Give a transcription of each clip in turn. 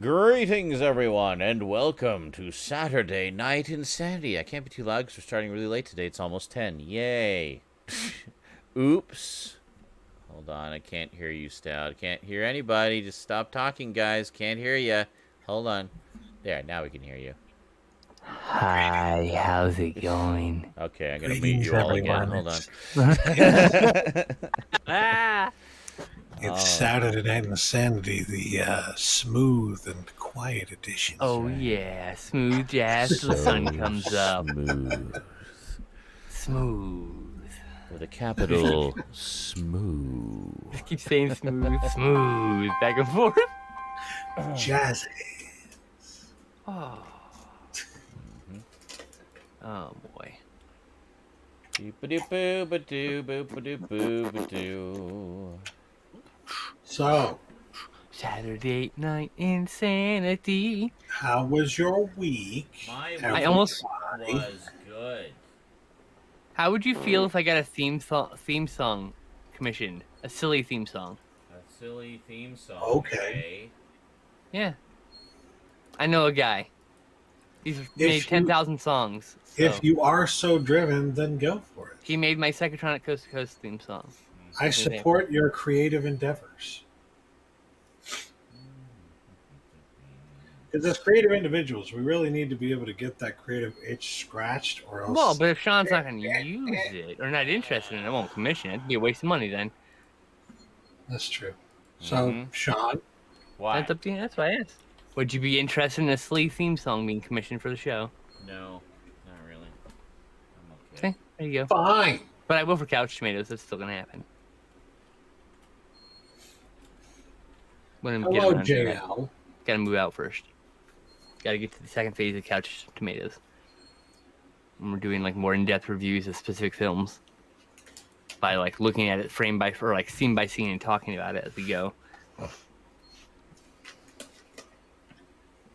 Greetings, everyone, and welcome to Saturday Night InSaNiTy. I can't be too loud because we're starting really late today. It's almost 10. Yay. Oops. Hold on, I can't hear you, Stout. Can't hear anybody. Just stop talking, guys. Can't hear you. Hold on. There, now we can hear you. Hi, how's it going? Okay, I'm going to mute you all again. Hold on. It's Saturday Night InSaNiTy, the smooth and quiet edition. Oh yeah, smooth jazz till the sun comes up. Smooth. With a capital smooth. Just keep saying smooth, smooth, back and forth. Jazzy. Oh. Oh boy. So, Saturday Night InSaNiTy. how was your week? I almost was good. How would you feel if I got a theme song commissioned? A silly theme song. A silly theme song. Okay. Yeah. I know a guy. He's made 10,000 songs. So. If you are so driven, then go for it. He made my Psychotronic Coast to Coast theme song. I support your creative endeavors. Because as creative individuals, we really need to be able to get that creative itch scratched, or else. Well, but if Sean's not going to use it or not interested in it, I won't commission it. It'd be a waste of money then. That's true. So, Sean, Why? That's up to you. That's why I asked. Would you be interested in a silly theme song being commissioned for the show? No, not really. I'm okay. Okay, there you go. fine. But I will for Couch Tomatoes. That's still going to happen. Hello, JL. Got to move out first. Got to get to the second phase of Couch Tomatoes. And we're doing like more in-depth reviews of specific films by like looking at it frame by or like scene by scene and talking about it as we go.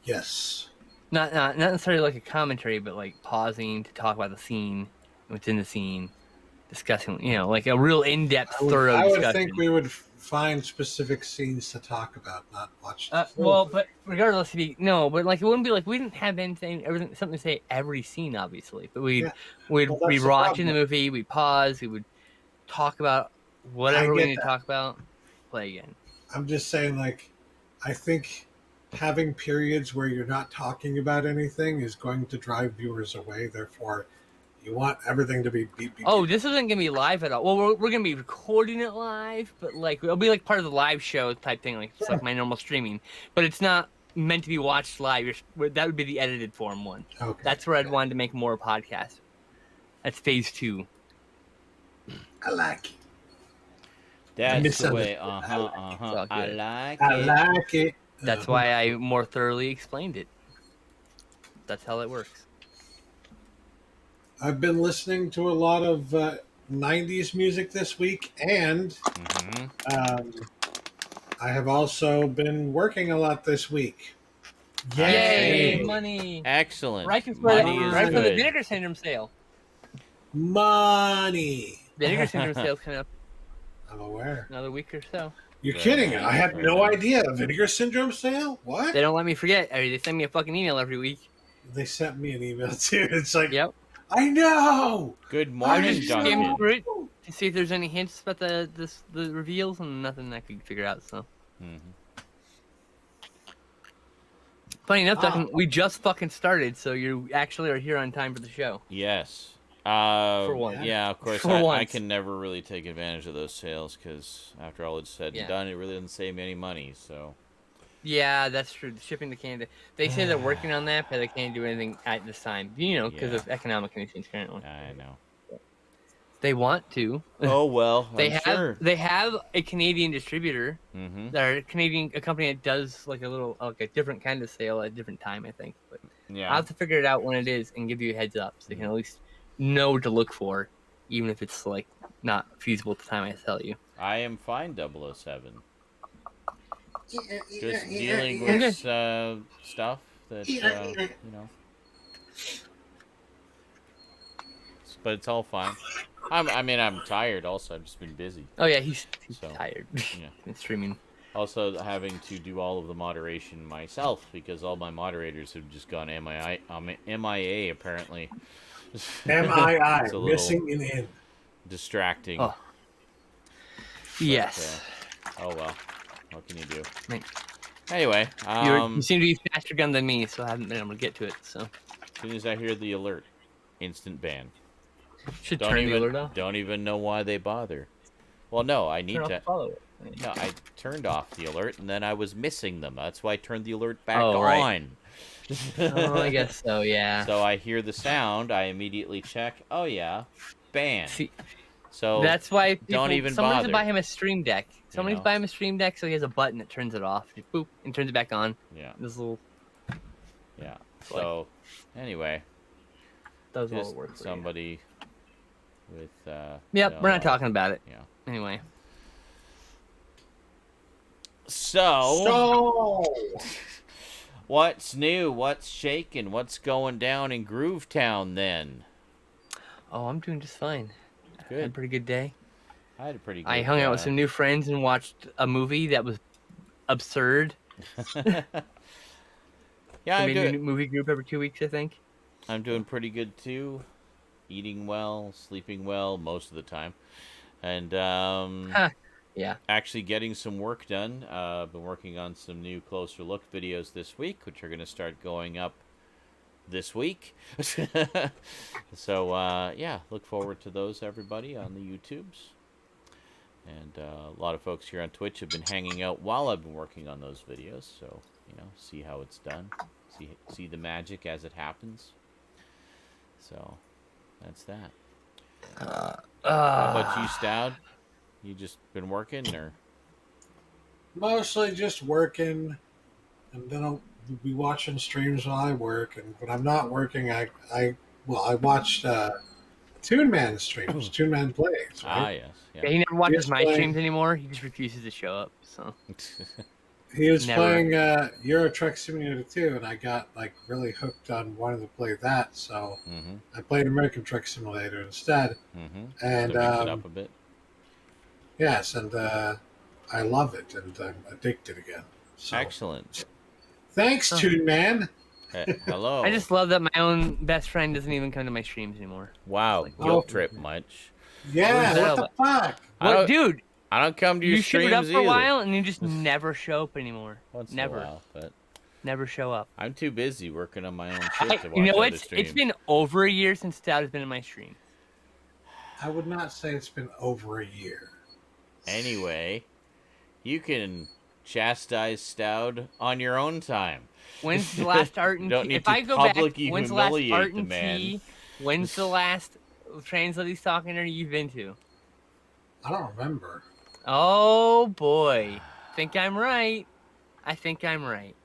Yes. Not necessarily like a commentary, but like pausing to talk about the scene, what's in the scene, discussing, like a real in-depth, thorough discussion. I would think we would find specific scenes to talk about, not watch the film. Well, but regardless, but like it wouldn't be like we didn't have everything, something to say every scene, obviously. But we'd be watching the movie, we'd pause, we would talk about whatever we need to talk about, play again. I'm just saying, like, I think having periods where you're not talking about anything is going to drive viewers away. Therefore, you want everything to be beep. Oh, this isn't going to be live at all. Well, we're going to be recording it live, but like it'll be like part of the live show type thing, like it's like my normal streaming. But it's not meant to be watched live. That would be the edited form one. Okay. That's where I'd want to make more podcasts. That's phase 2. I like it. That's the way. I like it. I like it. That's why I more thoroughly explained it. That's how it works. I've been listening to a lot of 90s music this week, and I have also been working a lot this week. Yay! Money! Excellent. Right for the Vinegar Syndrome sale. Money! Vinegar Syndrome sale's coming up I'm aware. another week or so. You're kidding. I had no idea. Vinegar Syndrome sale? What? They don't let me forget. They send me a fucking email every week. They sent me an email, too. It's like, Yep. I know! Good I morning, just Duncan. skimmed through it to see if there's any hints about the reveals, and nothing I could figure out. So, funny enough, Duncan, we just fucking started, so you actually are here on time for the show. Yes. For once. Yeah, of course. I can never really take advantage of those sales because after all it's said and done, it really doesn't save me any money. So. Yeah, that's true. Shipping to Canada. They say they're working on that, but they can't do anything at this time. Because of economic conditions currently. I know. They want to. Oh well, They have a Canadian distributor. They're a company that does like a different kind of sale at a different time, I think. But I'll have to figure it out when it is and give you a heads up so you can at least know what to look for, even if it's like not feasible at the time I tell you. I am fine, 007. Just dealing with stuff that but it's all fine. I'm tired. Also, I've just been busy. Oh yeah, he's So, tired. yeah. Been streaming Also having to do all of the moderation myself because all my moderators have just gone MIA apparently. MII, It's a little missing an N. distracting. Oh. Yes. Oh well. What can you do? Right. Anyway, You seem to be faster gun than me, so I haven't been able to get to it. So as soon as I hear the alert, instant ban. Should turn the alert off. Don't even know why they bother. Well, no, I need to follow it. No, I turned off the alert and then I was missing them. That's why I turned the alert back right. on. Oh, I guess so. Yeah. So I hear the sound. I immediately check. Oh yeah, ban. See, so that's why people, don't even someone bother. needs to buy him a Stream Deck. Somebody's buy him a Stream Deck so he has a button that turns it off. Just boop and turns it back on. Yeah. This little. Yeah. So anyway, does all the work for somebody with. Yep, we're not talking about it. Yeah. Anyway. So what's new? What's shaking? What's going down in Groovetown then? Oh, I'm doing just fine. Good. I had a pretty good day. I had a pretty good I hung out with some new friends and watched a movie that was absurd. Yeah, I'm doing a new movie group every 2 weeks, I think. I'm doing pretty good too. Eating well, sleeping well most of the time. And yeah. Actually getting some work done. I've been working on some new closer look videos this week, which are going to start going up this week. So, yeah, look forward to those, everybody, on the YouTubes. And a lot of folks here on Twitch have been hanging out while I've been working on those videos. So, see how it's done. See the magic as it happens. So, that's that. How about you, Stoud? You just been working, or? Mostly just working, and then I'll be watching streams while I work. And when I'm not working, I watched Toon Man streams. Toon Man plays. Right? Ah, yes. Yeah, he never watches my streams anymore. He just refuses to show up. So he was playing Euro Truck Simulator 2, and I got really hooked on wanting to play that. So I played American Truck Simulator instead. And to mix it up a bit. Yes, and I love it, and I'm addicted again. So, excellent. Thanks, Toon Man. Hello. I just love that my own best friend doesn't even come to my streams anymore. Wow, guilt trip much. Yeah, what the fuck? What, dude? I don't come to your streams either. You showed up for a while, and you just never show up anymore. Never. In a while, but never show up. I'm too busy working on my own shit to watch other streams. It's been over a year since Stout has been in my stream. I would not say it's been over a year. Anyway, you can chastise Stoud on your own time. When's the last art and tea? If I go back, when's the last art and tea? When's the last Translated Talking Nerd you've been to? I don't remember. Oh boy, think I'm right. I think I'm right.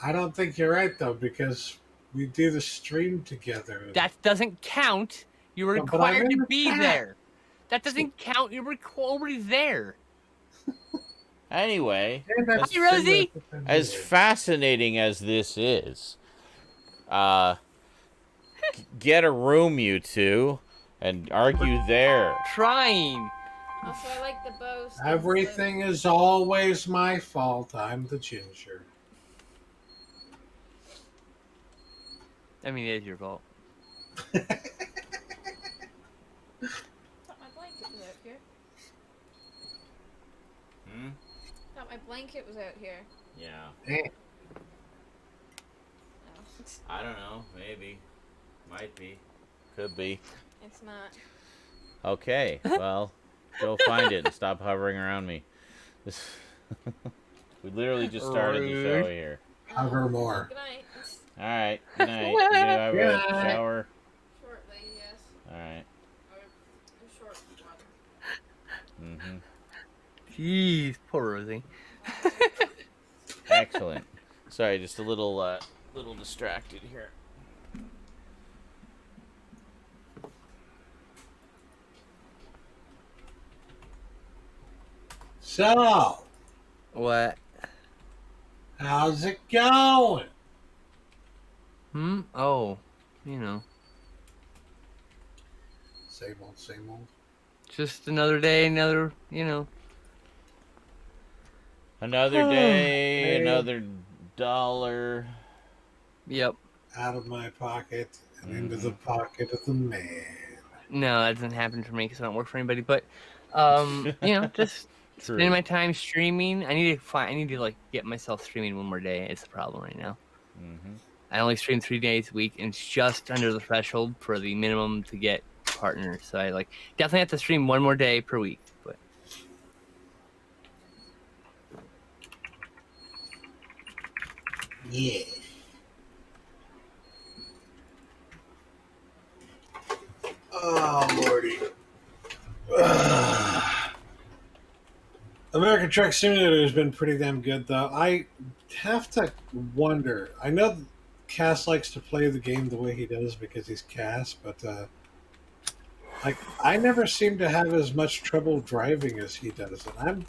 I don't think you're right though, because we do the stream together. That doesn't count. You were required to be there. That doesn't count. You were already there. Anyway, hi Rosie. As fascinating as this is, get a room, you two, and argue there. Trying. Also, I like the bow. Everything is always my fault. I'm the ginger. I mean, it is your fault. Thought my blanket was out here. Yeah. Hey. No. I don't know. Maybe. Might be. Could be. It's not. Okay. Well, go find it and stop hovering around me. We literally just started the show here. Hover more. Good night. All right. Good night. You gonna have a shower? Shortly, yes. All right. A short one. Mm-hmm. Jeez, poor Rosie. Excellent. Sorry, just a little distracted here. So, what? How's it going? Oh, you know. Same old, same old. Just another day, another, you know. Another day, another dollar. Yep. Out of my pocket and into the pocket of the man. No, that doesn't happen for me because I don't work for anybody. But, just spending my time streaming. I need to like get myself streaming one more day. It's the problem right now. I only stream 3 days a week, and it's just under the threshold for the minimum to get partners. So I definitely have to stream one more day per week. But Yeah. Oh, Lordy. American Truck Simulator has been pretty damn good, though. I have to wonder. I know Cass likes to play the game the way he does because he's Cass, but I never seem to have as much trouble driving as he does, and I'm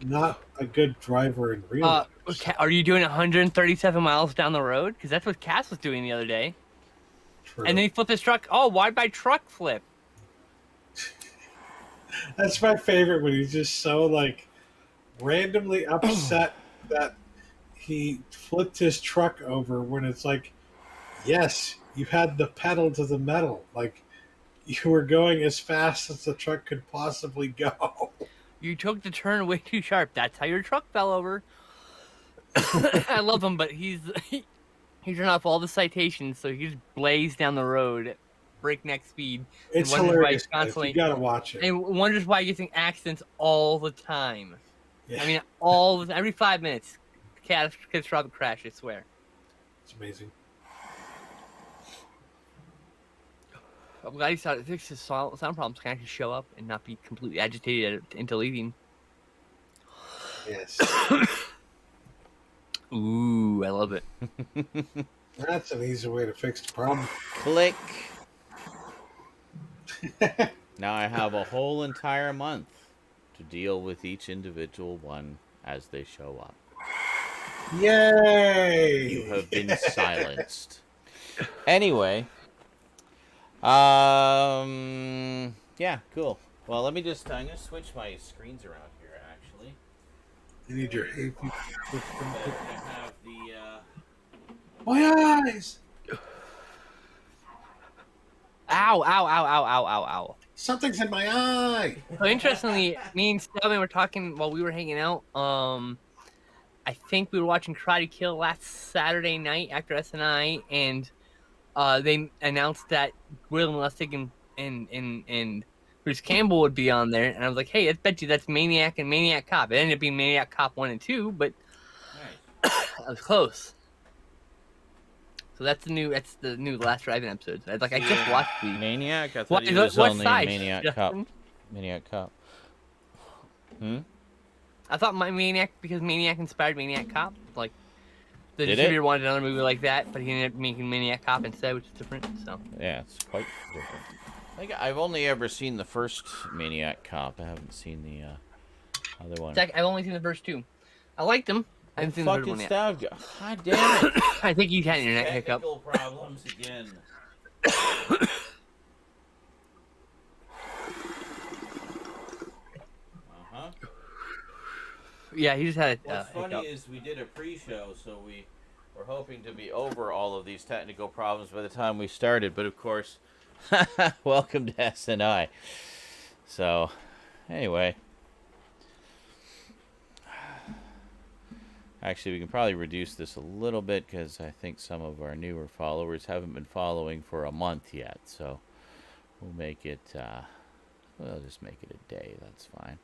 not a good driver in real life. So. Are you doing 137 miles down the road? Because that's what Cass was doing the other day. True. And then he flipped his truck. Oh, why by truck flip? That's my favorite when he's just so randomly upset that he flipped his truck over when it's like, yes, you had the pedal to the metal. Like, you were going as fast as the truck could possibly go. You took the turn way too sharp. That's how your truck fell over. I love him, but he turned off all the citations, so he just blazed down the road at breakneck speed. It's hilarious. You gotta watch it. And wonders why he's getting accidents all the time. Yeah. I mean, every 5 minutes, catastrophic crash. I swear. It's amazing. I'm glad he started to fix his sound problems. Can actually show up and not be completely agitated into leaving. Yes. Ooh, I love it. That's an easy way to fix the problem. Click. Now I have a whole entire month to deal with each individual one as they show up. Yay! You have been silenced. Anyway. Yeah, cool. Well, I'm going to switch my screens around here, actually. You need your hay fever. Have the, My eyes! Ow, ow, ow, ow, ow, ow, ow. Something's in my eye! So interestingly, me and Stoudman were talking while we were hanging out. I think we were watching Karate Kill last Saturday night after SNI, and they announced that Will Lustig and Bruce Campbell would be on there, and I was like, hey, I bet you that's Maniac and Maniac Cop. It ended up being Maniac Cop 1 and 2, but I was close. So that's the new Last Driving episode. I just watched the Maniac? I thought he was only Maniac Cop. Maniac Cop. I thought my Maniac, because Maniac inspired Maniac Cop. Like, the Did distributor it? wanted another movie like that, but he ended up making Maniac Cop instead, which is different. So Yeah, it's quite different. I've only ever seen the first Maniac Cop. I haven't seen the other one. I've only seen the first two. I liked them. I haven't seen the third one yet. God damn it! I think you had an internet hiccup. Technical problems again. Yeah, he just had a What's funny is we did a pre-show, so we were hoping to be over all of these technical problems by the time we started. But of course, welcome to SNI. So, anyway. Actually, we can probably reduce this a little bit because I think some of our newer followers haven't been following for a month yet. So, we'll make it, we'll just make it a day. That's fine.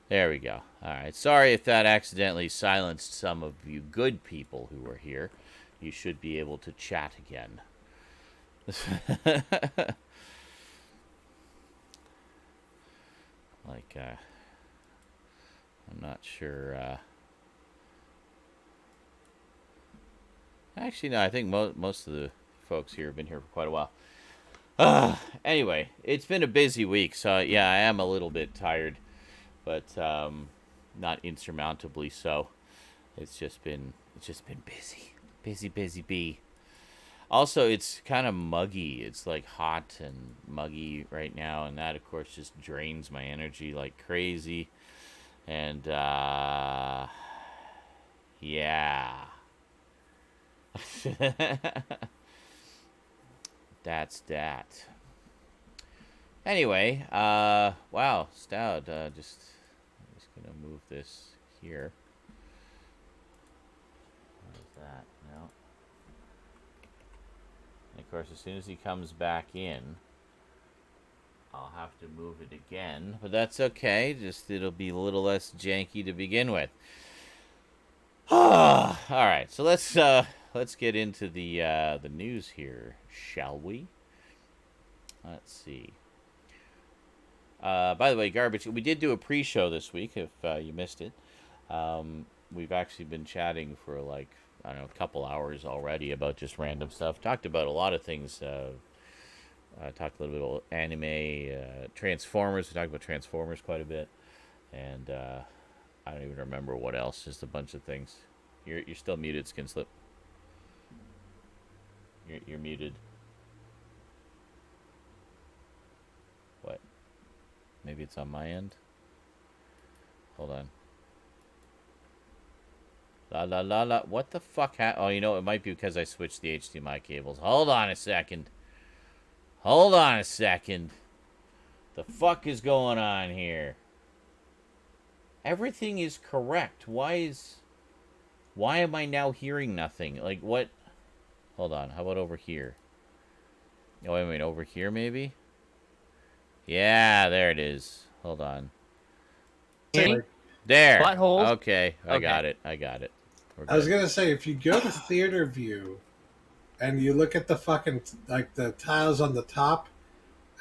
There we go. All right. Sorry if that accidentally silenced some of you good people who were here. You should be able to chat again. I'm not sure. Actually, no, I think most of the folks here have been here for quite a while. Anyway, it's been a busy week, so yeah, I am a little bit tired, but not insurmountably so. It's just been busy. Also, it's kind of muggy. It's like hot and muggy right now, and that of course just drains my energy like crazy. And, yeah. That's that. Anyway, wow, Stoud, I'm just gonna move this here. How's that? No. And of course, as soon as he comes back in, I'll have to move it again, but that's okay. Just it'll be a little less janky to begin with. All right, so let's get into the news here, shall we? Let's see. By the way, Garbage, we did do a pre-show this week, if you missed it. We've actually been chatting for like, I don't know, a couple hours already about just random stuff. Talked about a lot of things. Talked a little bit about anime, Transformers. We talked about Transformers quite a bit. And I don't even remember what else. Just a bunch of things. You're still muted, Skinslip. You're muted. What? Maybe it's on my end? Hold on. La la la la. What the fuck oh, you know, it might be because I switched the HDMI cables. Hold on a second. Hold on a second. The fuck is going on here? Everything is correct. Why am I now hearing nothing? Like, what? Hold on. How about over here? Oh, wait a minute. Over here, maybe? Yeah, there it is. Hold on. Hey. There. Butthole. Okay. I got it. I was going to say, if you go to theater view and you look at the fucking, like, the tiles on the top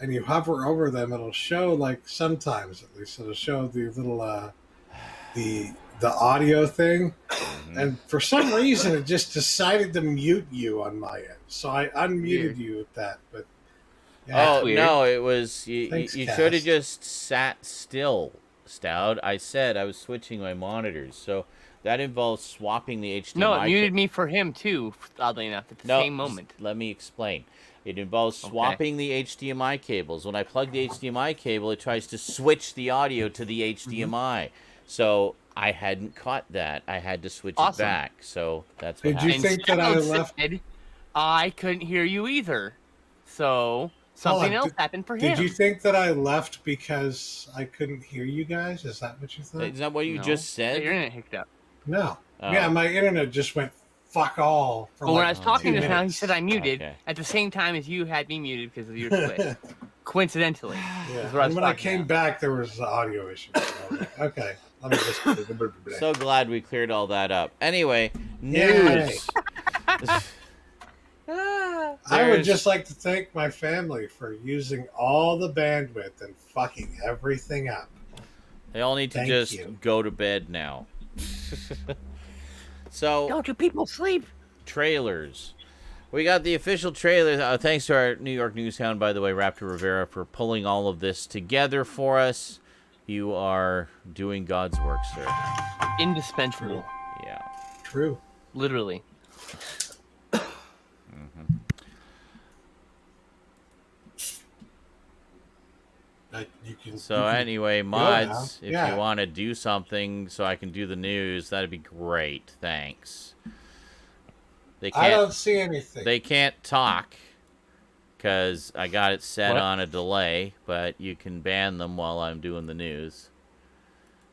and you hover over them, it'll show, like, sometimes at least, it'll show the little, the audio thing. Mm-hmm. And for some reason, it just decided to mute you on my end. So I unmuted you with that. But yeah, no, it was, you should have just sat still, Stoud. I said I was switching my monitors, so that involves swapping the HDMI. No, it muted me for him too, oddly enough, at the same moment. Let me explain. It involves swapping the HDMI cables. When I plug the HDMI cable, it tries to switch the audio to the HDMI. Mm-hmm. So I hadn't caught that. I had to switch it back. So that's what happened. Did you think that I left? I couldn't hear you either. So something else happened for him. Did you think that I left because I couldn't hear you guys? Is that what you thought? Is that what you just said? Your internet hicked up. No. Oh. Yeah, my internet just went fuck all. Well, when I was talking just now, he said I muted at the same time as you had me muted because of your switch. Coincidentally. Yeah. And when I came back, there was audio issues. Okay. Let me just... So glad we cleared all that up. Anyway, news. I would just like to thank my family for using all the bandwidth and fucking everything up. They all need to go to bed now. So don't you people sleep? Trailers. We got the official trailer. Thanks to our New York news hound, by the way, Raptor Rivera, for pulling all of this together for us. You are doing God's work, sir. Indispensable. Yeah. True. Literally. Mm-hmm. Anyway, mods, if you want to do something so I can do the news, that'd be great. Thanks. I don't see anything. They can't talk because I got it set on a delay, but you can ban them while I'm doing the news.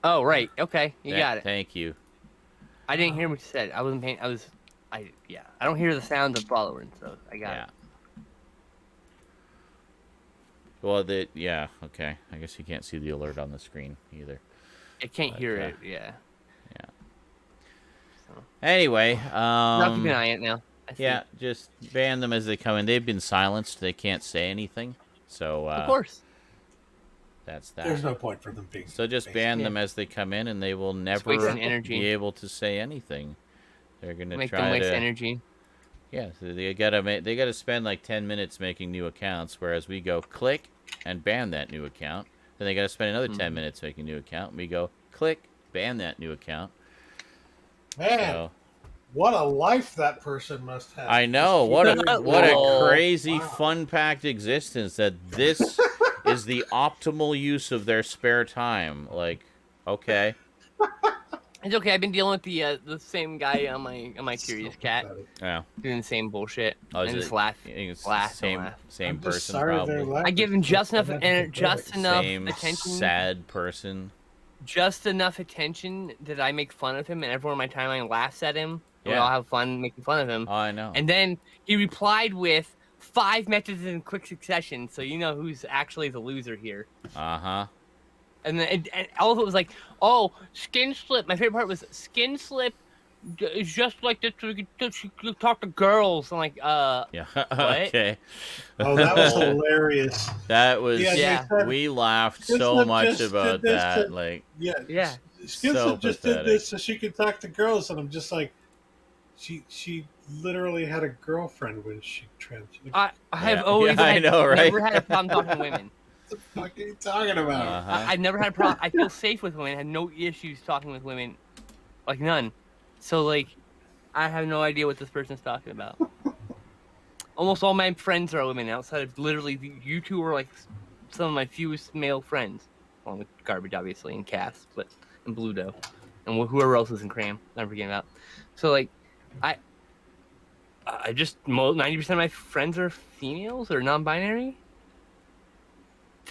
Oh, right. Okay. You got it. Thank you. I didn't hear what you said. I wasn't paying. I don't hear the sound of following, so I got it. Well, okay. I guess you can't see the alert on the screen either. I can't hear it, yeah. So. Anyway, I'll keep an eye on it now. Yeah, just ban them as they come in. They've been silenced. They can't say anything. So, of course. That's that. There's no point for them being. So just ban them as they come in, and they will never be able to say anything. They're gonna make try them waste to energy. Yeah, so they gotta spend like 10 minutes making new accounts, whereas we go click and ban that new account. Then they gotta spend another 10 minutes making a new account. And we go click, ban that new account. Man, what a life that person must have. I know. What a crazy, fun-packed existence that this is the optimal use of their spare time. Like, Okay. It's okay. I've been dealing with the same guy on my Curious Cat, Yeah. doing the same bullshit, Oh, and is just it? laugh, You think it's laugh, and same laugh. same I'm just person sorry they're probably. laughing. I give him just enough That's and just pathetic. enough Same attention, sad person. just enough attention that I make fun of him, and everyone on my timeline laughs at him. And we Yeah. all have fun making fun of him. Oh, I know. And then he replied with 5 messages in quick succession, so you know who's actually the loser here. Uh-huh. And then and all of it was like, oh, Skinslip. My favorite part was Skinslip is just like this. She could talk to girls. I'm like, Yeah. what? Okay. Oh, that was hilarious. That was Yeah. we laughed so Skinslip much just about did this that. to- Like Yeah. Skinslip So just pathetic. did this so she could talk to girls, and I'm just like, she literally had a girlfriend when she transitioned. I have Yeah. always Yeah, I know, right? never had a problem talking to women. What the fuck are you talking about? uh-huh. I've never had a problem. I feel safe with women. I have no issues talking with women, like none. So like, I have no idea what this person's talking about. Almost all my friends are women. Outside of literally you two are like some of my fewest male friends, along with Garbage obviously and Cass, but and Bluto, and whoever else is in Cram. I'm forgetting about. So like, I just 90% of my friends are females or non-binary.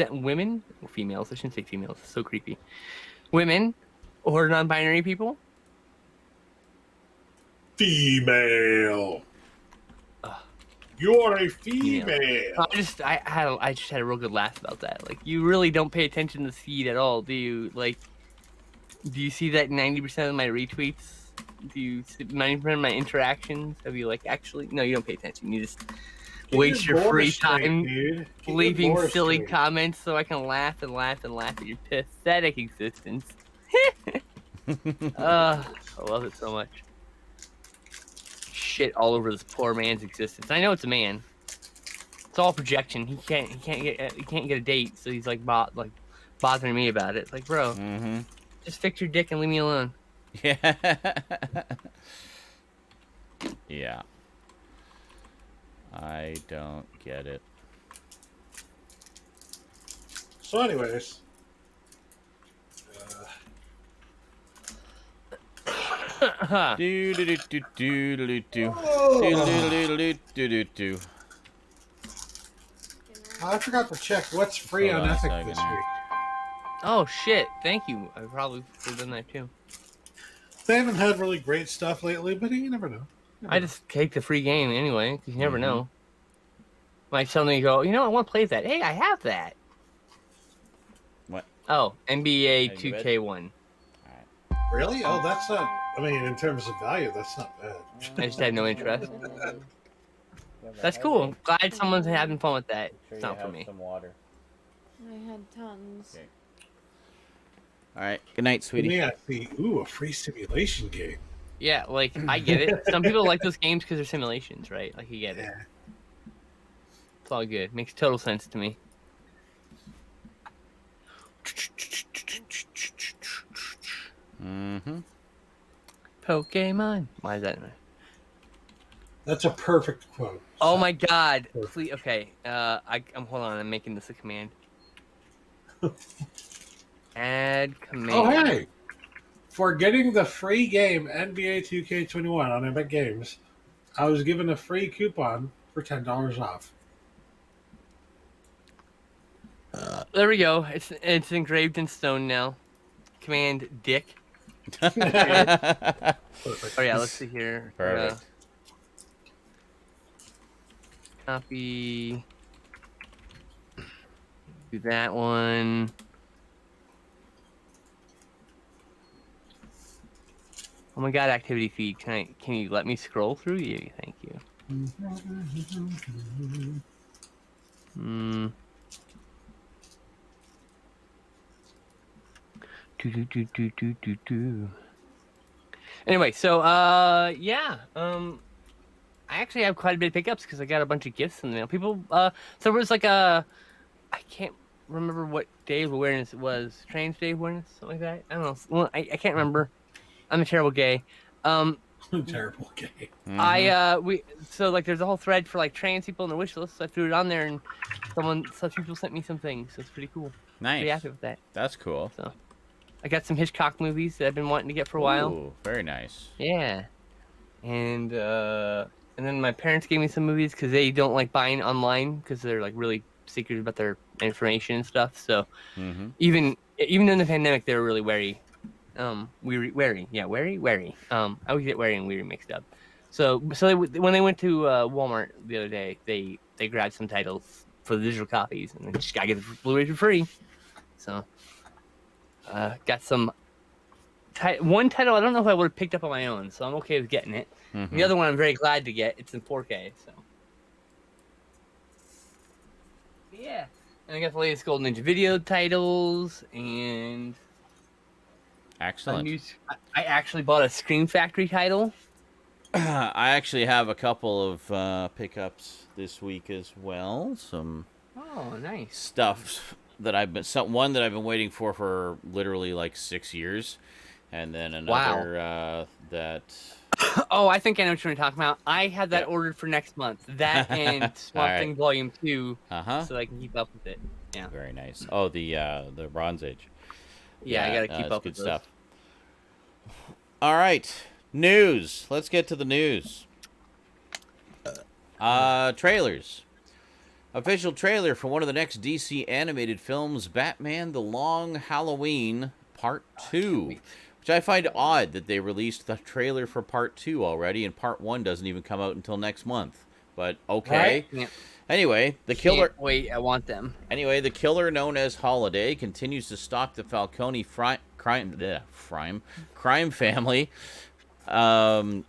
Women or females, I shouldn't say females, it's so creepy. Women or non-binary people. Female. You're a female. I just had a real good laugh about that. Like, you really don't pay attention to the feed at all, do you? Like, do you see that 90% of my retweets? Do you see 90% of my interactions? Have you like actually? No, you don't pay attention. You just waste your free time leaving silly comments so I can laugh and laugh and laugh at your pathetic existence. I love it so much. Shit all over this poor man's existence. I know it's a man. It's all projection. He can't get a date, so he's like bothering me about it. It's like, bro, just fix your dick and leave me alone. Yeah. Yeah. I don't get it. So, anyways, Do do do do do do do Oh. do do do. I forgot to check what's free Hold on on a Epic second this here. week. Oh shit! Thank you. I probably could have done that too. They haven't had really great stuff lately, but you never know. I just take the free game anyway, because you never know. Like suddenly you go, you know, I want to play that. Hey, I have that. What? Oh, NBA 2K1. Really? Oh, that's not. I mean, in terms of value, that's not bad. I just had no interest. That's cool. Glad someone's having fun with that. It's not for me. Some water. I had tons. Okay. All right. Good night, sweetie. Yeah, a free simulation game. Yeah, like I get it. Some people like those games because they're simulations, right? Like you get it. Yeah. It's all good. Makes total sense to me. Mm-hmm. Pokemon. Why is that? That's a perfect quote. Oh my god. Please, okay. I'm hold on. I'm making this a command. Add command. Oh, hey! For getting the free game NBA 2K21 on Epic Games, I was given a free coupon for $10 off. There we go. It's engraved in stone now. Command Dick. Perfect. Oh yeah, let's see here. Perfect. Copy. Do that one. Oh my god, activity feed. Can you let me scroll through you? Thank you. Anyway, so yeah, I actually have quite a bit of pickups because I got a bunch of gifts in the mail. People, so there was like I can't remember what day of awareness it was. Trans Day of Awareness, something like that. I don't know. Well, I can't remember. I'm a terrible gay. Terrible game. So like there's a whole thread for like trans people in the wish list. So I threw it on there, and some people sent me some things. So it's pretty cool. Nice. Pretty happy with that. That's cool. So I got some Hitchcock movies that I've been wanting to get for a while. Ooh, very nice. Yeah, and then my parents gave me some movies because they don't like buying online because they're like really secretive about their information and stuff. So even in the pandemic, they were really wary. Wary. I always get wary and weary mixed up. So when they went to Walmart the other day, they grabbed some titles for the digital copies, and they just gotta get the Blu-ray for free. So, got some one title I don't know if I would have picked up on my own, so I'm okay with getting it. The other one I'm very glad to get. It's in 4K, so yeah. And I got the latest Golden Ninja Video titles and. Excellent. I actually bought a Scream Factory title. I actually have a couple of pickups this week as well. Some nice stuff that one that I've been waiting for literally like 6 years, and then another that. Oh, I think I know what you're talking about. I have that ordered for next month. That and Swamp Thing Volume 2, so I can keep up with it. Yeah. Very nice. Oh, the Bronze Age. Yeah, I gotta keep up with good stuff. All right, news. Let's get to the news. Trailers. Official trailer for one of the next DC animated films, Batman: The Long Halloween Part 2. Which I find odd that they released the trailer for Part 2 already, and Part 1 doesn't even come out until next month. But okay. Right? Yeah. Anyway, the killer. Wait, I want them. Anyway, the killer known as Holiday continues to stalk the Falcone crime family, while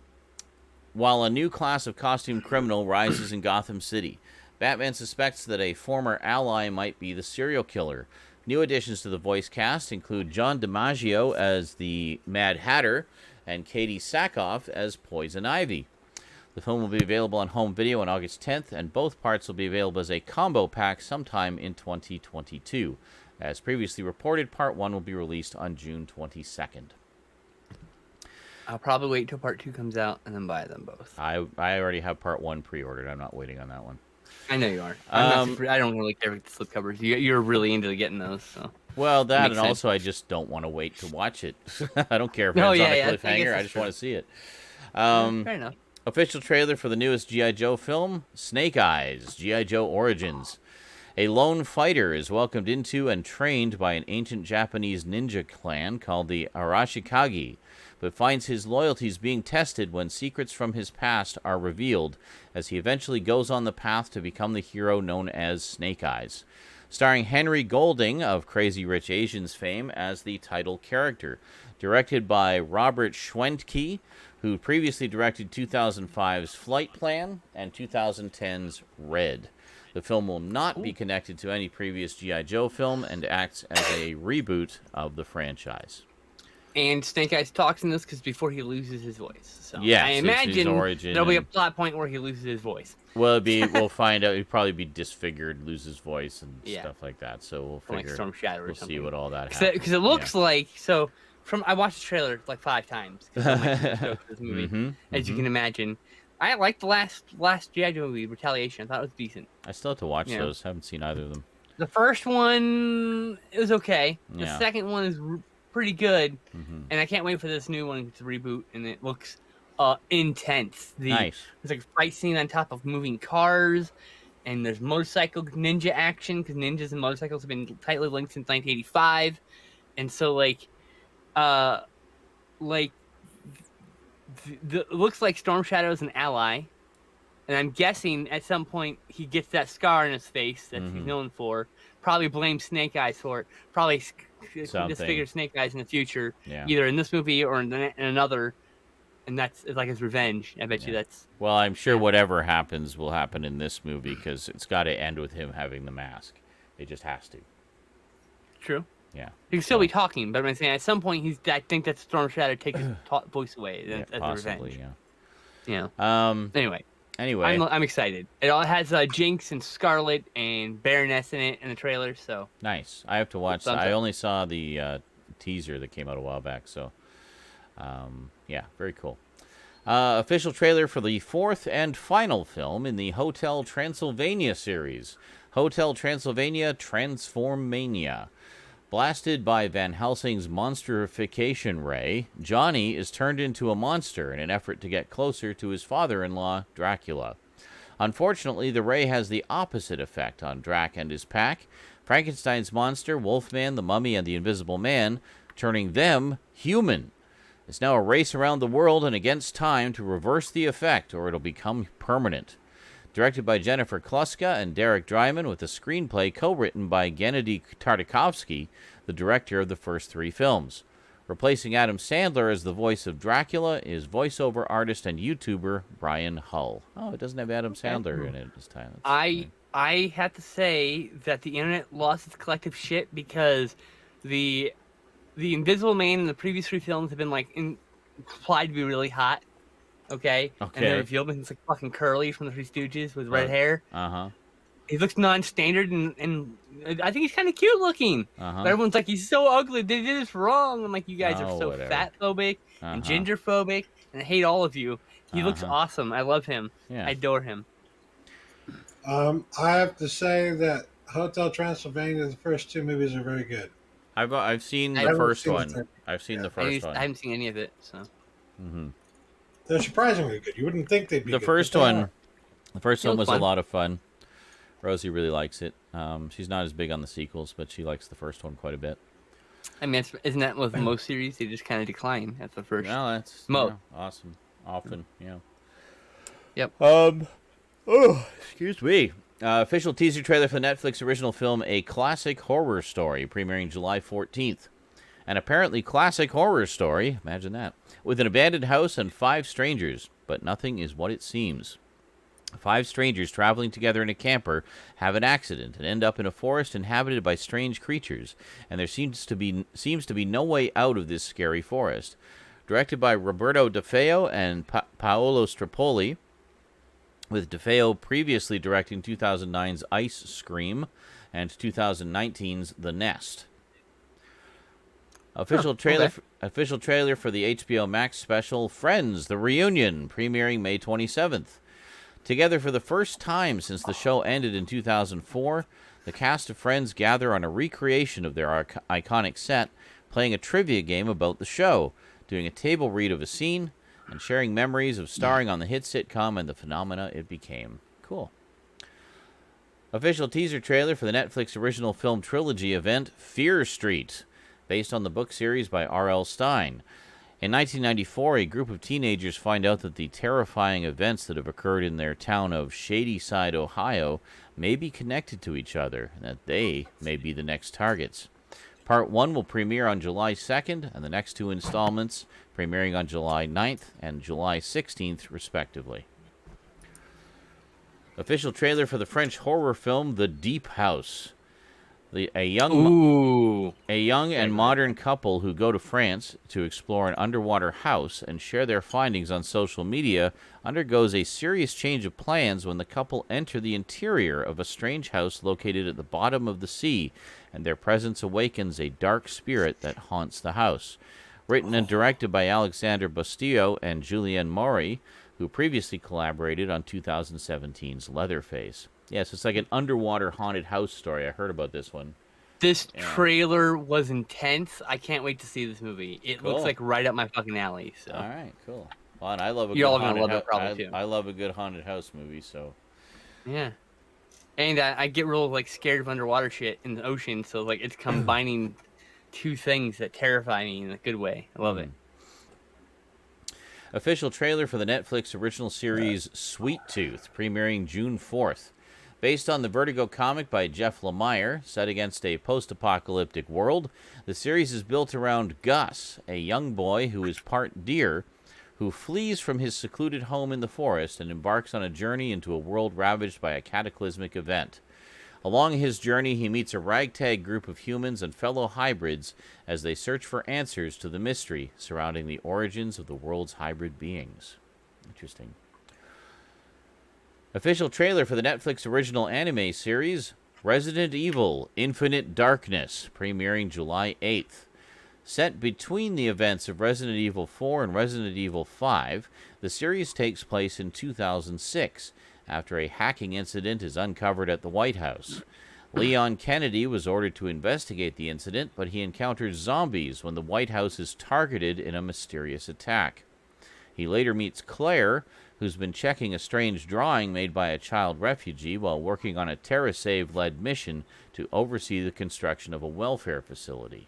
a new class of costume criminal rises in Gotham City. Batman suspects that a former ally might be the serial killer. New additions to the voice cast include John DiMaggio as the Mad Hatter and Katie Sackhoff as Poison Ivy. The film will be available on home video on August 10th, and both parts will be available as a combo pack sometime in 2022. As previously reported, Part 1 will be released on June 22nd. I'll probably wait till Part 2 comes out and then buy them both. I already have Part 1 pre-ordered. I'm not waiting on that one. I know you are. I don't really care with the slipcovers. You're really into getting those. So. Well, that and also I just don't want to wait to watch it. I don't care if it's on a cliffhanger. I just want to see it. Fair enough. Official trailer for the newest G.I. Joe film, Snake Eyes, G.I. Joe Origins. A lone fighter is welcomed into and trained by an ancient Japanese ninja clan called the Arashikage, but finds his loyalties being tested when secrets from his past are revealed as he eventually goes on the path to become the hero known as Snake Eyes. Starring Henry Golding of Crazy Rich Asians fame as the title character. Directed by Robert Schwentke, who previously directed 2005's Flight Plan and 2010's Red. The film will not be connected to any previous G.I. Joe film and acts as a reboot of the franchise. And Snake Eyes talks in this because before he loses his voice. So yes, I imagine there'll be a plot point where he loses his voice. Well, we'll find out. He'd probably be disfigured, lose his voice, and stuff like that. So we'll figure. Like Storm Shadow or we'll something. See what all that happens. Because it looks like so. I watched the trailer like 5 times because I'm stoked for this movie, as you can imagine. I liked the last G.I. Joe movie, Retaliation. I thought it was decent. I still have to watch those. Haven't seen either of them. The first one is okay. The second one is pretty good, and I can't wait for this new one to reboot. And it looks intense. Nice. There's like a fight scene on top of moving cars, and there's motorcycle ninja action because ninjas and motorcycles have been tightly linked since 1985, and so it looks like Storm Shadow is an ally, and I'm guessing at some point he gets that scar in his face that he's known for. Probably blames Snake Eyes for it. Probably disfigure Snake Eyes in the future, either in this movie or in another, and that's like his revenge. I bet you that's. Well, I'm sure whatever happens will happen in this movie because it's got to end with him having the mask. It just has to. True. Yeah. He can still be talking, but I'm saying at some point I think that Storm Shadow takes his voice away. That's possibly, revenge. Yeah. Anyway, I'm excited. It all has Jinx and Scarlet and Baroness in it in the trailer, so. Nice. I have to watch that. I only saw the teaser that came out a while back, so. Very cool. Official trailer for the 4th and final film in the Hotel Transylvania series, Hotel Transylvania Transformania. Blasted by Van Helsing's monsterification ray, Johnny is turned into a monster in an effort to get closer to his father-in-law, Dracula. Unfortunately, the ray has the opposite effect on Drac and his pack. Frankenstein's monster, Wolfman, the Mummy, and the Invisible Man, turning them human. It's now a race around the world and against time to reverse the effect, or it'll become permanent. Directed by Jennifer Kluska and Derek Dryman, with a screenplay co-written by Gennady Tartakovsky, the director of the first 3 films. Replacing Adam Sandler as the voice of Dracula is voiceover artist and YouTuber Brian Hull. Oh, it doesn't have Adam Sandler in it this time. I have to say that the internet lost its collective shit because the Invisible Man in the previous 3 films have been implied to be really hot. Okay. And then revealed he's like fucking Curly from the Three Stooges with red hair. He looks non-standard and I think he's kind of cute looking. But everyone's like, he's so ugly. They did this wrong. I'm like, you guys are so fat phobic and gender phobic, and I hate all of you. He looks awesome. I love him. Yeah. I adore him. I have to say that Hotel Transylvania, the first 2 movies are very good. I've seen the first one. I've seen the first one. I haven't seen any of it, so. They're surprisingly good. You wouldn't think they'd be good. The first one was a lot of fun. Rosie really likes it. She's not as big on the sequels, but she likes the first one quite a bit. I mean, isn't that with most series? They just kind of decline at the first. No, that's awesome. Often, yeah. Yep. Excuse me. Official teaser trailer for the Netflix original film A Classic Horror Story, premiering July 14th. An apparently classic horror story, imagine that, with an abandoned house and 5 strangers, but nothing is what it seems. 5 strangers traveling together in a camper have an accident and end up in a forest inhabited by strange creatures, and there seems to be no way out of this scary forest. Directed by Roberto DeFeo and Paolo Strapoli, with DeFeo previously directing 2009's Ice Scream and 2019's The Nest. Official trailer for the HBO Max special Friends: The Reunion, premiering May 27th. Together for the first time since the show ended in 2004, the cast of Friends gather on a recreation of their iconic set, playing a trivia game about the show, doing a table read of a scene, and sharing memories of starring on the hit sitcom and the phenomena it became. Cool. Official teaser trailer for the Netflix original film trilogy event Fear Street, based on the book series by R.L. Stine. In 1994, a group of teenagers find out that the terrifying events that have occurred in their town of Shadyside, Ohio, may be connected to each other, and that they may be the next targets. Part 1 will premiere on July 2nd, and the next 2 installments premiering on July 9th and July 16th, respectively. Official trailer for the French horror film The Deep House. A young and modern couple who go to France to explore an underwater house and share their findings on social media undergoes a serious change of plans when the couple enter the interior of a strange house located at the bottom of the sea, and their presence awakens a dark spirit that haunts the house. Written and directed by Alexander Bustillo and Julien Maury, who previously collaborated on 2017's Leatherface. Yes, it's like an underwater haunted house story. I heard about this one. This trailer was intense. I can't wait to see this movie. It looks like right up my fucking alley. So. All right, cool. Well, and I love a You're all gonna love it probably too. I love a good haunted house movie, so. Yeah. And I get real scared of underwater shit in the ocean, so it's combining 2 things that terrify me in a good way. I love it. Official trailer for the Netflix original series Sweet Tooth, premiering June 4th. Based on the Vertigo comic by Jeff Lemire, set against a post-apocalyptic world, the series is built around Gus, a young boy who is part deer, who flees from his secluded home in the forest and embarks on a journey into a world ravaged by a cataclysmic event. Along his journey, he meets a ragtag group of humans and fellow hybrids as they search for answers to the mystery surrounding the origins of the world's hybrid beings. Interesting. Official trailer for the Netflix original anime series, Resident Evil: Infinite Darkness, premiering July 8th. Set between the events of Resident Evil 4 and Resident Evil 5, the series takes place in 2006, after a hacking incident is uncovered at the White House. Leon Kennedy was ordered to investigate the incident, but he encounters zombies when the White House is targeted in a mysterious attack. He later meets Claire, who's been checking a strange drawing made by a child refugee while working on a TerraSave-led mission to oversee the construction of a welfare facility.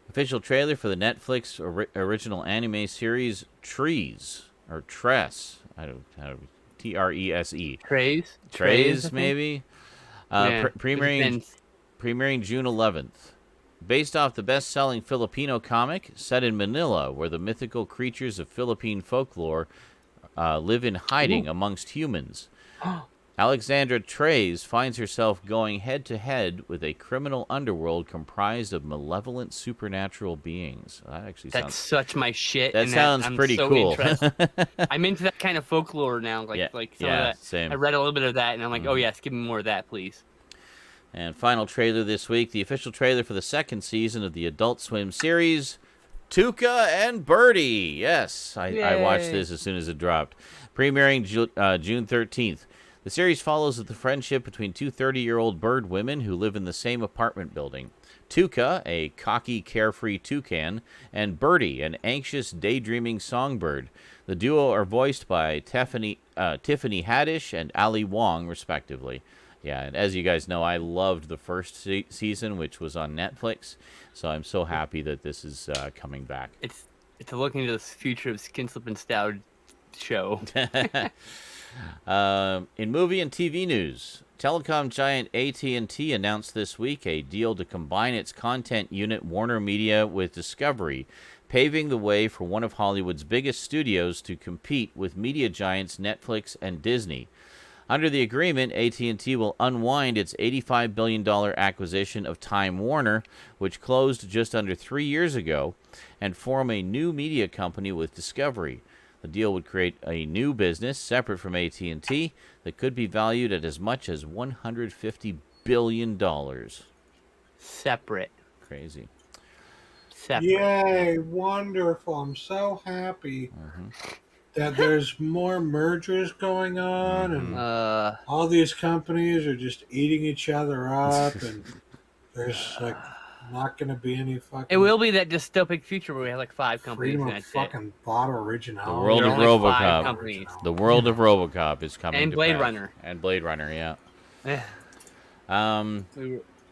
Official trailer for the Netflix original anime series Trees, or Tress. I don't know. Trese. Trays, maybe? Premiering June 11th. Based off the best-selling Filipino comic set in Manila, where the mythical creatures of Philippine folklore live in hiding amongst humans. Alexandra Trays finds herself going head-to-head with a criminal underworld comprised of malevolent supernatural beings. That's such my shit. That sounds pretty cool. I'm into that kind of folklore now. Some of that. Same. I read a little bit of that, and I'm like, oh yes, give me more of that, please. And final trailer this week, the official trailer for the second season of the Adult Swim series, Tuca and Birdie. Yes, I watched this as soon as it dropped. Premiering June 13th. The series follows the friendship between two 30-year-old bird women who live in the same apartment building. Tuca, a cocky, carefree toucan, and Birdie, an anxious, daydreaming songbird. The duo are voiced by Tiffany Haddish and Ali Wong, respectively. Yeah, and as you guys know, I loved the first season, which was on Netflix, so I'm so happy that this is coming back. It's a look into the future of Skinslip and Stoud show. In movie and TV news, telecom giant AT&T announced this week a deal to combine its content unit Warner Media with Discovery, paving the way for one of Hollywood's biggest studios to compete with media giants Netflix and Disney. Under the agreement, AT&T will unwind its $85 billion acquisition of Time Warner, which closed just under 3 years ago, and form a new media company with Discovery. The deal would create a new business separate from AT&T that could be valued at as much as $150 billion. Separate. Crazy. Separate. Yay, wonderful. I'm so happy that there's more mergers going on and all these companies are just eating each other up and there's like not going to be any fucking... It will be that dystopic future where we have like 5 companies. Freedom of fucking thought originality. The world of RoboCop. The world of RoboCop is coming and to Blade pass. Runner. And Blade Runner, yeah.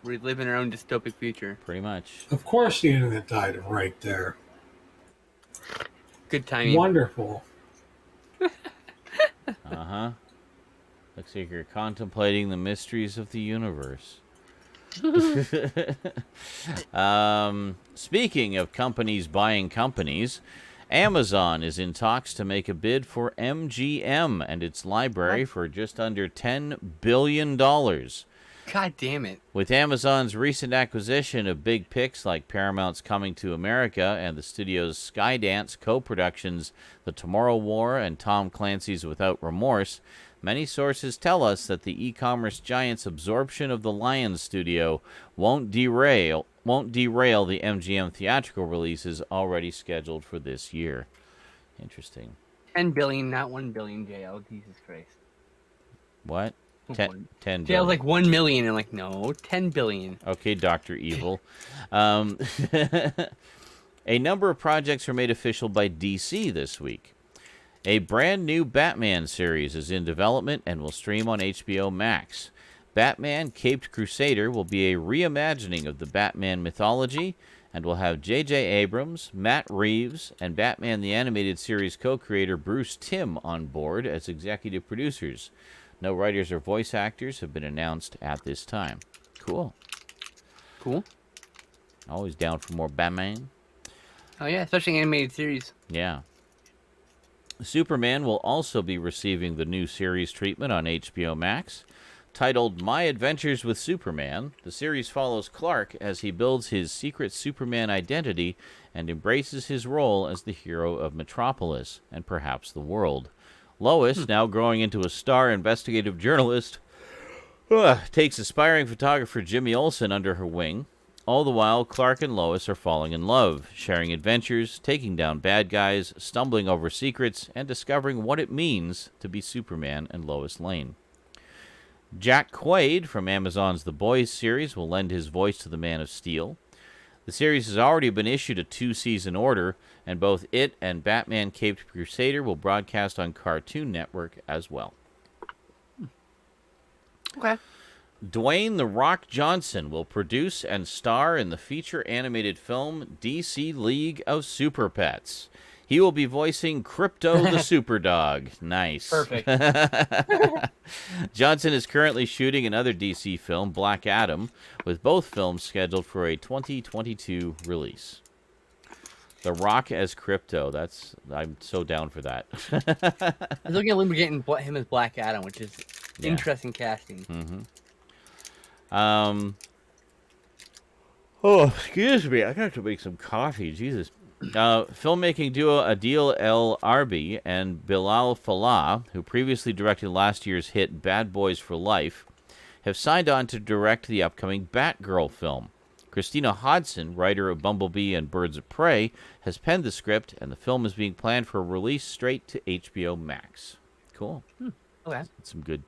We live in our own dystopic future. Pretty much. Of course the internet died right there. Good timing. Wonderful. Uh-huh. Looks like you're contemplating the mysteries of the universe. Speaking of companies buying companies, Amazon is in talks to make a bid for MGM and its library for just under $10 billion. God damn it. With Amazon's recent acquisition of big picks like Paramount's Coming to America and the studio's Skydance co-productions The Tomorrow War and Tom Clancy's Without Remorse, many sources tell us that the e-commerce giant's absorption of the Lions studio won't derail the MGM theatrical releases already scheduled for this year. Interesting. 10 billion, not 1 billion, JL. Jesus Christ. What? 10 billion. JL's like 1 million. And like, no, 10 billion. Okay, Dr. Evil. A number of projects were made official by DC this week. A brand new Batman series is in development and will stream on HBO Max. Batman Caped Crusader will be a reimagining of the Batman mythology and will have J.J. Abrams, Matt Reeves, and Batman the Animated Series co-creator Bruce Timm on board as executive producers. No writers or voice actors have been announced at this time. Cool. Cool. Always down for more Batman. Oh yeah, especially animated series. Yeah. Superman will also be receiving the new series treatment on HBO Max. Titled My Adventures with Superman, the series follows Clark as he builds his secret Superman identity and embraces his role as the hero of Metropolis and perhaps the world. Lois, now growing into a star investigative journalist, takes aspiring photographer Jimmy Olsen under her wing. All the while, Clark and Lois are falling in love, sharing adventures, taking down bad guys, stumbling over secrets, and discovering what it means to be Superman and Lois Lane. Jack Quaid from Amazon's The Boys series will lend his voice to the Man of Steel. The series has already been issued a 2-season order, and both it and Batman Caped Crusader will broadcast on Cartoon Network as well. Okay. Dwayne "The Rock" Johnson will produce and star in the feature animated film DC League of Super Pets. He will be voicing Crypto the Superdog. Nice. Perfect. Johnson is currently shooting another DC film, Black Adam, with both films scheduled for a 2022 release. The Rock as Crypto. I'm so down for that. I was looking at Limber getting him as Black Adam, which is interesting casting. Mm-hmm. Oh, excuse me. I got to make some coffee. Jesus. Filmmaking duo Adil El Arbi and Bilal Fallah, who previously directed last year's hit Bad Boys for Life, have signed on to direct the upcoming Batgirl film. Christina Hodson, writer of Bumblebee and Birds of Prey, has penned the script, and the film is being planned for release straight to HBO Max. Cool. Okay. Some good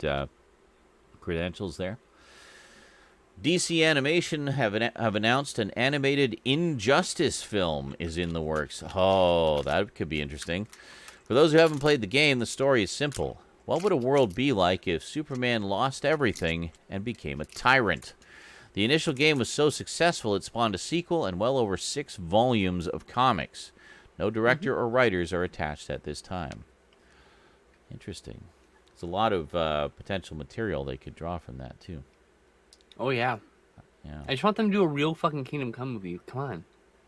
credentials there. DC Animation have announced an animated Injustice film is in the works. Oh, that could be interesting. For those who haven't played the game, the story is simple. What would a world be like if Superman lost everything and became a tyrant? The initial game was so successful it spawned a sequel and well over 6 volumes of comics. No director or writers are attached at this time. Interesting. There's a lot of potential material they could draw from that, too. Oh, yeah. I just want them to do a real fucking Kingdom Come movie. Come on.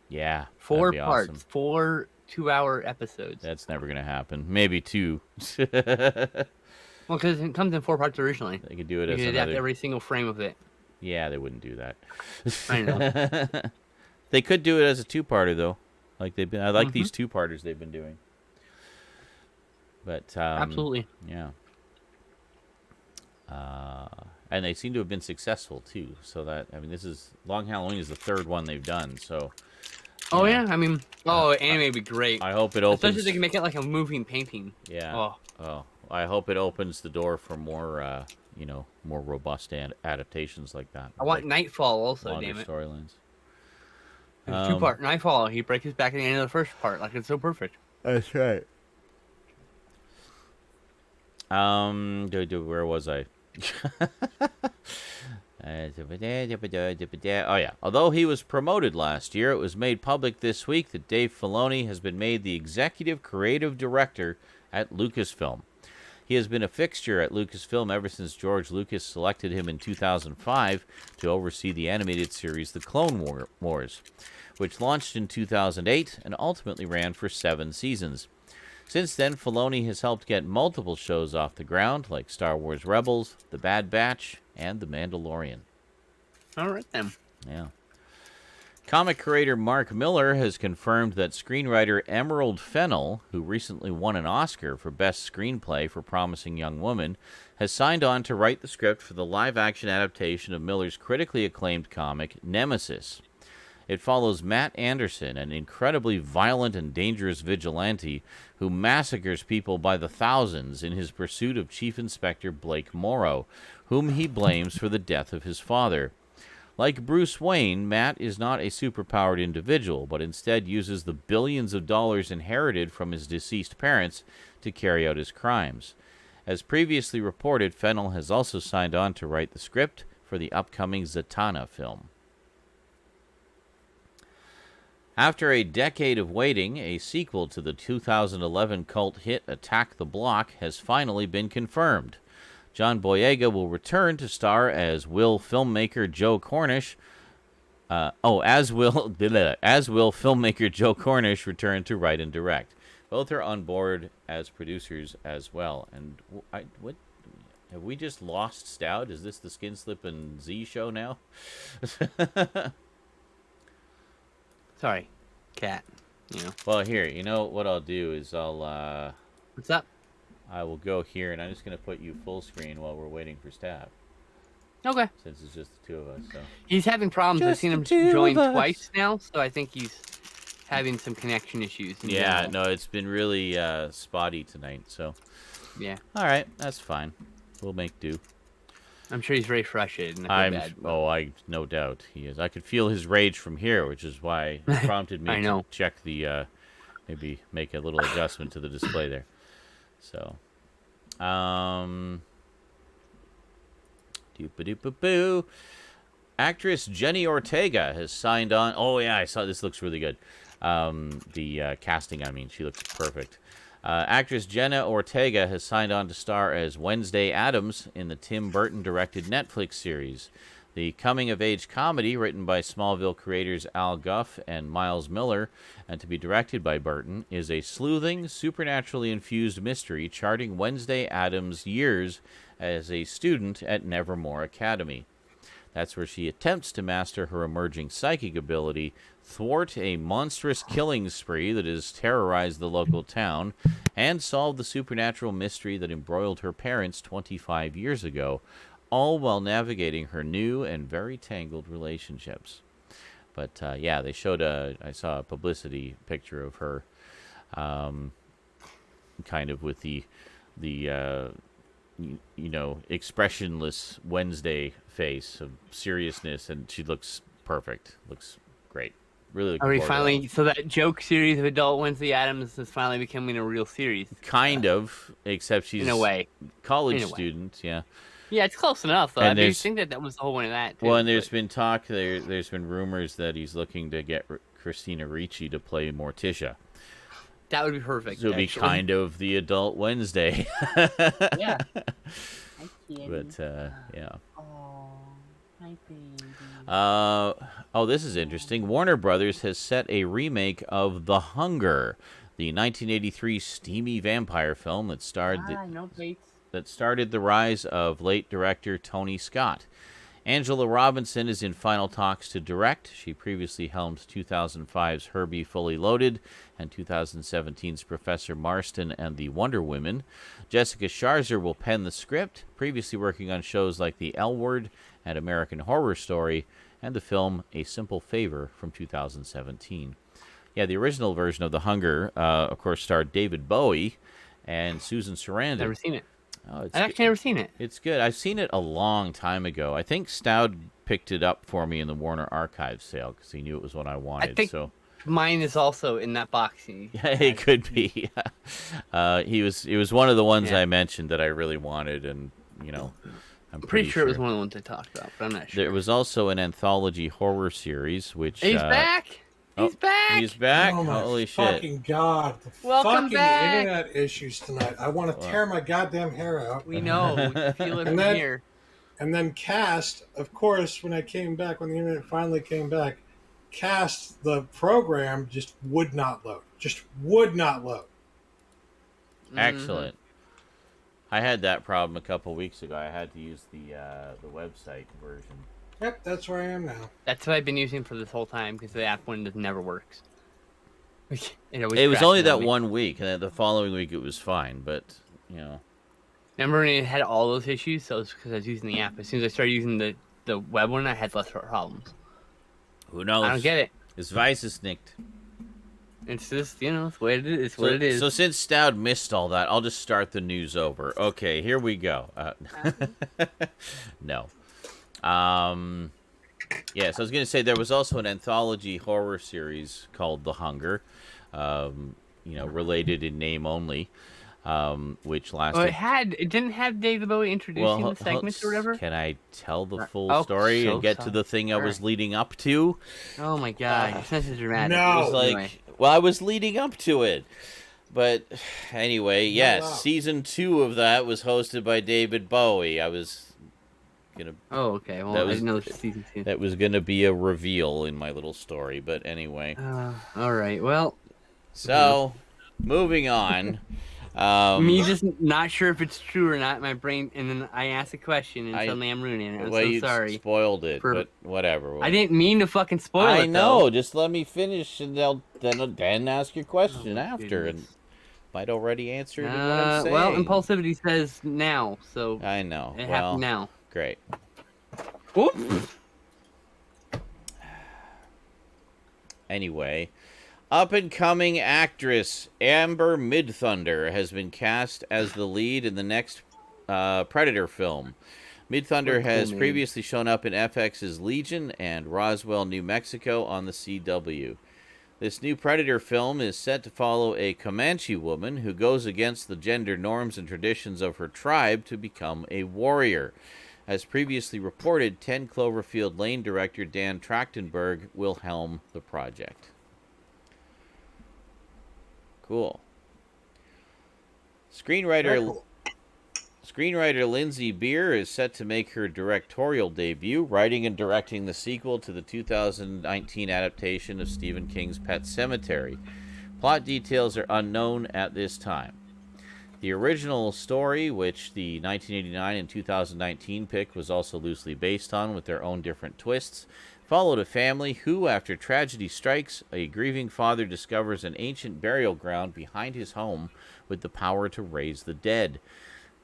Yeah. 4 parts. Awesome. 4 2-hour episodes. That's never going to happen. Maybe 2. Well, because it comes in 4 parts originally. They could do it you as could another... adapt every single frame of it. Yeah, they wouldn't do that. I know. They could do it as a 2-parter, though. Like they've been. I like these 2-parters they've been doing. But absolutely. Yeah. And they seem to have been successful too. So that this is Long Halloween is the 3rd one they've done. So. Oh yeah, anime would be great. I hope it opens. Especially if they can make it like a moving painting. Yeah. Oh. I hope it opens the door for more, more robust adaptations like that. I want Nightfall also. Damn it. Storylines. 2-part Nightfall. He breaks his back at the end of the first part. Like it's so perfect. That's right. Where was I? Oh yeah. Although he was promoted last year, it was made public this week that Dave Filoni has been made the executive creative director at Lucasfilm. He has been a fixture at Lucasfilm ever since George Lucas selected him in 2005 to oversee the animated series The Clone Wars, which launched in 2008 and ultimately ran for 7 seasons. Since then, Filoni has helped get multiple shows off the ground, like Star Wars Rebels, The Bad Batch, and The Mandalorian. All right, then. Yeah. Comic creator Mark Miller has confirmed that screenwriter Emerald Fennell, who recently won an Oscar for Best Screenplay for Promising Young Woman, has signed on to write the script for the live-action adaptation of Miller's critically acclaimed comic, Nemesis. It follows Matt Anderson, an incredibly violent and dangerous vigilante who massacres people by the thousands in his pursuit of Chief Inspector Blake Morrow, whom he blames for the death of his father. Like Bruce Wayne, Matt is not a superpowered individual, but instead uses the billions of dollars inherited from his deceased parents to carry out his crimes. As previously reported, Fennell has also signed on to write the script for the upcoming Zatanna film. After a decade of waiting, a sequel to the 2011 cult hit Attack the Block has finally been confirmed. John Boyega will return to star as will filmmaker Joe Cornish. As will filmmaker Joe Cornish return to write and direct. Both are on board as producers as well. And what have we just lost Stout? Is this the Skinslip and Z show now? Sorry, cat. Well, here, you know what I'll do is I'll. What's up? I will go here, and I'm just going to put you full screen while we're waiting for Stab. Okay. Since it's just the 2 of us, so. He's having problems. I've seen him join twice now, so I think he's having some connection issues. Yeah, no, it's been really spotty tonight, so. Yeah. All right, that's fine. We'll make do. I'm sure he's very frustrated. And I feel bad, but... no doubt he is. I could feel his rage from here, which is why it prompted me to check the, maybe make a little adjustment to the display there. So, doop-a-doop-a-boo. Actress Jenny Ortega has signed on. Oh yeah, I saw this. Looks really good. The casting, I mean, she looks perfect. Actress Jenna Ortega has signed on to star as Wednesday Addams in the Tim Burton-directed Netflix series. The coming-of-age comedy, written by Smallville creators Al Gough and Miles Miller, and to be directed by Burton, is a sleuthing, supernaturally infused mystery charting Wednesday Addams' years as a student at Nevermore Academy. That's where she attempts to master her emerging psychic ability, thwart a monstrous killing spree that has terrorized the local town, and solve the supernatural mystery that embroiled her parents 25 years ago, all while navigating her new and very tangled relationships. But, yeah, they showed I saw a publicity picture of her, kind of with the expressionless Wednesday face of seriousness, and she looks perfect. Looks great. Really looking forward to that. So that joke series of Adult Wednesday Addams is finally becoming a real series. Kind of, except she's in a way college student, yeah. Yeah, it's close enough. And I think that was the whole point of that, too. Well, and there's been talk, there's been rumors that he's looking to get Christina Ricci to play Morticia. That would be perfect. So it would be kind of the Adult Wednesday. Yeah. But, yeah. Oh, hi, baby. This is interesting. Warner Brothers has set a remake of The Hunger, the 1983 steamy vampire film that started the rise of late director Tony Scott. Angela Robinson is in final talks to direct. She previously helmed 2005's Herbie Fully Loaded and 2017's Professor Marston and the Wonder Women. Jessica Sharzer will pen the script, previously working on shows like The L Word and American Horror Story, and the film A Simple Favor from 2017. Yeah, the original version of The Hunger, of course, starred David Bowie and Susan Sarandon. Never seen it. Oh, I've actually never seen it. It's good. I've seen it a long time ago. I think Stoud picked it up for me in the Warner Archives sale because he knew it was what I wanted. I think mine is also in that box. Yeah, it could be. It was one of the ones I mentioned that I really wanted, and I'm pretty sure it was one of the ones I talked about, but I'm not sure. There was also an anthology horror series, which he's back. He's back. He's back. Oh my Holy fucking shit! God! The Welcome fucking back. internet issues tonight. I want to tear my goddamn hair out. We know. We can feel it from here. And then Cast, of course, when the internet finally came back, Cast, the program, just would not load. Excellent. I had that problem a couple weeks ago. I had to use the website version. Yep, that's where I am now. That's what I've been using for this whole time because the app one never works. It was only that 1 week, and then the following week it was fine. But remember when it had all those issues? So it's because I was using the app. As soon as I started using the web one, I had less problems. Who knows? I don't get it. It's Vice is nicked. It's just it's what it is. It's what it is. So since Stoud missed all that, I'll just start the news over. Okay, here we go. No. Yes, I was going to say there was also an anthology horror series called The Hunger, related in name only, which lasted... It didn't have David Bowie introducing the segments or whatever? Can I tell the full story and get to the thing I was leading up to? Oh my god, you're such a dramatic. No! It was like, I was leading up to it. But anyway, yes, season 2 of that was hosted by David Bowie. I was... Oh, okay. Well, I didn't know season 2. That was going to be a reveal in my little story, but anyway. All right. Well. So, moving on. Me just not sure if it's true or not. My brain, and then I asked a question, and suddenly I'm ruining it. I'm so sorry. You spoiled it, but whatever. I didn't mean to fucking spoil it. I know. Just let me finish, and then ask your question after, and might already answer what I'm saying. Well, impulsivity says now, so I know. It happened now. Great. Oops. Anyway, up-and-coming actress Amber Midthunder has been cast as the lead in the next Predator film. Midthunder has previously shown up in FX's Legion and Roswell, New Mexico on the CW. This new Predator film is set to follow a Comanche woman who goes against the gender norms and traditions of her tribe to become a warrior. As previously reported, 10 Cloverfield Lane director Dan Trachtenberg will helm the project. Cool. Screenwriter Lindsay Beer is set to make her directorial debut, writing and directing the sequel to the 2019 adaptation of Stephen King's Pet Sematary. Plot details are unknown at this time. The original story, which the 1989 and 2019 pick was also loosely based on with their own different twists, followed a family who, after tragedy strikes, a grieving father discovers an ancient burial ground behind his home with the power to raise the dead.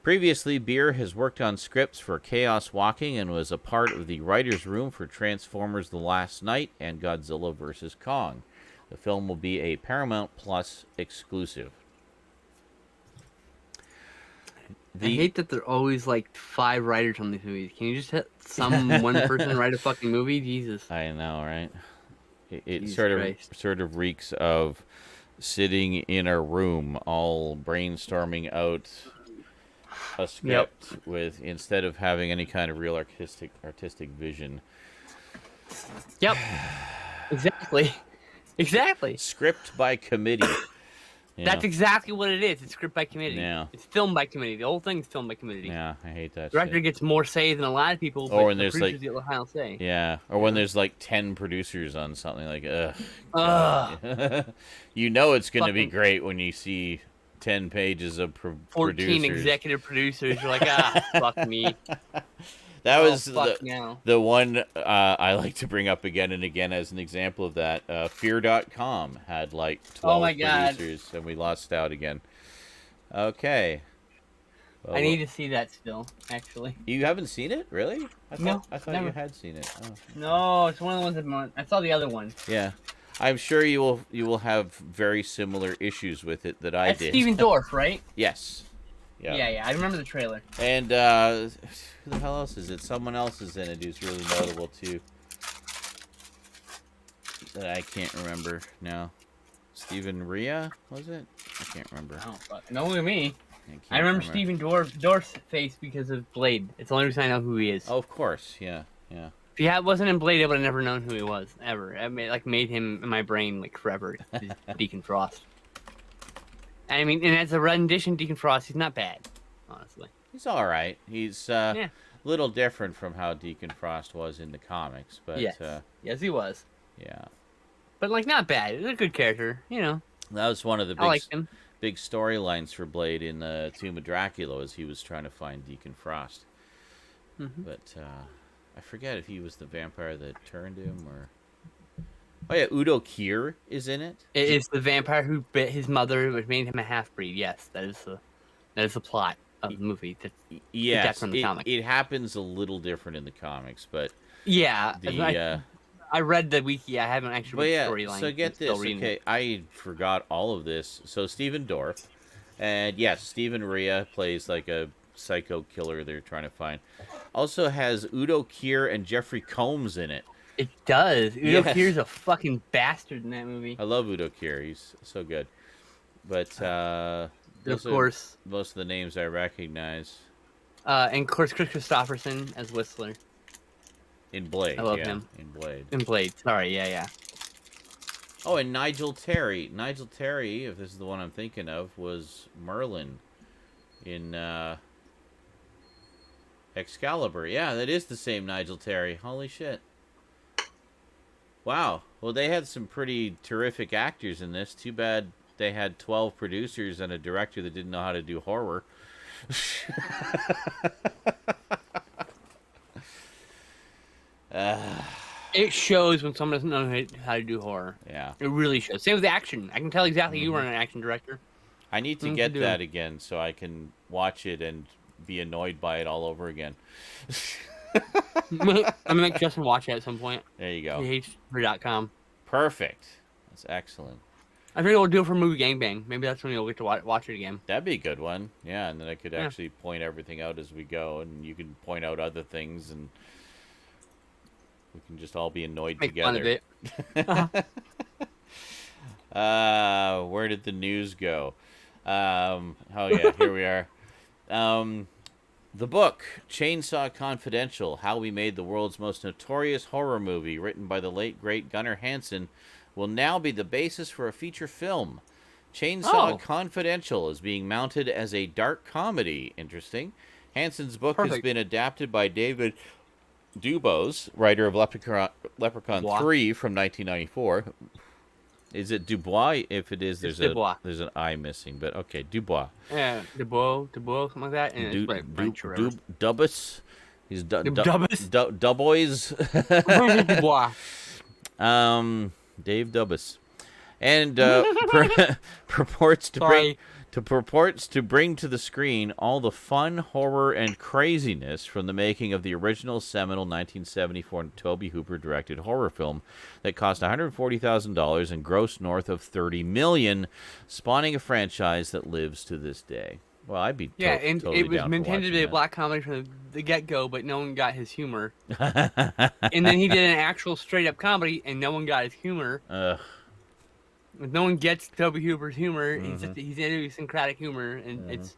Previously, Beer has worked on scripts for Chaos Walking and was a part of the writer's room for Transformers The Last Knight and Godzilla vs. Kong. The film will be a Paramount Plus exclusive. I hate that there are always like 5 writers on these movies. Can you just have some one person write a fucking movie? Jesus. I know, right? It sort of reeks of sitting in a room all brainstorming out a script with, instead of having any kind of real artistic vision. Yep. Exactly. Script by committee. That's exactly what it is. It's script by committee. Yeah. It's filmed by committee. The whole thing's filmed by committee. Yeah, I hate that Director shit. gets more say than a lot of people, or when the there's producers get the final say. Yeah, or when there's like 10 producers on something, like, you know it's going to be great when you see 10 pages of 14 producers. executive producers. You're like, fuck me. That was the one I like to bring up again and again as an example of that. Fear.com had like 12 producers, and we lost out again. Okay. Well, I need to see that still, actually. You haven't seen it? Really? I thought never. you had seen it. Oh. No, it's one of the ones I saw the other one. Yeah. I'm sure you will have very similar issues with it that I did. That's Steven Dorff, right? Yes. Yeah. I remember the trailer. And who the hell else is it? Someone else is in it who's really notable too. That I can't remember now. Stephen Rea, was it? I can't remember. Oh, fuck. No, look at me. I remember Steven Dorff's face because of Blade. It's the only reason I know who he is. Oh, of course, yeah. If he wasn't in Blade, I would have never known who he was, ever. I made him in my brain, like, forever. Deacon Frost. I mean, and as a rendition, Deacon Frost, he's not bad, honestly. He's all right. He's a little different from how Deacon Frost was in the comics, but yes, he was. Yeah, but like not bad. He's a good character, you know. That was one of the big storylines for Blade in the Tomb of Dracula, as he was trying to find Deacon Frost. Mm-hmm. But I forget if he was the vampire that turned him or. Oh yeah, Udo Kier is in it. It is the vampire who bit his mother, which made him a half-breed. Yes, that is the plot of the movie. That's from the comics. It happens a little different in the comics, but I read the wiki. I haven't actually read the storyline. So get this. Okay, I forgot all of this. So Stephen Dorff, and yes, Stephen Rea plays like a psycho killer they're trying to find. Also has Udo Kier and Jeffrey Combs in it. It does. Udo Kier's a fucking bastard in that movie. I love Udo Kier. He's so good. But of course, most of the names I recognize. And of course, Chris Christopherson as Whistler. In Blade. I love him. In Blade. Sorry, yeah. Oh, and Nigel Terry. Nigel Terry, if this is the one I'm thinking of, was Merlin in Excalibur. Yeah, that is the same Nigel Terry. Holy shit. Wow. Well, they had some pretty terrific actors in this. Too bad they had 12 producers and a director that didn't know how to do horror. It shows when someone doesn't know how to do horror. Yeah. It really shows. Same with action. I can tell exactly you were an action director. I need to get that again so I can watch it and be annoyed by it all over again. I'm gonna make Justin watch it at some point. There you go. He hates .com. Perfect. That's excellent. I think we'll do it for Movie Gangbang. Maybe that's when you'll get to watch it again. That'd be a good one. Yeah, and then I could actually point everything out as we go, and you can point out other things, and we can just all be annoyed Make together. Fun of it. Where did the news go? Oh yeah, here we are. The book, Chainsaw Confidential, How We Made the World's Most Notorious Horror Movie, written by the late, great Gunnar Hansen, will now be the basis for a feature film. Chainsaw Confidential is being mounted as a dark comedy. Interesting. Hansen's book has been adapted by David Dubose, writer of Leprechaun 3 from 1994. Is it Dubois? If it is, there's an I missing, but okay, Dubois. Yeah, Dubois, something like that. And Dubus. He's Dubus. Dubois. Dubois. Dave Dubus, and purports to bring to the screen all the fun, horror, and craziness from the making of the original seminal 1974 Tobe Hooper directed horror film that cost $140,000 and grossed north of $30 million, spawning a franchise that lives to this day. Well, I'd be totally it was down intended to be that. a black comedy from the get-go, but no one got his humor. And then he did an actual straight-up comedy, and no one got his humor. No one gets Tobe Hooper's humor. Mm-hmm. He's idiosyncratic humor, and it's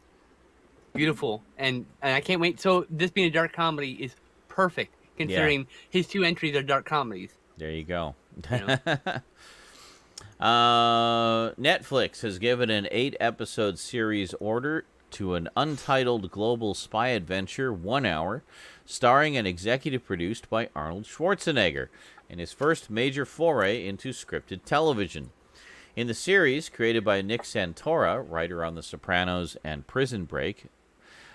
beautiful. And I can't wait. So this being a dark comedy is perfect, considering his two entries are dark comedies. There you go. You know? Netflix has given an 8-episode series order to an untitled global spy adventure, 1 hour, starring and executive produced by Arnold Schwarzenegger, in his first major foray into scripted television. In the series, created by Nick Santora, writer on The Sopranos and Prison Break,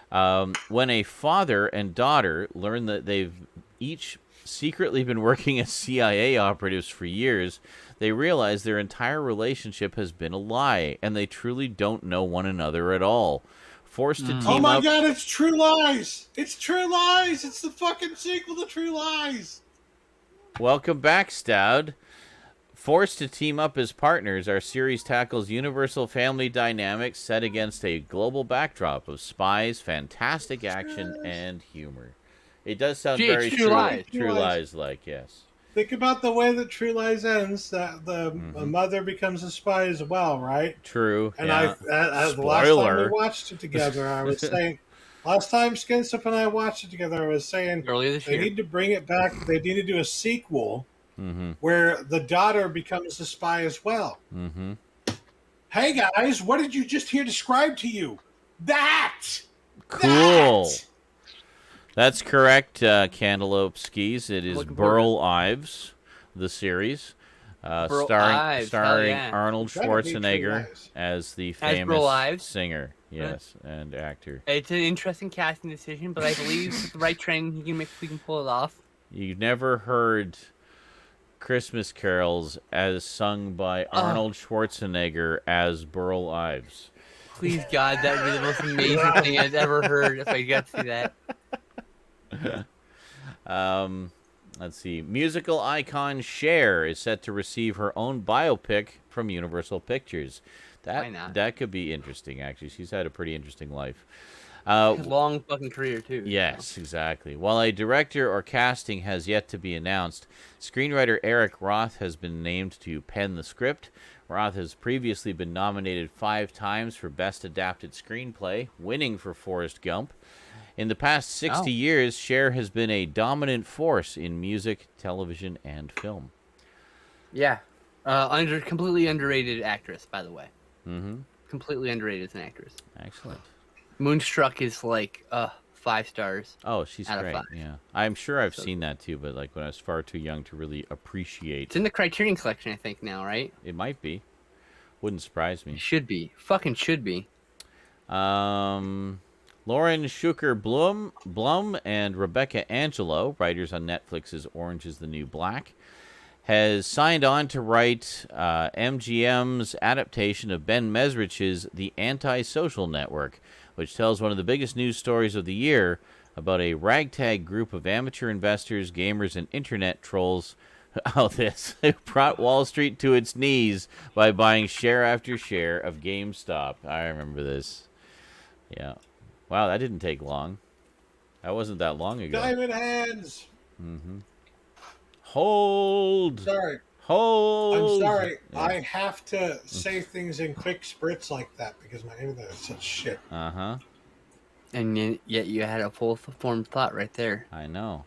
when a father and daughter learn that they've each secretly been working as CIA operatives for years, they realize their entire relationship has been a lie, and they truly don't know one another at all. Forced to team up... Oh my god, it's True Lies! It's True Lies! It's the fucking sequel to True Lies! Welcome back, Stoud. Forced to team up as partners, our series tackles universal family dynamics set against a global backdrop of spies, fantastic action, and humor. It does sound very True Lies-like, yes. Think about the way that True Lies ends, that the mother becomes a spy as well, right? True. And the last time we watched it together, I was saying, last time Skinslip and I watched it together, I was saying they need to bring it back. They need to do a sequel where the daughter becomes a spy as well. Mm-hmm. Hey guys, what did you just hear described to you? That! Cool. That's correct, Cantaloupe Skis. It is Burl Ives, the series, starring Arnold Schwarzenegger as the famous singer, and actor. It's an interesting casting decision, but I believe with the right training, we can pull it off. You've never heard Christmas carols as sung by Arnold Schwarzenegger as Burl Ives. Please, God, that would be the most amazing thing I've ever heard if I got to see that. Let's see. Musical icon Cher is set to receive her own biopic from Universal Pictures. Why not? That could be interesting, actually. She's had a pretty interesting life. Long fucking career, too. Yes, exactly. While a director or casting has yet to be announced, screenwriter Eric Roth has been named to pen the script. Roth has previously been nominated 5 times for Best Adapted Screenplay, winning for Forrest Gump. In the past 60 years, Cher has been a dominant force in music, television, and film. Yeah. Completely underrated actress, by the way. Mm-hmm. Completely underrated as an actress. Excellent. Moonstruck is like 5 stars. Oh, she's great. Yeah. I'm sure I've seen that too, but like when I was far too young to really appreciate. It's in the Criterion Collection, I think, now, right? It might be. Wouldn't surprise me. It should be. Fucking should be. Lauren Schuker-Blum and Rebecca Angelo, writers on Netflix's Orange is the New Black, has signed on to write MGM's adaptation of Ben Mesrich's The Anti-Social Network, which tells one of the biggest news stories of the year about a ragtag group of amateur investors, gamers, and internet trolls Oh, this. It brought Wall Street to its knees by buying share after share of GameStop. I remember this. Yeah. Wow, that didn't take long. That wasn't that long ago. Diamond hands. Mm-hmm. Hold. Sorry. Hold. I'm sorry. Yeah. I have to say things in quick spurts like that because my internet is such shit. Uh-huh. And yet you had a full formed thought right there. I know.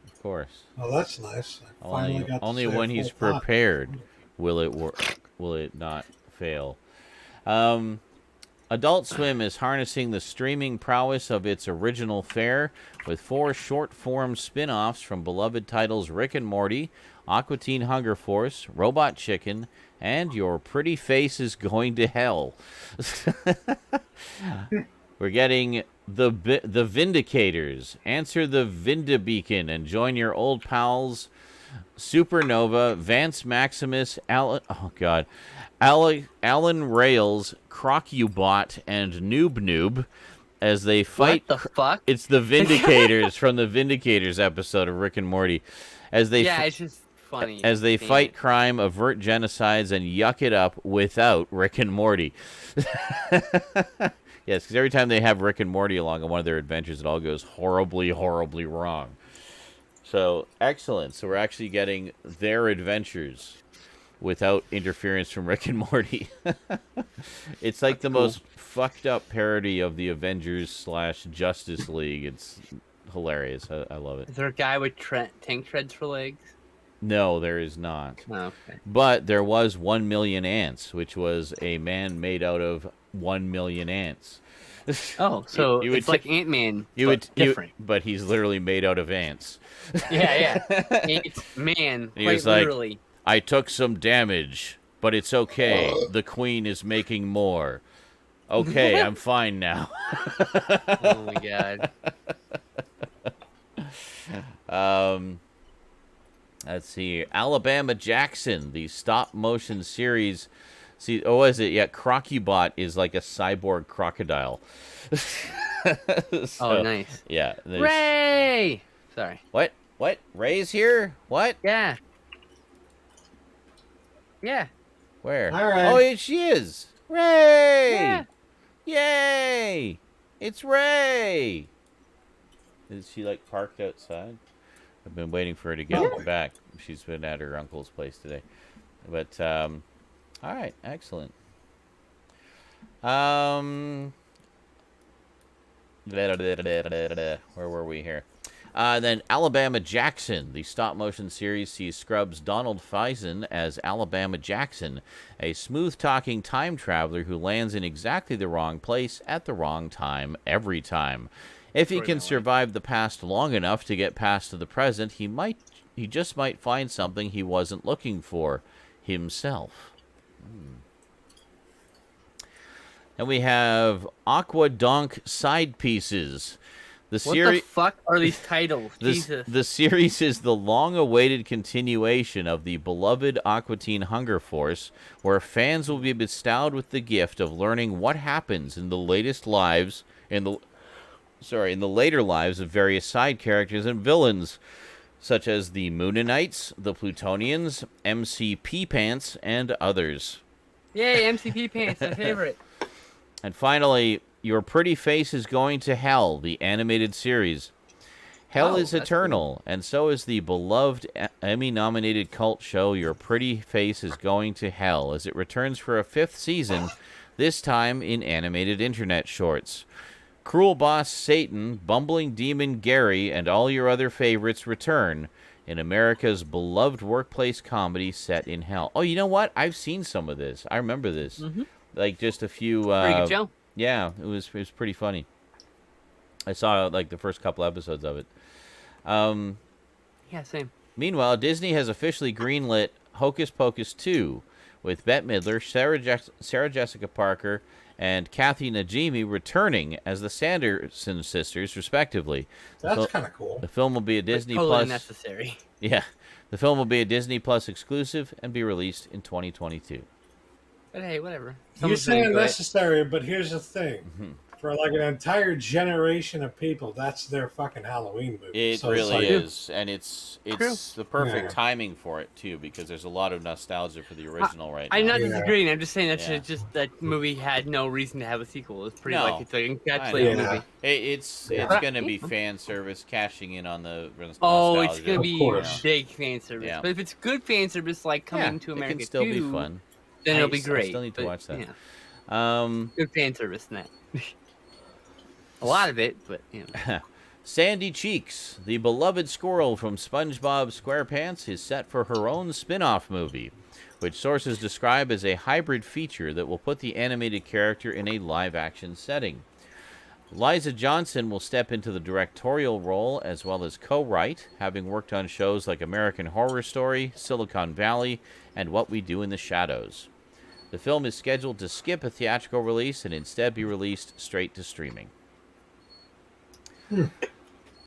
Of course. Oh, that's nice. Only when he's prepared will it work. Will it not fail? Adult Swim is harnessing the streaming prowess of its original fare with 4 short-form spin-offs from beloved titles Rick and Morty, Aqua Teen Hunger Force, Robot Chicken, and Your Pretty Face is Going to Hell. We're getting the Vindicators. Answer the Vindibeacon and join your old pals Supernova, Vance Maximus, Alan Rails, Crocubot, and Noob as they fight. What the fuck? It's the Vindicators from the Vindicators episode of Rick and Morty. It's just funny. As they fight crime, avert genocides, and yuck it up without Rick and Morty. Yes, because every time they have Rick and Morty along on one of their adventures, it all goes horribly, horribly wrong. So, excellent. So we're actually getting their adventures without interference from Rick and Morty. It's like the most fucked up parody of the Avengers / Justice League. It's hilarious. I love it. Is there a guy with tank treads for legs? No, there is not. Oh, okay. But there was 1 million ants, which was a man made out of 1 million ants. Oh, so it's like Ant-Man, different. But he's literally made out of ants. Yeah. Ant-Man, quite literally. I took some damage, but it's okay. The queen is making more. Okay, I'm fine now. Oh my god. Let's see. Alabama Jackson, the stop-motion series. See, oh, is it? Yeah, Crocubot is like a cyborg crocodile. Oh, nice. Yeah. Ray! Sorry. What? Ray's here? What? Yeah. Where? All right. Oh, she is. Ray! Yeah. Yay! It's Ray! Is she, like, parked outside? I've been waiting for her to get back. She's been at her uncle's place today. But, all right. Excellent. Where were we here? Then Alabama Jackson, the stop-motion series, sees Scrubs' Donald Faison as Alabama Jackson, a smooth-talking time traveler who lands in exactly the wrong place at the wrong time every time. If he can survive the past long enough to get past to the present, he just might find something he wasn't looking for, himself. And we have Aqua Donk Side Pieces. What the fuck are these titles? Jesus. The series is the long-awaited continuation of the beloved Aqua Teen Hunger Force, where fans will be bestowed with the gift of learning what happens in the later lives of various side characters and villains, such as the Mooninites, the Plutonians, MCP Pants, and others. Yay, MCP Pants, my favorite. And finally, Your Pretty Face is Going to Hell, the animated series. Hell is eternal, and so is the beloved Emmy-nominated cult show Your Pretty Face is Going to Hell, as it returns for a 5th season, this time in animated internet shorts. Cruel boss Satan, bumbling demon Gary, and all your other favorites return in America's beloved workplace comedy set in hell. Oh, you know what? I've seen some of this. I remember this. Mm-hmm. Like, just a few... Pretty good show. Yeah, it was pretty funny. I saw, like, the first couple episodes of it. Yeah, same. Meanwhile, Disney has officially greenlit Hocus Pocus 2, with Bette Midler, Sarah Jessica Parker, and Kathy Najimy returning as the Sanderson sisters, respectively. That's kind of cool. The film will be a Disney totally Plus. Necessary. Yeah, the film will be a Disney Plus exclusive and be released in 2022. But hey, whatever. You're saying necessary, but here's the thing. Mm-hmm. For like an entire generation of people, that's their fucking Halloween movie. It really is, and it's the perfect timing for it too, because there's a lot of nostalgia for the original right now. I'm not disagreeing. I'm just saying that just that movie had no reason to have a sequel. It's pretty it's like an encapsulated movie. It's going to be fan service, cashing in on the nostalgia. Oh, it's going to be big fan service. Yeah. But if it's good fan service, like Coming to America, it can still be fun. Then it'll be great. I still need to watch that. Yeah. Good fan service in that. A lot of it, but Sandy Cheeks, the beloved squirrel from SpongeBob SquarePants, is set for her own spin-off movie, which sources describe as a hybrid feature that will put the animated character in a live-action setting. Liza Johnson will step into the directorial role as well as co-write, having worked on shows like American Horror Story, Silicon Valley, and What We Do in the Shadows. The film is scheduled to skip a theatrical release and instead be released straight to streaming.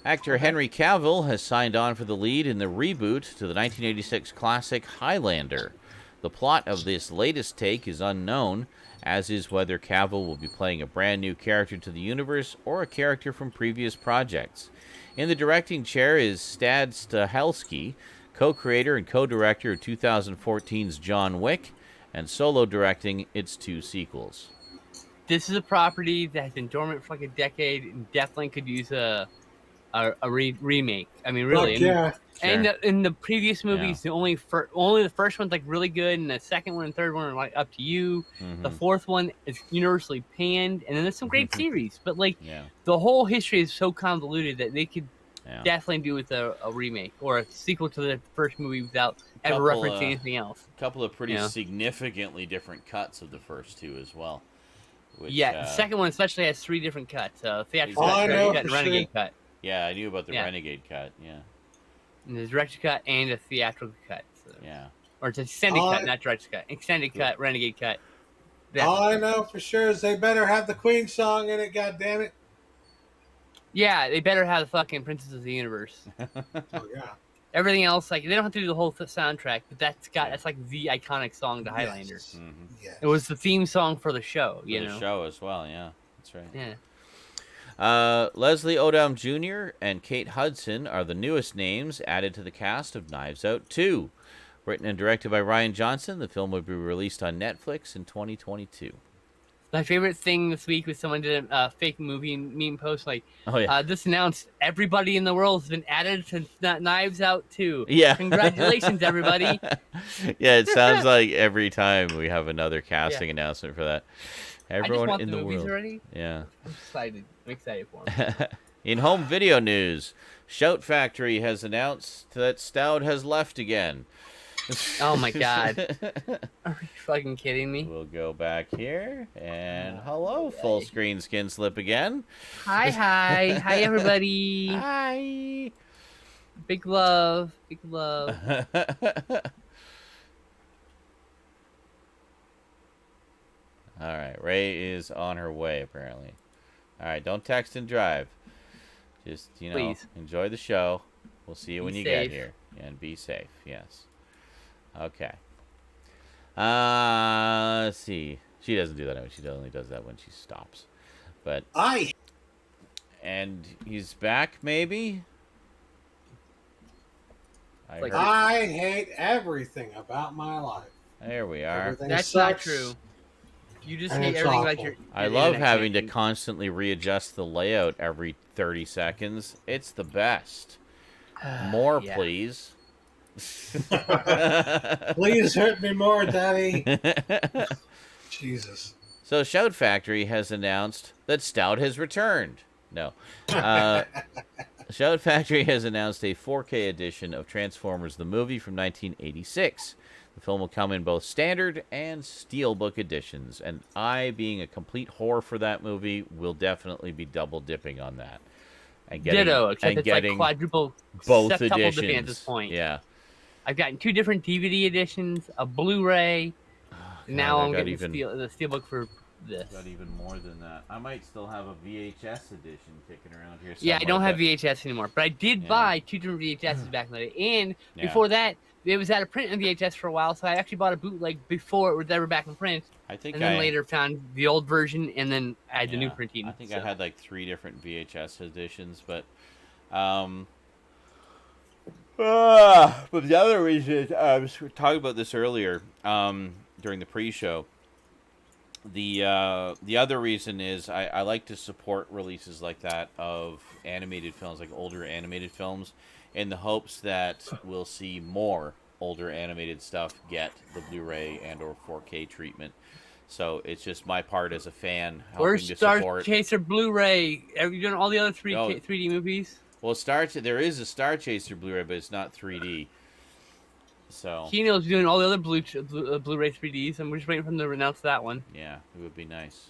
Actor Henry Cavill has signed on for the lead in the reboot to the 1986 classic Highlander. The plot of this latest take is unknown, as is whether Cavill will be playing a brand new character to the universe or a character from previous projects. In the directing chair is Stad Stahelski, co-creator and co-director of 2014's John Wick, and solo directing its 2 sequels. This is a property that has been dormant for like a decade and definitely could use a remake. I mean, really. And in the previous movies, only the first one's like really good, and the second one and third one are like up to you. The fourth one is universally panned, and then there's some great series. But like the whole history is so convoluted that they could definitely do with a remake or a sequel to the first movie without ever referencing anything else. A couple of pretty significantly different cuts of the first 2 as well. Which, the second one especially has 3 different cuts. Theatrical cut, and Renegade cut. Yeah, I knew about the Renegade cut, And there's director's cut and a theatrical cut. So. Yeah. Or it's extended cut, not director's cut. Extended cut, Renegade cut. All I know for sure is they better have the Queen song in it, goddammit. Yeah, they better have the fucking Princess of the Universe. Oh, yeah. Everything else, like, they don't have to do the whole soundtrack, but that's like the iconic song to Highlander. Yes. Yes. It was the theme song for the show, you know? The show as well, yeah. That's right. Yeah. Leslie Odom Jr. and Kate Hudson are the newest names added to the cast of Knives Out 2. Written and directed by Ryan Johnson, the film will be released on Netflix in 2022. My favorite thing this week was someone did a fake movie meme post like, this announced everybody in the world has been added to Knives Out 2. Yeah. Congratulations, everybody. Yeah, it sounds like every time we have another casting announcement for that. Everyone I just want in the the movies world. Already. Yeah. I'm excited for them. In home video news, Shout Factory has announced that Stoud has left again. Oh my god. Are you fucking kidding me? We'll go back here, and hello, full screen Skinslip again. Hi, hi everybody. Hi. Big love, big love. All right, Ray is on her way, apparently. All right, don't text and drive. Just, Please. Enjoy the show. We'll see you when you get here. And be safe, yes. Okay. Let's see. She doesn't do that. She only does that when she stops. But and he's back, maybe? I hate everything about my life. There we are. Everything That's sucks. not true. You just And hate it's everything awful. like your I love having to constantly readjust the layout every 30 seconds. It's the best. More, please. Please hurt me more, Daddy. Jesus. So Shout Factory has announced that Stout has returned. No. Shout Factory has announced a 4K edition of Transformers the Movie from 1986. The film will come in both standard and steelbook editions, and I, being a complete whore for that movie, will definitely be double dipping on that. And getting, Ditto, except and it's getting like quadruple, both septuple editions. dipping at this point. Yeah. I've gotten 2 different DVD editions, a Blu-ray. Now I'm getting the steelbook for this. Got even more than that. I might still have a VHS edition kicking around here somewhere. Yeah, I don't have VHS anymore, but I did buy 2 different VHSs back in the day. And before that, it was out of print on VHS for a while, so I actually bought a bootleg before it was ever back in print. And then later found the old version, and then I had the new printing. I think I had like 3 different VHS editions, but the other reason I was talking about this earlier during the pre-show. The other reason is I like to support releases like that of animated films, like older animated films, in the hopes that we'll see more older animated stuff get the Blu-ray and or 4K treatment. So it's just my part as a fan helping to support. Where's Star Chaser Blu-ray? Have you done all the other 3D movies? Well, there is a Star Chaser Blu-ray, but it's not 3D. So Kino's doing all the other Blu-ray 3Ds, and we're just waiting for them to announce that one. Yeah, it would be nice.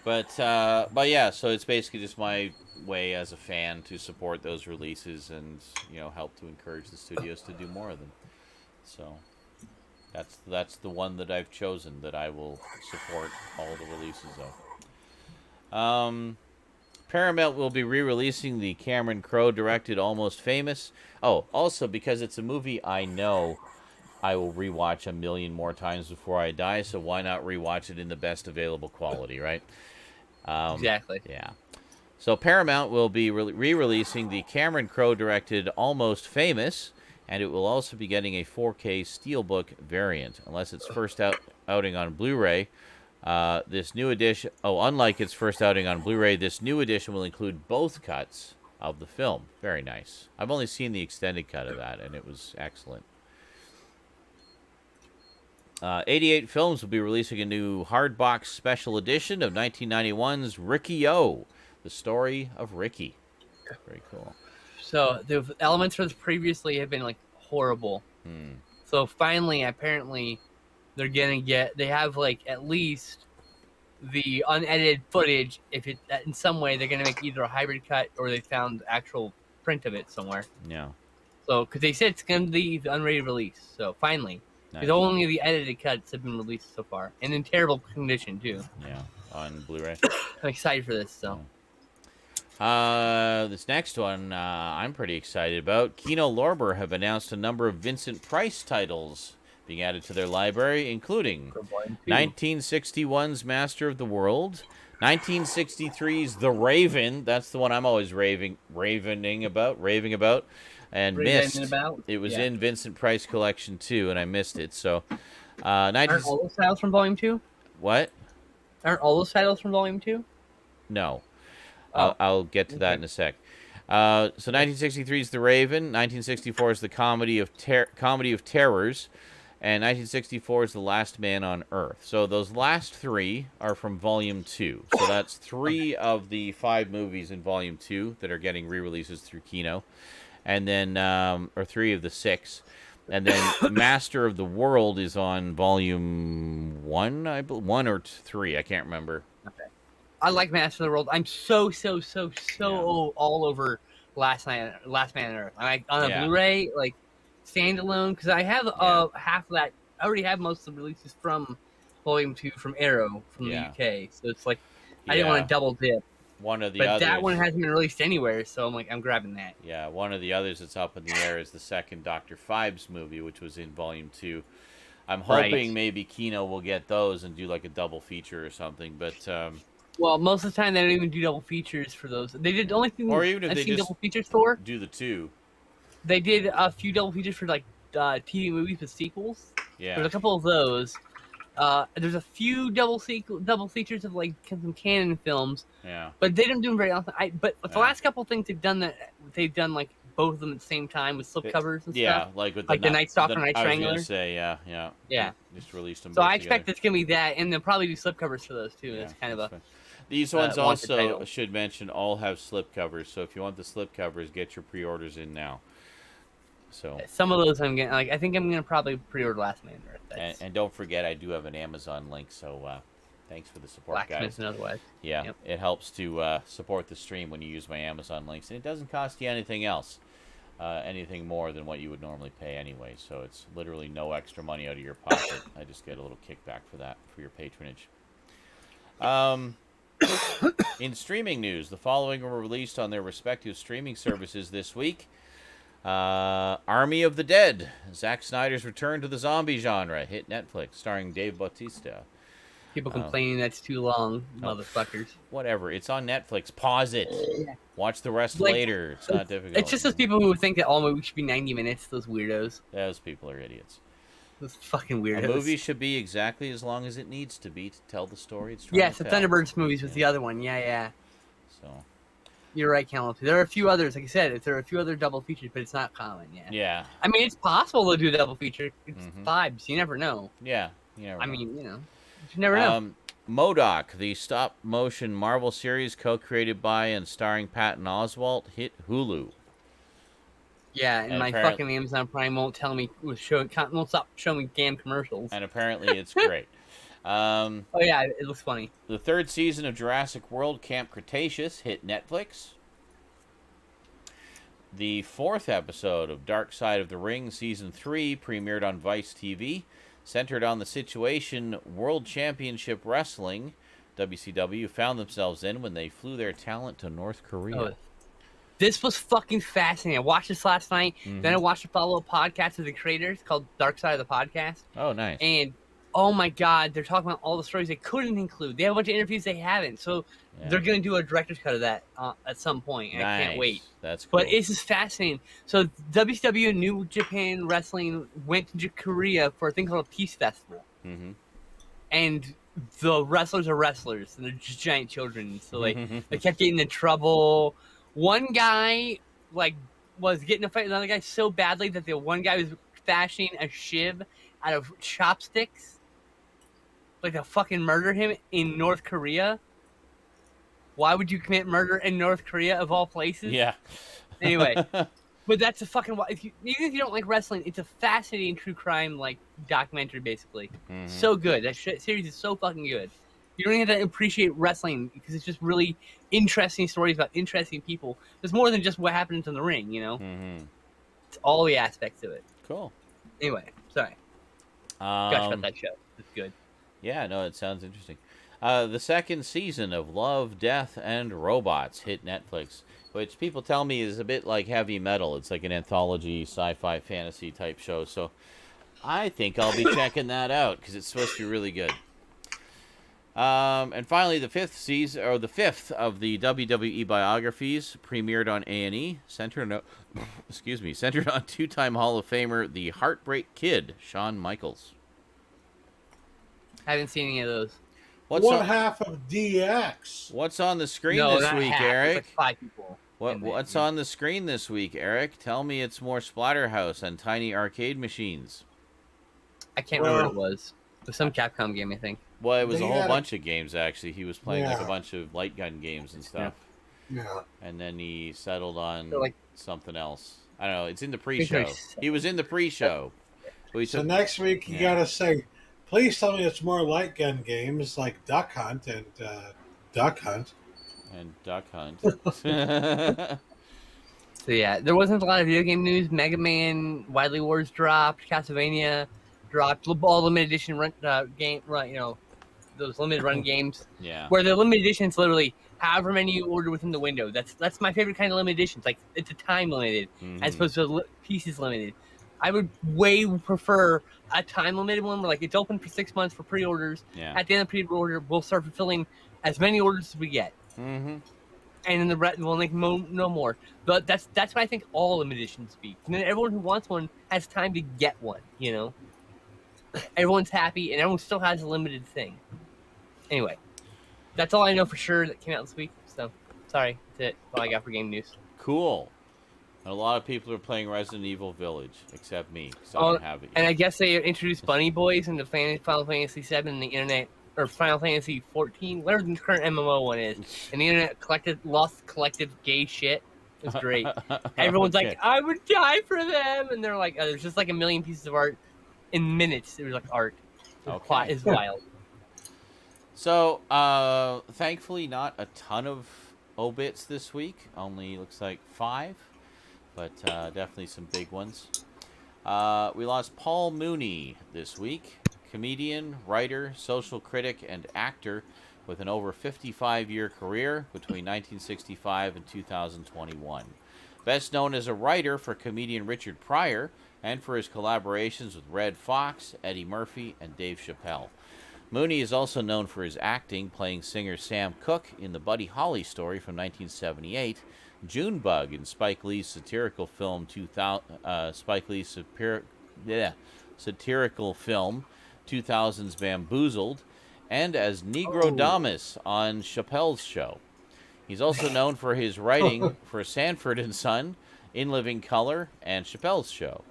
But yeah, so it's basically just my way as a fan to support those releases and help to encourage the studios to do more of them. So that's the one that I've chosen that I will support all the releases of. Paramount will be re-releasing the Cameron Crowe-directed Almost Famous. Oh, also, because it's a movie I know I will rewatch a million more times before I die, so why not rewatch it in the best available quality, right? Exactly. Yeah. So Paramount will be re-releasing the Cameron Crowe-directed Almost Famous, and it will also be getting a 4K Steelbook variant, unless it's first outing on Blu-ray. This new edition, unlike its first outing on Blu-ray, this new edition will include both cuts of the film. Very nice. I've only seen the extended cut of that, and it was excellent. 88 Films will be releasing a new hardbox special edition of 1991's Ricky-O, the story of Ricky. Very cool. So the elements from this previously have been like horrible. So finally, apparently, they have like at least the unedited footage. If it in some way they're gonna make either a hybrid cut or they found actual print of it somewhere. Yeah. So because they said it's gonna be the unrated release. So finally, because only the edited cuts have been released so far, and in terrible condition too. Yeah, on Blu-ray. I'm excited for this. So. This next one I'm pretty excited about. Kino Lorber have announced a number of Vincent Price titles being added to their library, including 1961's Master of the World, 1963's The Raven. That's the one I'm always raving about. And missed. It was in Vincent Price collection too, and I missed it. So, aren't all those titles from Volume 2? What? Aren't all those titles from Volume 2? No. I'll get to that in a sec. So 1963 is The Raven, 1964 is The Comedy of Terrors, and 1964 is The Last Man on Earth. So those last 3 are from Volume 2. So that's 3 of the 5 movies in Volume 2 that are getting re-releases through Kino. And then, or 3 of the 6. And then Master of the World is on Volume 1, I believe. 1 or 3, I can't remember. Okay. I like Master of the World. I'm so all over Last Man on Earth. On a Blu-ray, like standalone, because I have half of that. I already have most of the releases from Volume 2 from Arrow from the UK. So it's like I didn't want to double dip. One of the but others, that one hasn't been released anywhere, so I'm grabbing that. Yeah, one of the others that's up in the air is the second Dr. Phibes movie, which was in Volume 2. I'm hoping maybe Kino will get those and do like a double feature or something, but well, most of the time they don't even do double features for those. They did the only thing or even if I've they seen just double features for. Do the 2. They did a few double features for like TV movies with sequels. Yeah, there's a couple of those. There's a few double features of like some canon films. Yeah, but they don't do them very often. But the last couple of things they've done like both of them at the same time with slipcovers and stuff. Yeah, like with the Night Stalker, Night Strangler. I was gonna say yeah. Just released them. So I expect it's gonna be that, and they'll probably do slipcovers for those too. Yeah, it's kind of a. Fine. These ones also should mention all have slipcovers. So if you want the slipcovers, get your pre-orders in now. So some of those I'm getting. Like I think I'm gonna probably pre-order Last Man on Earth. And don't forget, I do have an Amazon link. So thanks for the support, guys. Otherwise. Yeah, It helps to support the stream when you use my Amazon links, and it doesn't cost you anything else. anything more than what you would normally pay anyway. So it's literally no extra money out of your pocket. I just get a little kickback for that, for your patronage. In streaming news, the following were released on their respective streaming services this week. Army of the Dead, Zack Snyder's return to the zombie genre, hit Netflix, starring Dave Bautista. People complaining that's too long, motherfuckers. Whatever, it's on Netflix. Pause it. Yeah. Watch the rest later. It's not difficult. It's just those people who think that all movies should be 90 minutes. Those weirdos. Those people are idiots. Those fucking weirdos. A movie should be exactly as long as it needs to be to tell the story it's trying yes, to the tell. Thunderbirds movies was the other one. Yeah. So. You're right, Callum. There are a few others, like I said, there are a few other double features, but it's not common, Yeah. I mean, it's possible to do a double feature. It's vibes. You never know. Yeah. You never know. I mean, you never know. MODOK, the stop-motion Marvel series co-created by and starring Patton Oswalt, hit Hulu. Yeah, and my fucking Amazon Prime won't tell me, won't stop showing me damn commercials. And apparently it's great. Oh yeah, it looks funny. The third season of Jurassic World Camp Cretaceous hit Netflix. The fourth episode of Dark Side of the Ring Season 3 premiered on Vice TV, centered on the situation World Championship Wrestling, WCW, found themselves in when they flew their talent to North Korea. Oh, this was fucking fascinating. I watched this last night. Then I watched a follow-up podcast of the creators called Dark Side of the Podcast. Oh, nice. And oh my god, they're talking about all the stories they couldn't include. They have a bunch of interviews they haven't. So they're going to do a director's cut of that at some point. And I can't wait. That's cool. But it's just fascinating. So WCW New Japan Wrestling went to Korea for a thing called a Peace Festival. And the wrestlers are wrestlers, and they're just giant children. So they kept getting in trouble. One guy was getting a fight with another guy so badly that the one guy was fashioning a shiv out of chopsticks, to fucking murder him in North Korea. Why would you commit murder in North Korea of all places? Yeah. Anyway, but that's a fucking. Even if you don't like wrestling, it's a fascinating true crime documentary. Basically, so good. That series is so fucking good. You don't even have to appreciate wrestling because it's just really interesting stories about interesting people. There's more than just what happens in the ring, It's all the aspects of it. Cool. Anyway, sorry. Gosh, about that show. It's good. Yeah, no, it sounds interesting. The second season of Love, Death, and Robots hit Netflix, which people tell me is a bit like heavy metal. It's like an anthology, sci-fi, fantasy type show. So I think I'll be checking that out because it's supposed to be really good. And finally, the fifth of the WWE biographies premiered on A&E, centered on two-time Hall of Famer, the Heartbreak Kid, Shawn Michaels. I haven't seen any of those. What half of DX? What's on the screen No, this not week, half. Eric? It's 5 people. What's on the screen this week, Eric? Tell me it's more Splatterhouse and tiny arcade machines. I can't remember what it was. It was some Capcom game, I think. Well, it was a whole bunch of games, actually. He was playing a bunch of light gun games and stuff. Yeah. And then he settled on something else. I don't know. It's in the pre-show. He was in the pre-show. So next week, you got to say, please tell me it's more light gun games like Duck Hunt and Duck Hunt. And Duck Hunt. So, yeah, there wasn't a lot of video game news. Mega Man, Wily Wars dropped, Castlevania dropped, all limited edition those limited run games. Yeah. Where the limited edition's literally however many you order within the window. That's my favorite kind of limited editions. It's a time limited as opposed to pieces limited. I would way prefer a time limited one where it's open for 6 months for pre-orders. Yeah. At the end of the pre-order, we'll start fulfilling as many orders as we get. And then the rest we'll make no more. But that's what I think all limited editions be. And then everyone who wants one has time to get one. Everyone's happy and everyone still has a limited thing. Anyway, that's all I know for sure that came out this week. So, sorry, that's it. All I got for game news. Cool. And a lot of people are playing Resident Evil Village, except me, because I don't have it yet. And I guess they introduced Bunny Boys into Final Fantasy VII and the internet, or Final Fantasy 14, whatever the current MMO one is. And the internet lost collective gay shit. It was great. Everyone's like, I would die for them. And they're like, there's just a million pieces of art in minutes. It was art. It's wild. So, thankfully, not a ton of obits this week. Only looks like 5. but definitely some big ones. We lost Paul Mooney this week, comedian, writer, social critic, and actor with an over 55-year career between 1965 and 2021. Best known as a writer for comedian Richard Pryor and for his collaborations with Red Fox, Eddie Murphy, and Dave Chappelle. Mooney is also known for his acting, playing singer Sam Cooke in the Buddy Holly story from 1978, Junebug in Spike Lee's satirical film satirical film 2000's Bamboozled, and as Negro Damas on Chappelle's Show. He's also known for his writing for Sanford and Son, In Living Color, and Chappelle's Show.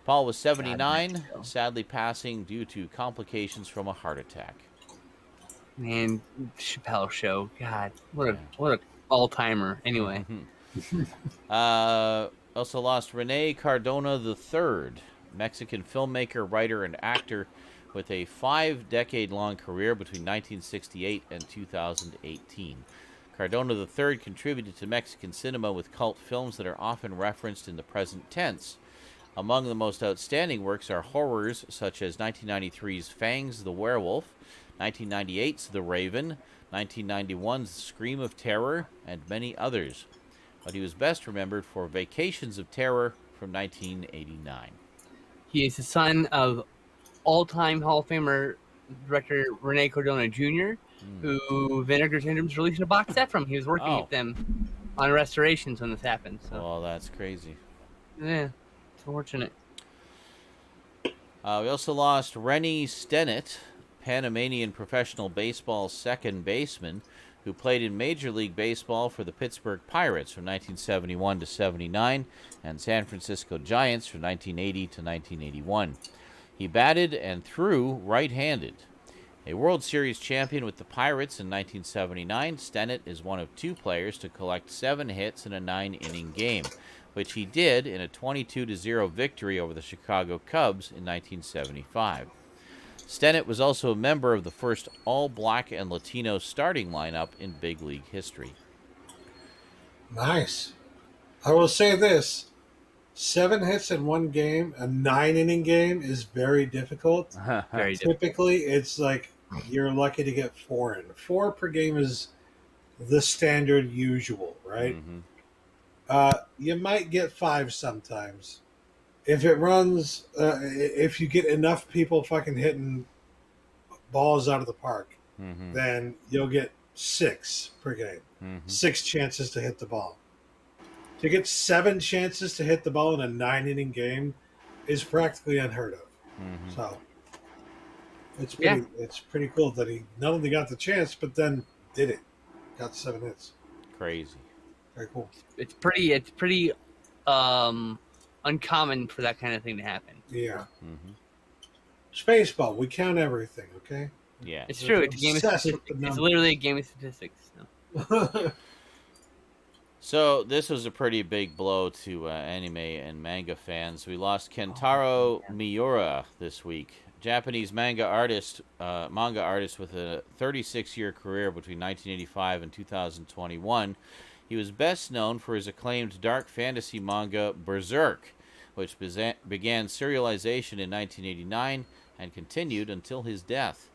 Paul was 79, sadly passing due to complications from a heart attack. Man, Chappelle Show. God, what a all-timer. Anyway. Also lost Rene Cardona III, Mexican filmmaker, writer, and actor with a 5-decade-long career between 1968 and 2018. Cardona III contributed to Mexican cinema with cult films that are often referenced in the present tense. Among the most outstanding works are horrors such as 1993's Fangs the Werewolf, 1998's The Raven, 1991's Scream of Terror, and many others. But he was best remembered for Vacations of Terror from 1989. He is the son of all-time Hall of Famer director Rene Cardona Jr., who Vinegar Syndrome's released a box set from. He was working with them on restorations when this happened. So. Oh, that's crazy. Yeah, it's unfortunate. We also lost Rennie Stennett, Panamanian professional baseball second baseman, who played in Major League Baseball for the Pittsburgh Pirates from 1971 to 79 and San Francisco Giants from 1980 to 1981. He batted and threw right-handed. A World Series champion with the Pirates in 1979, Stennett is one of 2 players to collect 7 hits in a 9-inning game, which he did in a 22-0 victory over the Chicago Cubs in 1975. Stennett was also a member of the first all-black and Latino starting lineup in big league history. Nice. I will say this. 7 hits in one game, a 9-inning game, is very difficult. Very Typically, it's like you're lucky to get 4 in. 4 per game is the standard usual, right? Mm-hmm. You might get 5 sometimes. If it runs, if you get enough people fucking hitting balls out of the park, then you'll get 6 per game. 6 chances to hit the ball. To get 7 chances to hit the ball in a 9-inning game is practically unheard of. So it's pretty cool that he not only got the chance, but then did it. Got 7 hits. Crazy. Very cool. It's pretty uncommon for that kind of thing to happen. Yeah. Spaceball, we count everything, okay? Yeah. It's true. It's a game of statistics. It's literally a game of statistics. No. So this was a pretty big blow to anime and manga fans. We lost Kentaro Miura this week, Japanese manga artist with a 36-year career between 1985 and 2021. He was best known for his acclaimed dark fantasy manga Berserk, which began serialization in 1989 and continued until his death.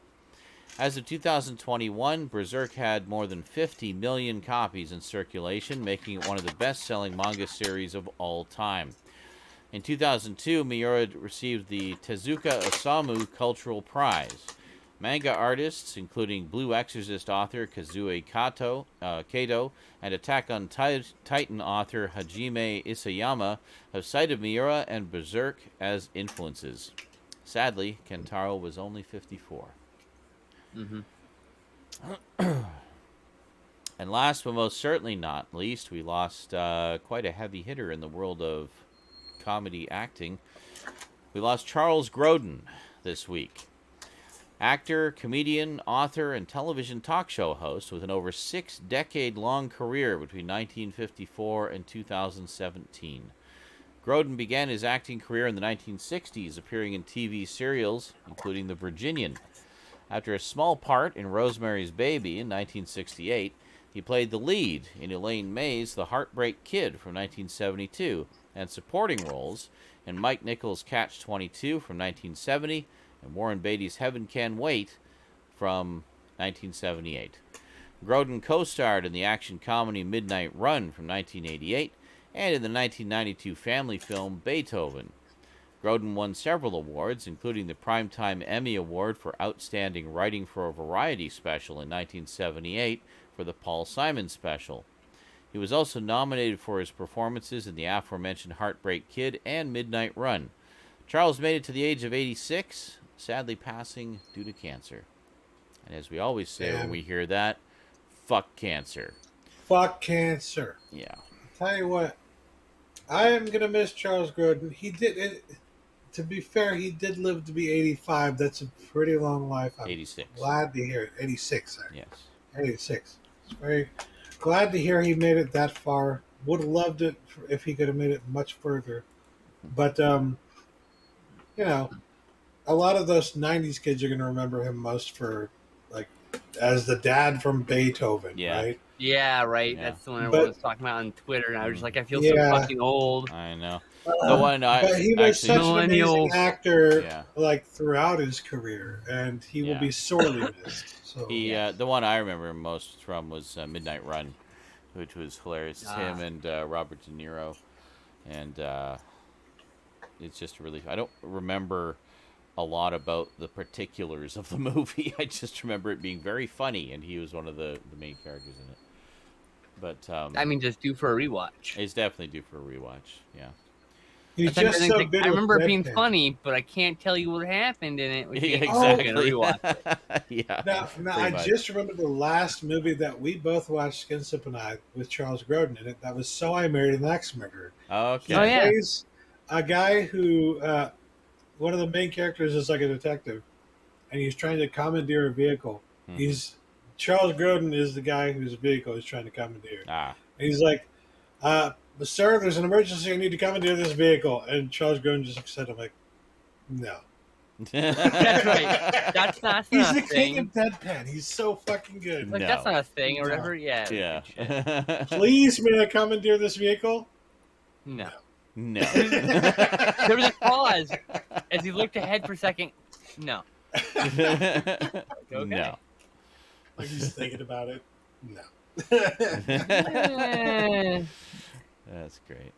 As of 2021, Berserk had more than 50 million copies in circulation, making it one of the best-selling manga series of all time. In 2002, Miura received the Tezuka Osamu Cultural Prize. Manga artists, including Blue Exorcist author Kazue Kato and Attack on Titan author Hajime Isayama, have cited Miura and Berserk as influences. Sadly, Kentaro was only 54. And last but most certainly not least, we lost quite a heavy hitter in the world of comedy acting. We lost Charles Grodin this week. Actor, comedian, author, and television talk show host with an over 6-decade-long career between 1954 and 2017. Grodin began his acting career in the 1960s, appearing in TV serials, including The Virginian. After a small part in Rosemary's Baby in 1968, he played the lead in Elaine May's The Heartbreak Kid from 1972 and supporting roles in Mike Nichols' Catch-22 from 1970 and Warren Beatty's Heaven Can Wait from 1978. Grodin co-starred in the action comedy Midnight Run from 1988 and in the 1992 family film Beethoven. Grodin won several awards, including the Primetime Emmy Award for Outstanding Writing for a Variety Special in 1978 for the Paul Simon Special. He was also nominated for his performances in the aforementioned Heartbreak Kid and Midnight Run. Charles made it to the age of 86, sadly passing due to cancer. And as we always say when we hear that, fuck cancer. Fuck cancer. Yeah. I'll tell you what, I am going to miss Charles Grodin. He did it. To be fair, he did live to be 85. That's a pretty long life. I'm 86. glad to hear it. 86, actually. Yes. 86. It's very glad to hear he made it that far. Would have loved it if he could have made it much further. But, you know, a lot of those 90s kids are going to remember him most for, like, as the dad from Beethoven, right? Yeah, right. Yeah. That's the one everyone was talking about on Twitter, and I was just like, I feel so fucking old. I know. The one but he was actually, such an amazing actor, like throughout his career, and he will be sorely missed. So the one I remember most from was Midnight Run, which was hilarious. It's him and Robert De Niro, and it's just really. I don't remember a lot about the particulars of the movie. I just remember it being very funny, and he was one of the main characters in it. But I mean, just due for a rewatch. It's definitely due for a rewatch. Yeah. He's just so good. I remember it being funny, but I can't tell you what happened in it. Exactly. Now I just remember the last movie that we both watched, Skinslip and I, with Charles Grodin in it. That was So I Married an Axe Murderer. Okay. He plays a guy who, one of the main characters is like a detective, and he's trying to commandeer a vehicle. Charles Grodin is the guy whose vehicle he's trying to commandeer. And he's like, sir, there's an emergency. I need to commandeer this vehicle. And Charles Grodin just looks at him like, no. That's right. That's not He's the king of deadpan. He's so fucking good. Like, that's not a thing or whatever. Yeah. Please, may I commandeer this vehicle? No. There was a pause as he looked ahead for a second. No. No. Like he's thinking about it. No. That's great.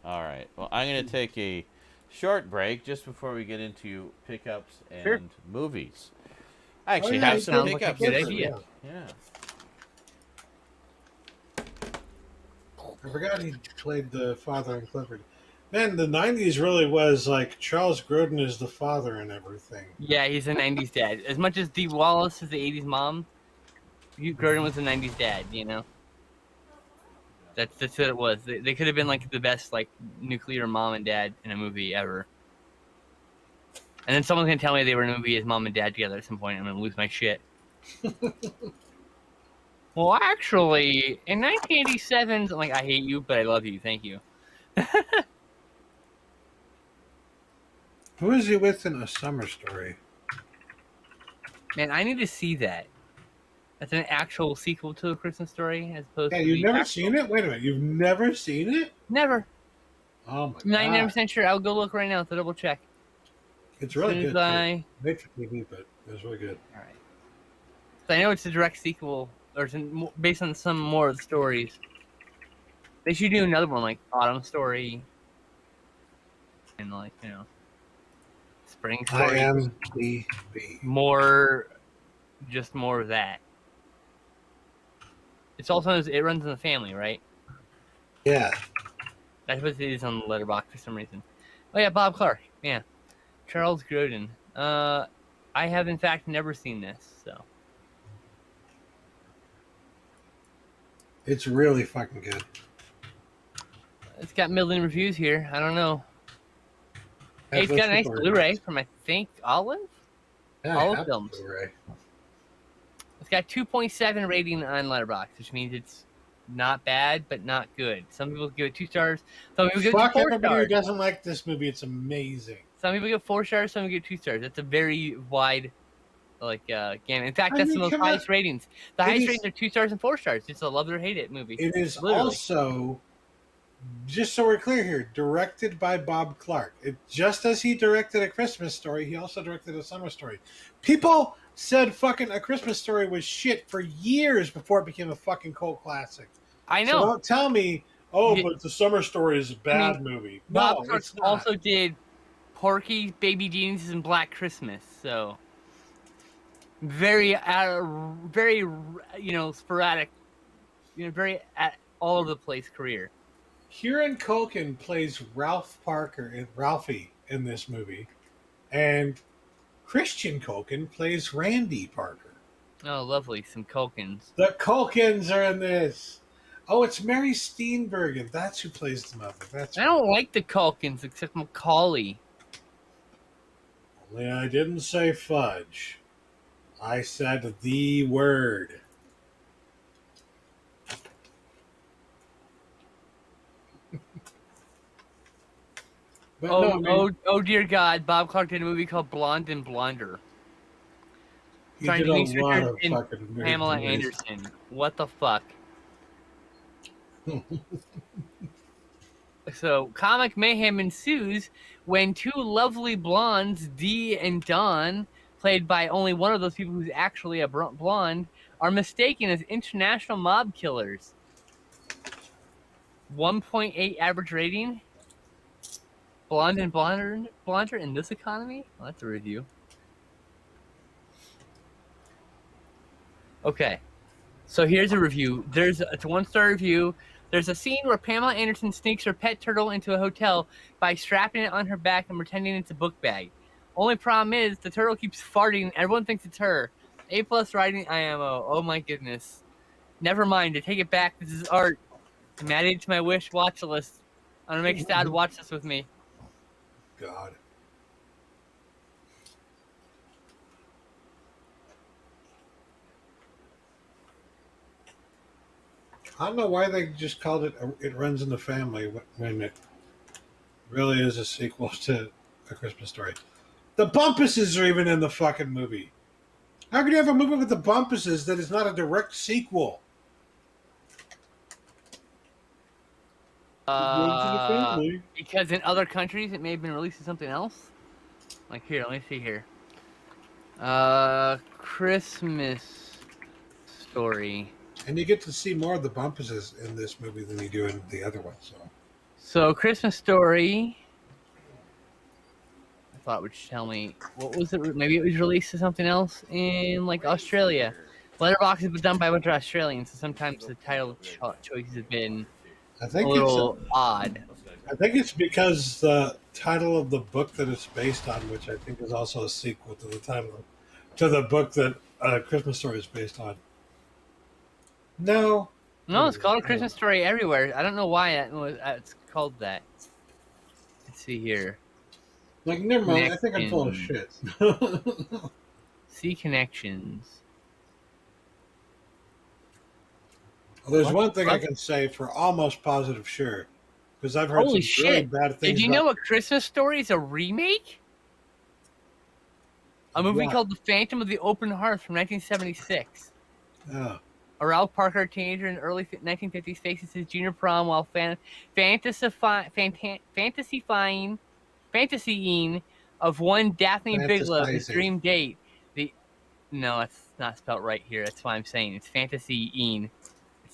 All right. Well, I'm going to take a short break just before we get into pickups and movies. I actually have some pickups. Like a good idea. Yeah. I forgot he played the father in Clifford. Man, the 90s really was like Charles Grodin is the father and everything. Yeah, he's a 90s dad. As much as Dee Wallace is the 80s mom, Grodin was the 90s dad, you know? That's what it was. They could have been like the best like nuclear mom and dad in a movie ever. And then someone's going to tell me they were in a movie as mom and dad together at some point. I'm going to lose my shit. Well, actually, in 1987, I'm like, I hate you, but I love you. Thank you. Who is he with in A Summer Story? Man, I need to see that. That's an actual sequel to A Christmas Story, as opposed to. Yeah, you've never seen it? Wait a minute, you've never seen it? Never. Oh my god. 99% sure. I'll go look right now to double check. It's really good. Made for TV, but it was really good. All right. So I know it's a direct sequel, or it's based on some more of the stories. They should do another one like Autumn Story, and like Spring Story. IMDb. More of that. It's also it runs in the family, right? Yeah. That's what it is on the letterbox for some reason. Oh yeah, Bob Clark. Yeah. Charles Grodin. I have in fact never seen this, so. It's really fucking good. It's got middling reviews here. I don't know. Hey, it's got a nice Blu-ray from, I think, Olive? Yeah, Olive Films. Blu-ray. It's got 2.7 rating on Letterboxd, which means it's not bad, but not good. Some people give it 2 stars. Some people give it 4 stars. Everybody who doesn't like this movie. It's amazing. Some people give 4 stars. Some people give 2 stars. That's a very wide, gamut. In fact, that's the most highest ratings. The highest ratings are 2 stars and 4 stars. It's a love it or hate it movie. It is also just so we're clear here, directed by Bob Clark. Just as he directed A Christmas Story, he also directed A Summer Story. People said fucking A Christmas Story was shit for years before it became a fucking cult classic. I know. So don't tell me, but The Summer Story is a bad movie. Bob No, Clark it's not. also did Porky, Baby Geniuses, and Black Christmas. So very, sporadic. Very at all over the place career. Kieran Culkin plays Ralphie in this movie, and Christian Culkin plays Randy Parker. Oh, lovely. Some Culkins. The Culkins are in this. Oh, it's Mary Steenburgen. That's who plays the mother. I don't like the Culkins except Macaulay. Only I didn't say fudge. I said the word. Oh dear God! Bob Clark did a movie called Blonde and Blonder. He did a lot of fucking Pamela movies. Anderson. What the fuck? So, comic mayhem ensues when two lovely blondes, Dee and Dawn, played by only one of those people who's actually a blonde, are mistaken as international mob killers. 1.8 average rating. Blonde and blonder in this economy? Well, that's a review. Okay. So here's a review. It's a 1-star review. There's a scene where Pamela Anderson sneaks her pet turtle into a hotel by strapping it on her back and pretending it's a book bag. Only problem is the turtle keeps farting and everyone thinks it's her. A+ writing IMO. Oh my goodness. Never mind. I take it back. This is art. I'm adding it to my wish watch list. I'm going to make Stout watch this with me. God. I don't know why they just called it It Runs in the Family when it really is a sequel to A Christmas Story. The Bumpuses are even in the fucking movie. How can you have a movie with the Bumpuses that is not a direct sequel? Because in other countries it may have been released as something else. Like here, let me see here. Christmas Story. And you get to see more of the Bumpuses in this movie than you do in the other one. So Christmas Story. I thought it would tell me what was it? Maybe it was released as something else in like Australia. Letterboxd has been done by a bunch of Australians, so sometimes the title choices have been a little odd. I think it's because the title of the book that it's based on, which I think is also a sequel to the book that Christmas Story is based on. No, it's called A Christmas Story everywhere. I don't know why it's called that. Let's see here. Like, never mind. I think I'm full of shit. See connections. Well, there's one thing I can say for almost positive sure, because I've heard some really bad things. Did you know A Christmas Story is a remake? A movie called The Phantom of the Open Hearth from 1976. Yeah. A Ralph Parker teenager in the early 1950s faces his junior prom while fantasying of one Daphne Bigelow, his dream date. No, it's not spelled right here. That's why I'm saying it's fantasying.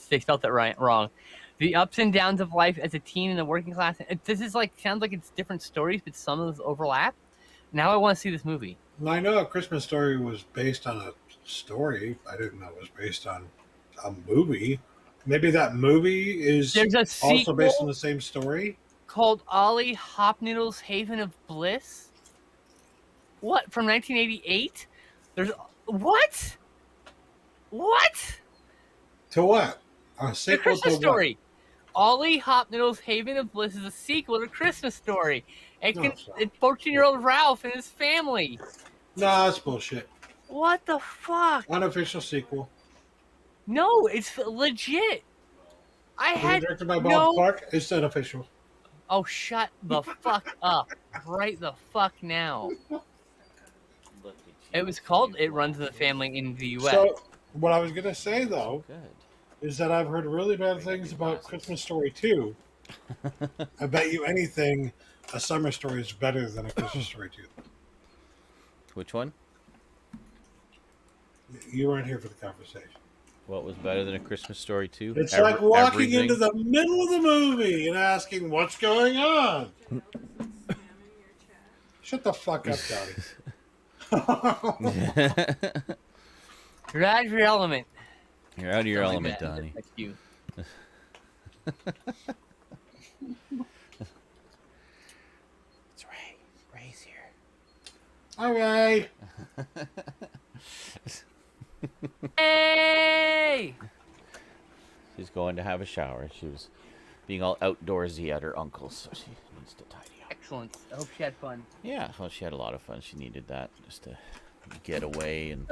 They spelled that wrong. The ups and downs of life as a teen in the working class. This is sounds like it's different stories, but some of those overlap. Now I want to see this movie. Well, I know A Christmas Story was based on a story. I didn't know it was based on a movie. Maybe that movie is also based on the same story? Called Ollie Hopnoodle's Haven of Bliss. What? From 1988? There's... What? What? To what? A sequel to Christmas what? Story. Ollie Hopnoodle's Haven of Bliss is a sequel to Christmas Story. It's 14-year-old Ralph and his family. Nah, that's bullshit. What the fuck? Unofficial sequel. No, it's legit. Directed by Bob Clark. It's unofficial. Oh, shut the fuck up. Right the fuck now. It was called It Runs in the Family in the U.S. So, what I was going to say, though, is that I've heard really bad things about Christmas Story 2. I bet you anything, A Summer Story is better than A Christmas Story 2. Which one? You weren't here for the conversation. What was better than A Christmas Story 2? It's like walking into the middle of the movie and asking, what's going on? Shut the fuck up, Donnie. You're out of your element. You're out of your element, Donnie. That's you. It's Ray. Ray's here. All right. Hey! She's going to have a shower. She was being all outdoorsy at her uncle's, so she needs to tidy up. Excellent. I hope she had fun. Yeah, well, she had a lot of fun. She needed that just to get away and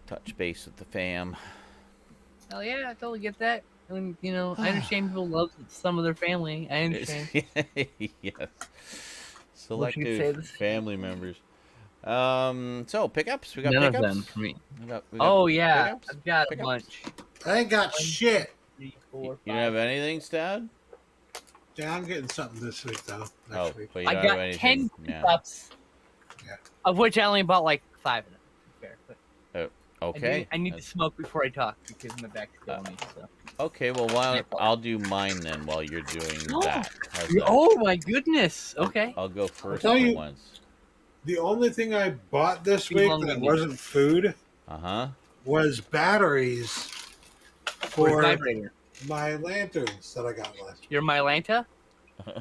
touch base with the fam. Hell yeah, I totally get that. And, you know, I understand people love some of their family. I understand. Yes. Selective family members. So pickups. We got None pickups. of them for me. We got Oh yeah, pickups? I've got Pickups? a bunch. I ain't got shit. 3, 4, You 5. don't have anything, Stoud? Yeah, I'm getting something this week, though. Oh, Next week. but you I don't have got anything. 10 pickups, of which I only bought like 5 of them. Fair, but Okay. I need to smoke before I talk because my back's killing me. So. Okay, well, I'll do mine then while you're doing that. How's that? Oh my goodness! Okay. I'll go first tell for you- once. The only thing I bought this Too week long that winded. wasn't food was batteries for Vibrator. my lanterns that I got last week. You're my Lanta?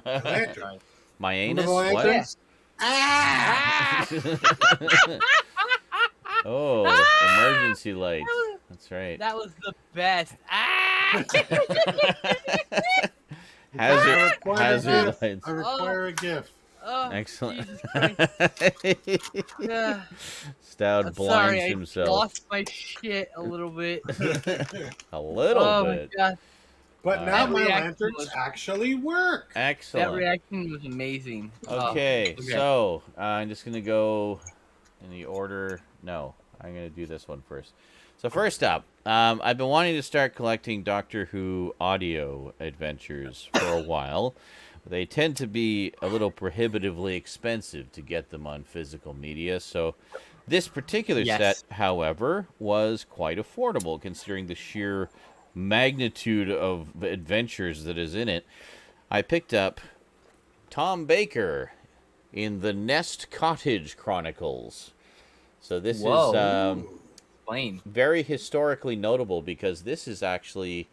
Lantern. My Remember anus? the What? lanterns? Oh, emergency lights. That's right. That was the best. Ah! Hazard lights. I require a gift. Oh, Excellent. Jesus Christ. Yeah. Stoud I'm blinds sorry, I himself. lost my shit a little bit. A little Oh bit. my god. But now That my reaction lanterns was- actually work. Excellent. That reaction was amazing. Okay, Oh, so I'm just going to go in the order. No, I'm going to do this one first. So first up, I've been wanting to start collecting Doctor Who audio adventures for a while. They tend to be a little prohibitively expensive to get them on physical media, so this particular set, however, was quite affordable considering the sheer magnitude of adventures that is in it. I picked up Tom Baker in the Nest Cottage Chronicles. So this is very historically notable because this is actually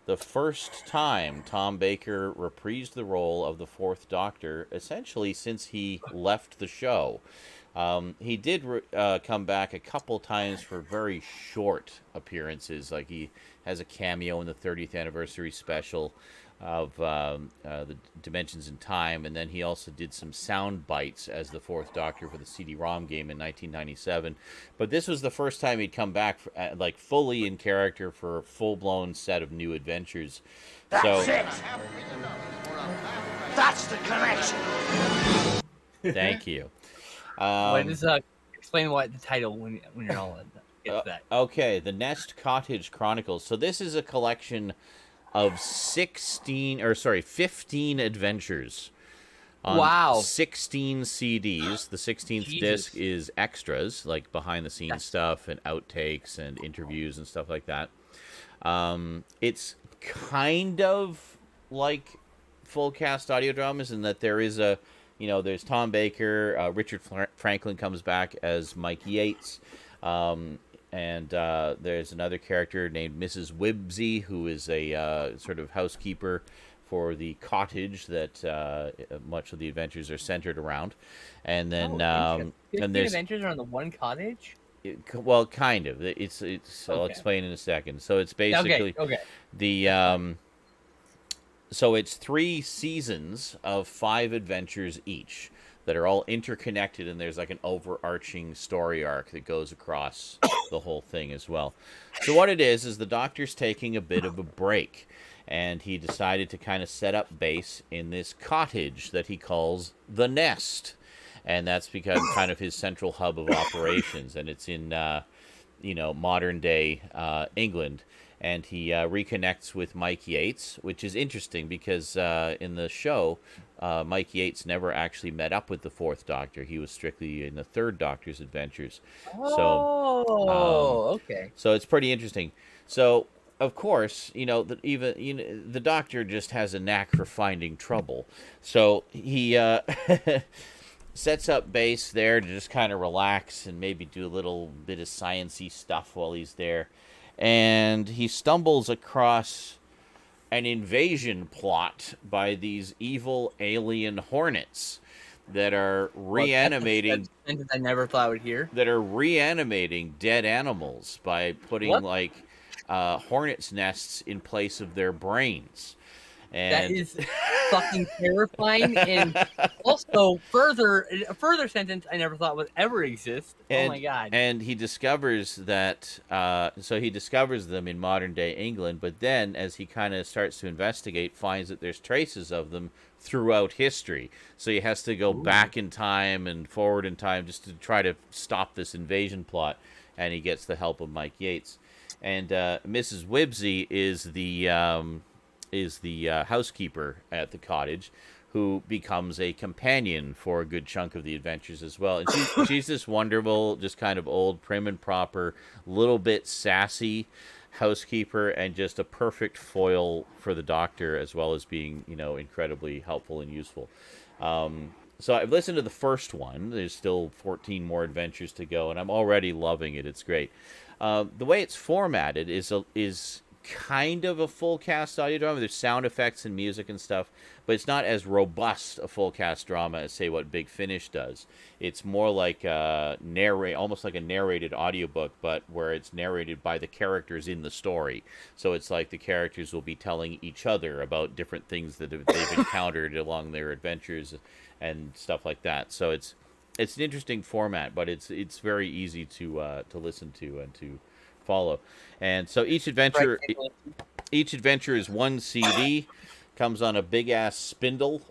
the first time Tom Baker reprised the role of the Fourth Doctor, essentially since he left the show. He did come back a couple times for very short appearances, like he has a cameo in the 30th anniversary special of the Dimensions in Time, and then he also did some sound bites as the Fourth Doctor for the CD-ROM game in 1997. But this was the first time he'd come back like fully in character for a full-blown set of new adventures. That's it. That's the connection. Thank you. Explain what the title when you're all in that. Okay, the Nest Cottage Chronicles. So this is a collection of 15 adventures. On 16 CDs. The 16th disc is extras, like behind-the-scenes stuff and outtakes and interviews and stuff like that. It's kind of like full cast audio dramas in that there is there's Tom Baker, Richard Franklin comes back as Mike Yates, and there's another character named Mrs. Wibsey, who is a sort of housekeeper for the cottage that much of the adventures are centered around. And then and there's adventures are on the one cottage. Well, kind of. It's. I'll explain in a second. So it's basically the. So it's 3 seasons of 5 adventures each that are all interconnected, and there's like an overarching story arc that goes across the whole thing as well. So what it is the Doctor's taking a bit of a break, and he decided to kind of set up base in this cottage that he calls the Nest, and that's become kind of his central hub of operations, and it's in modern day England. and he reconnects with Mike Yates, which is interesting because in the show, Mike Yates never actually met up with the Fourth Doctor. He was strictly in the Third Doctor's adventures. Okay. So it's pretty interesting. So of course, the Doctor just has a knack for finding trouble. So he sets up base there to just kind of relax and maybe do a little bit of science-y stuff while he's there. And he stumbles across an invasion plot by these evil alien hornets that are reanimating. I never thought I would hear. That are reanimating dead animals by putting hornets' nests in place of their brains. And that is fucking terrifying. And also, a further sentence I never thought would ever exist. Oh my god! And he discovers that, so he discovers them in modern day England. But then, as he kind of starts to investigate, finds that there's traces of them throughout history. So he has to go back in time and forward in time just to try to stop this invasion plot. And he gets the help of Mike Yates. And Mrs. Wibsey is the housekeeper at the cottage, who becomes a companion for a good chunk of the adventures as well. And she's this wonderful, just kind of old, prim and proper, little bit sassy housekeeper, and just a perfect foil for the Doctor, as well as being, incredibly helpful and useful. So I've listened to the first one. There's still 14 more adventures to go, and I'm already loving it. It's great. The way it's formatted is kind of a full cast audio drama. There's sound effects and music and stuff, but it's not as robust a full cast drama as, say, what Big Finish does. It's more like almost like a narrated audiobook, but where it's narrated by the characters in the story. So it's like the characters will be telling each other about different things that they've encountered along their adventures and stuff like that. So it's an interesting format, but it's very easy to listen to and to follow. And so each adventure is one CD, comes on a big ass spindle,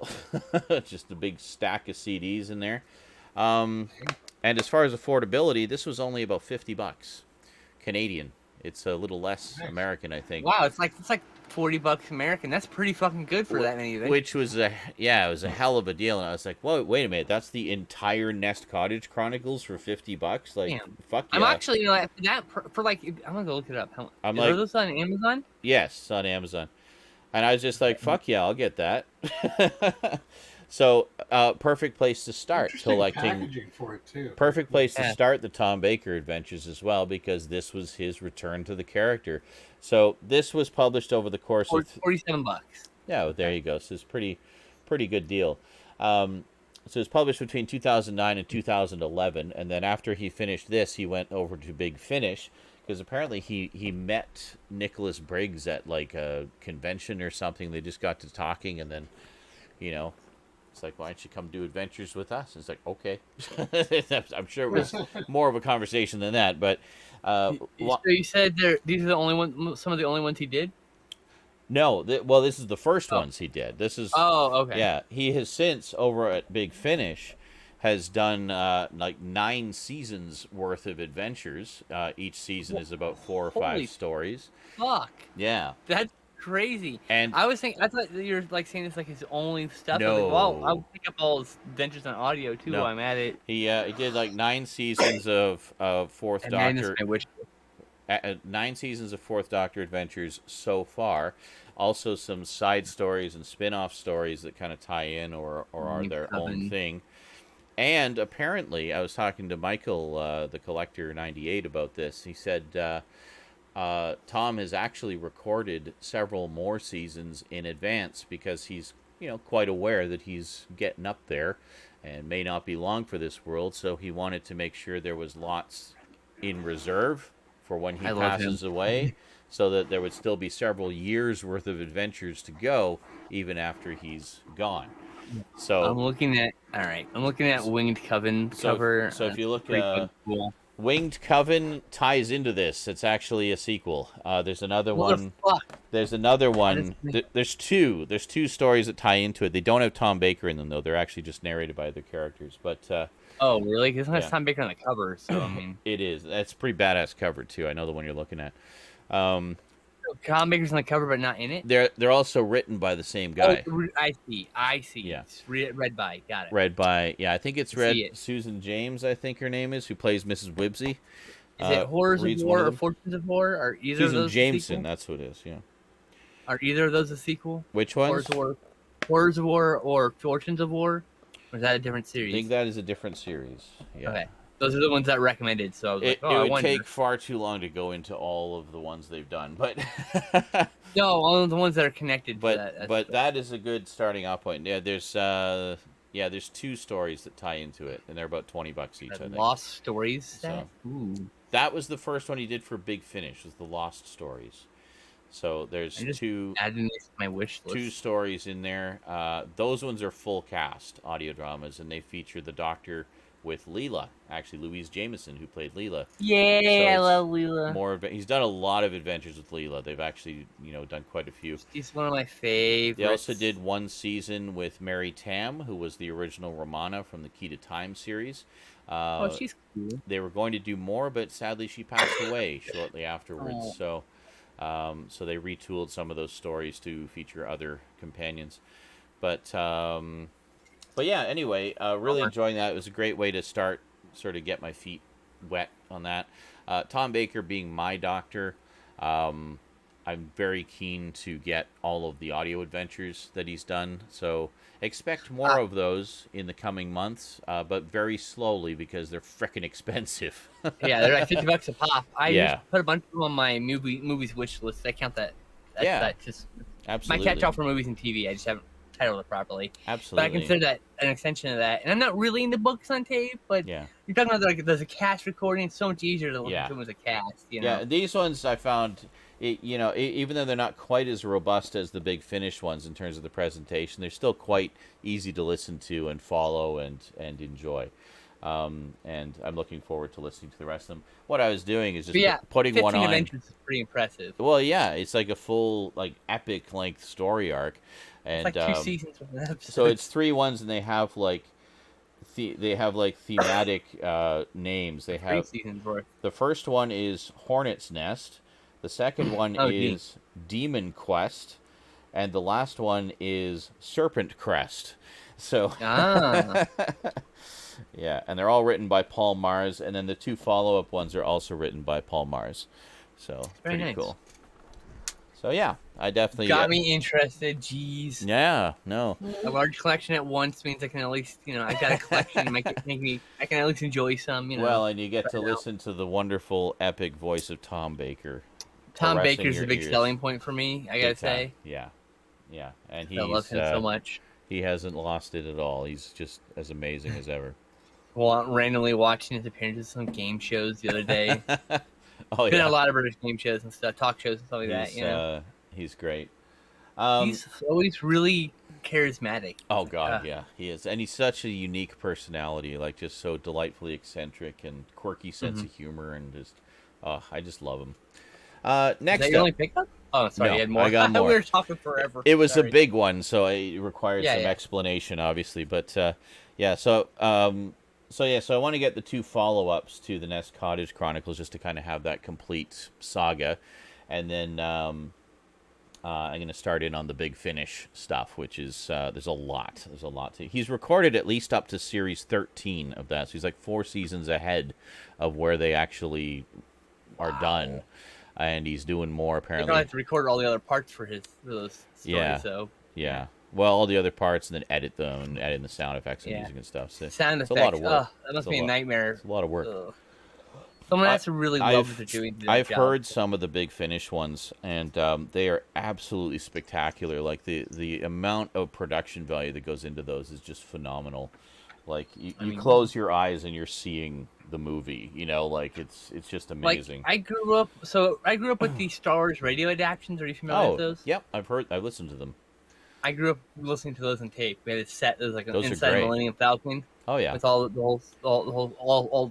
just a big stack of CDs in there. And as far as affordability, this was only about $50 Canadian. It's a little less American, I think. Wow, it's like $40 American. That's pretty fucking good for that many. Which was it was a hell of a deal. And I was like, whoa, wait a minute, that's the entire Nest Cottage Chronicles for $50? Like, damn. Fuck yeah. I'm actually, for like, I'm gonna go look it up. Are those on Amazon? Yes, it's on Amazon. And I was just like, fuck yeah, I'll get that. So, perfect place to start packaging for it too. Perfect place to start the Tom Baker adventures as well, because this was his return to the character. So this was published over the course of $47. Yeah, well, there you go. So it's pretty good deal. So it was published between 2009 and 2011, and then after he finished this, he went over to Big Finish, because apparently he met Nicholas Briggs at like a convention or something. They just got to talking, and then, it's like, why don't you come do adventures with us? It's like, okay. I'm sure it was more of a conversation than that, but so you said these are some of the only ones he did? No, this is the first ones he did. This is okay. Yeah, he has since over at Big Finish has done like 9 seasons worth of adventures. Each season is about 4 or 5 stories. Fuck. Yeah. That's crazy. And I thought you were like saying it's like his only stuff. No. I was like, well, I'll pick up all his adventures on audio too while I'm at it. He did like 9 seasons of Fourth Doctor. 9 seasons of Fourth Doctor adventures so far. Also some side stories and spin-off stories that kind of tie in or are their own thing. And apparently, I was talking to Michael, the Collector 98, about this. He said Tom has actually recorded several more seasons in advance because he's, quite aware that he's getting up there and may not be long for this world. So he wanted to make sure there was lots in reserve for when he passes away, so that there would still be several years worth of adventures to go even after he's gone. So I'm looking at Winged Coven cover. So if you look, cool. Winged Coven ties into this. It's actually a sequel. There's another one. There's another one. There's two. There's 2 stories that tie into it. They don't have Tom Baker in them though. They're actually just narrated by other characters. But oh, really? Because it has Tom Baker on the cover, so I mean, it is. That's a pretty badass cover too. I know the one you're looking at. Comic Maker's on the cover, but not in it. They're also written by the same guy. Oh, I see. Yeah. It's read by. Got it. Read by, I think it's read it. Susan James, I think her name is, who plays Mrs. Whibsy. Is it Horrors of War or Fortunes of War? Or either Susan of those Jameson, that's who it is, yeah. Are either of those a sequel? Which ones? Horrors of War or Fortunes of War? Or is that a different series? I think that is a different series, yeah. Okay. Those are the ones that recommended, so I was it would take far too long to go into all of the ones they've done, but... No, all of the ones that are connected but, to that. But that is a good starting off point. Yeah, there's 2 stories that tie into it, and they're about $20 each, I think. Lost Stories set? So, ooh. That was the first one he did for Big Finish, was the Lost Stories. So there's adding this to my wish list. 2 stories in there. Those ones are full cast audio dramas, and they feature the Doctor with Leela, actually Louise Jameson, who played Leela. Yeah, so I love Leela. He's done a lot of adventures with Leela. They've actually, done quite a few. She's one of my favorites. They also did 1 season with Mary Tam, who was the original Romana from the Key to Time series. She's cool. They were going to do more, but sadly she passed away shortly afterwards. So they retooled some of those stories to feature other companions. But yeah, anyway, really enjoying that. It was a great way to sort of get my feet wet on that. Tom Baker being my Doctor, I'm very keen to get all of the audio adventures that he's done. So expect more of those in the coming months, but very slowly because they're frickin' expensive. Yeah, they're like $50 a pop. I just put a bunch of them on my movies wish list. I count that. That's just absolutely. My catch-all for movies and TV. I just haven't titled it properly. Absolutely. But I consider that an extension of that. And I'm not really into books on tape, but you're talking about there's a cast recording. It's so much easier to listen to them as a cast. Yeah, these ones I found, even though they're not quite as robust as the Big Finish ones in terms of the presentation, they're still quite easy to listen to and follow and enjoy. And I'm looking forward to listening to the rest of them. What I was doing is just putting one on. 15 adventures is pretty impressive. Well, yeah, it's like a full epic length story arc. And, it's like 2 seasons of an episode. So it's 3 ones, and they have thematic names. They have 3 seasons worth. The first one is Hornet's Nest. The second one is Demon Quest, and the last one is Serpent Crest. So yeah, and they're all written by Paul Mars, and then the 2 follow-up ones are also written by Paul Mars. So very pretty nice. Cool. So yeah, I definitely got me interested. Jeez. Yeah, no. A large collection at once means I can at least, I've got a collection. I can at least enjoy some. Well, and you get to listen to the wonderful, epic voice of Tom Baker. Tom Baker's a big selling point for me. I gotta say. Yeah, and I love him so much. He hasn't lost it at all. He's just as amazing as ever. Well, randomly watching his appearances on game shows the other day. Oh, been a lot of British game shows and stuff, talk shows and stuff like that. He's great. He's always really charismatic. Oh God, yeah, he is, and he's such a unique personality, just so delightfully eccentric and quirky sense of humor, and just, I just love him. Next, is that your only pickup? Oh, sorry, no, you had more. I got more. We were talking forever. It was a big one, so it required some explanation, obviously. But so I want to get the 2 follow-ups to the Nest Cottage Chronicles just to kind of have that complete saga, and then I'm going to start in on the Big Finish stuff, which is there's a lot. He's recorded at least up to series 13 of that, so he's like 4 seasons ahead of where they actually are done, and he's doing more apparently. You don't have to record all the other parts for those stories, so. Yeah. Well, all the other parts, and then edit them, and add in the sound effects and music and stuff. So sound effects. It's a lot of work. That must be a nightmare. It's a lot of work. Someone has to really love what they're doing. I've heard some of the Big Finish ones, and they are absolutely spectacular. Like the amount of production value that goes into those is just phenomenal. Like you close your eyes and you're seeing the movie. It's just amazing. I grew up with the Star Wars radio adaptions. Are you familiar with those? Yep, I've listened to them. I grew up listening to those on tape. We had a set that was like Inside Millennium Falcon. Oh yeah, with all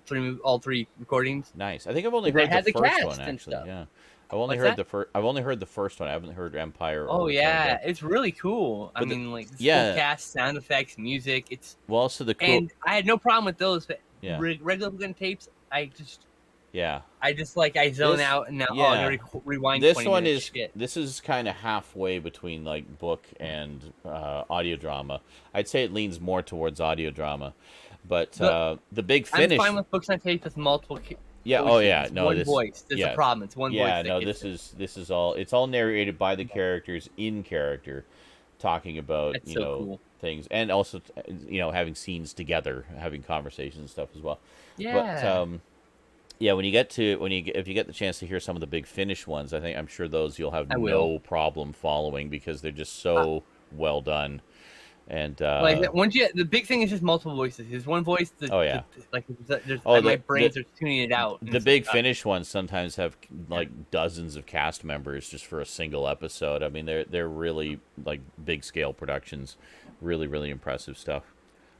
3 recordings. Nice. I think I've only heard the first one actually. Yeah, I've only heard the first one. I haven't heard Empire. Oh yeah, it's really cool. But full cast, sound effects, music. It's also the cool. And I had no problem with those, but regular looking tapes, Yeah. I just I zone out and now I'm gonna rewind. This 20 one minutes. is Shit. this is kind of halfway between like book and audio drama. I'd say it leans more towards audio drama, but the big finish. I'm fine with books on tape with multiple. Yeah. Voices. Oh yeah. It's No. one This. voice. There's Yeah. a problem. It's one voice. Yeah. That No. gets This is all. It's all narrated by the characters in character, talking about That's so cool. things, and also having scenes together, having conversations and stuff as well. Yeah. But yeah, if you get the chance to hear some of the big finish ones, I'm sure those you'll have no problem following because they're just so well done. And the big thing is just multiple voices. There's one voice. My brains are tuning it out. The big finish ones sometimes have like dozens of cast members just for a single episode. I mean, they're really like big scale productions, really really impressive stuff.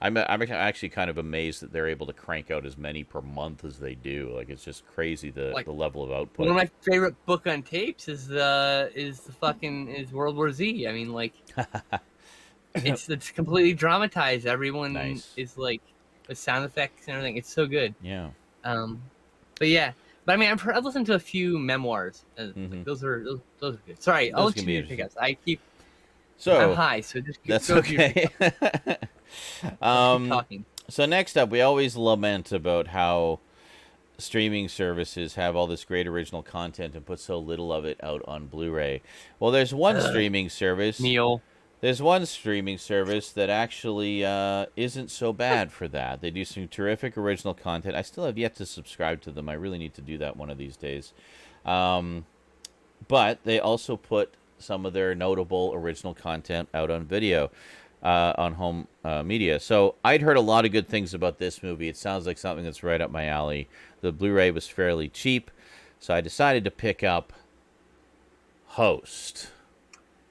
I'm actually kind of amazed that they're able to crank out as many per month as they do. Like it's just crazy the level of output. One of my favorite book on tapes is World War Z. I mean, like. It's completely dramatized. Everyone is like with sound effects and everything. It's so good. Yeah. But I mean, I've listened to a few memoirs. Like, those are good. Sorry, I'll let you do pickups. I'm high, so just that's go okay. keep talking. So next up, we always lament about how streaming services have all this great original content and put so little of it out on Blu-ray. Well, there's one streaming service. There's one streaming service that actually isn't so bad for that. They do some terrific original content. I still have yet to subscribe to them. I really need to do that one of these days. But they also put some of their notable original content out on video, on home media. So I'd heard a lot of good things about this movie. It sounds like something that's right up my alley. The Blu-ray was fairly cheap, so I decided to pick up Host.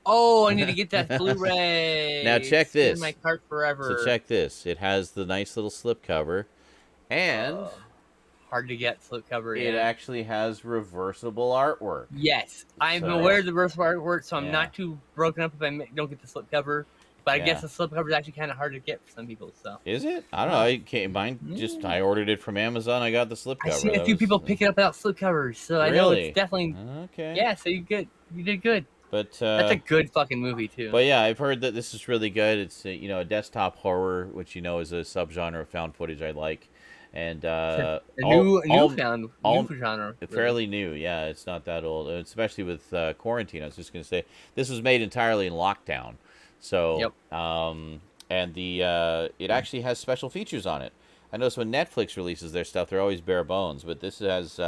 Oh, I need to get that Blu-ray. Now check this. It's in my cart forever. So check this. It has the nice little slipcover, and hard to get slipcover. It actually has reversible artwork. Yes, I'm aware of the reversible artwork, so I'm not too broken up if I don't get the slipcover. But I guess the slipcover is actually kind of hard to get for some people. So is it? I don't know. I ordered it from Amazon. I got the slipcover. I've seen a few people pick it up without slipcovers, so I know it's definitely okay. Yeah, so you did good. But that's a good fucking movie too. But yeah, I've heard that this is really good. It's a desktop horror, which is a subgenre of found footage I like, and a new genre. Fairly new, yeah. It's not that old, especially with quarantine. I was just gonna say this was made entirely in lockdown, so and it actually has special features on it. I notice when Netflix releases their stuff, they're always bare bones, but this has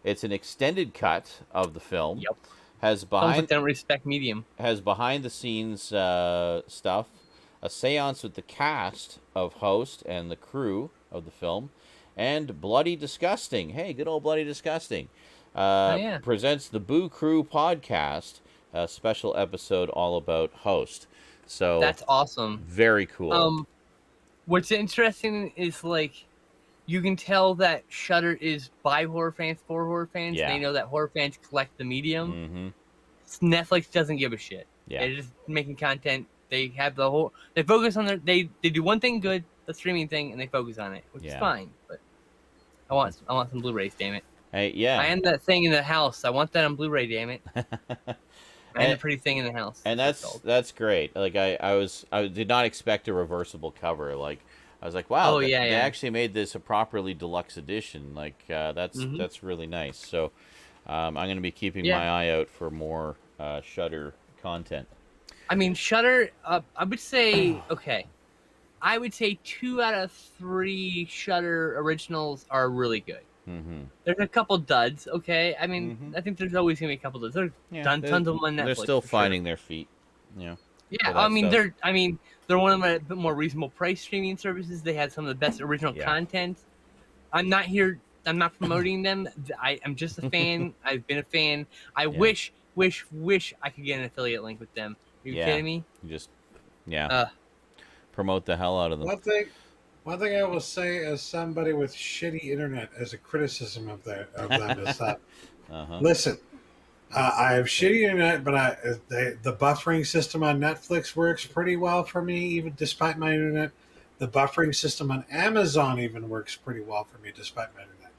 it's an extended cut of the film. Yep. Has they don't respect medium. Has behind the scenes stuff, a seance with the cast of Host and the crew of the film, and Bloody Disgusting. Hey, good old Bloody Disgusting. Presents the Boo Crew podcast, a special episode all about Host. So that's awesome. Very cool. What's interesting is you can tell that Shudder is by horror fans for horror fans. Yeah. They know that horror fans collect the medium. Mm-hmm. Netflix doesn't give a shit. Yeah. They're just making content. They have they focus on they do one thing good, the streaming thing, and they focus on it, which is fine. But I want some Blu-rays, damn it. Hey, yeah. I am that thing in the house. I want that on Blu-ray, damn it. I am the pretty thing in the house. And that's great. Like I did not expect a reversible cover. Like I was like, wow, they actually made this a properly deluxe edition. Like that's really nice. So I'm going to be keeping my eye out for more Shudder content. I mean, Shudder. I would say I would say 2 out of 3 Shudder originals are really good. Mm-hmm. There's a couple duds. Okay, I mean, I think there's always gonna be a couple duds. There's tons of them on Netflix. They're still finding their feet. Yeah. Yeah, I mean, they're one of my bit more reasonable price streaming services. They had some of the best original content. I'm not promoting them. I'm just a fan. I've been a fan. I wish I could get an affiliate link with them. Are you kidding me? You just promote the hell out of them. One thing I will say as somebody with shitty internet as a criticism of them is that listen, I have shitty internet, but the buffering system on Netflix works pretty well for me, even despite my internet. The buffering system on Amazon even works pretty well for me, despite my internet.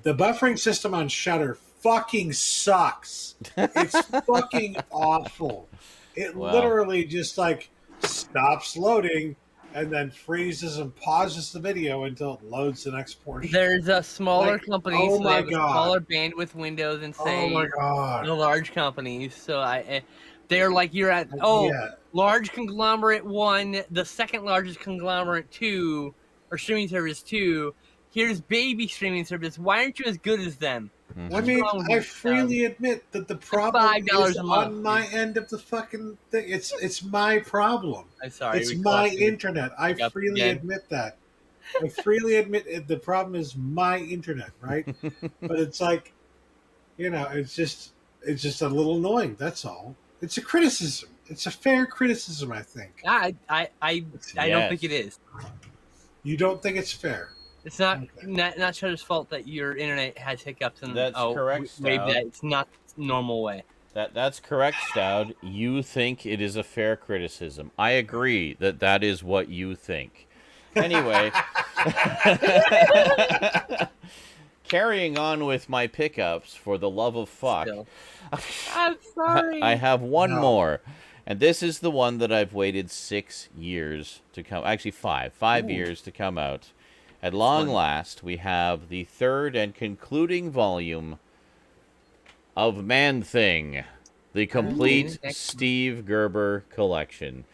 The buffering system on Shudder fucking sucks. It's fucking awful. It literally just like stops loading and then freezes and pauses the video until it loads the next portion. There's a smaller company, oh so my they have God. a smaller bandwidth windows than say Oh my God. the large companies. So they're like you're at large conglomerate 1, the second largest conglomerate 2, or streaming service 2. Here's baby streaming service. Why aren't you as good as them? I mean, I freely admit that the problem is on my end of the fucking thing. It's my problem. I'm sorry. It's my internet. I freely admit that. I freely admit the problem is my internet, right? But it's like, it's just a little annoying. That's all. It's a criticism. It's a fair criticism, I think. I don't think it is. You don't think it's fair? It's not Shudder's fault that your internet has hiccups and that's correct, maybe it's not normal way. That's correct, Stoud. You think it is a fair criticism. I agree that is what you think. Anyway, carrying on with my pickups, for the love of fuck. I'm sorry. I have one more. And this is the one that I've waited 6 years to come. Actually, 5 years to come out. At long last, we have the third and concluding volume of Man-Thing, the complete Steve Gerber collection.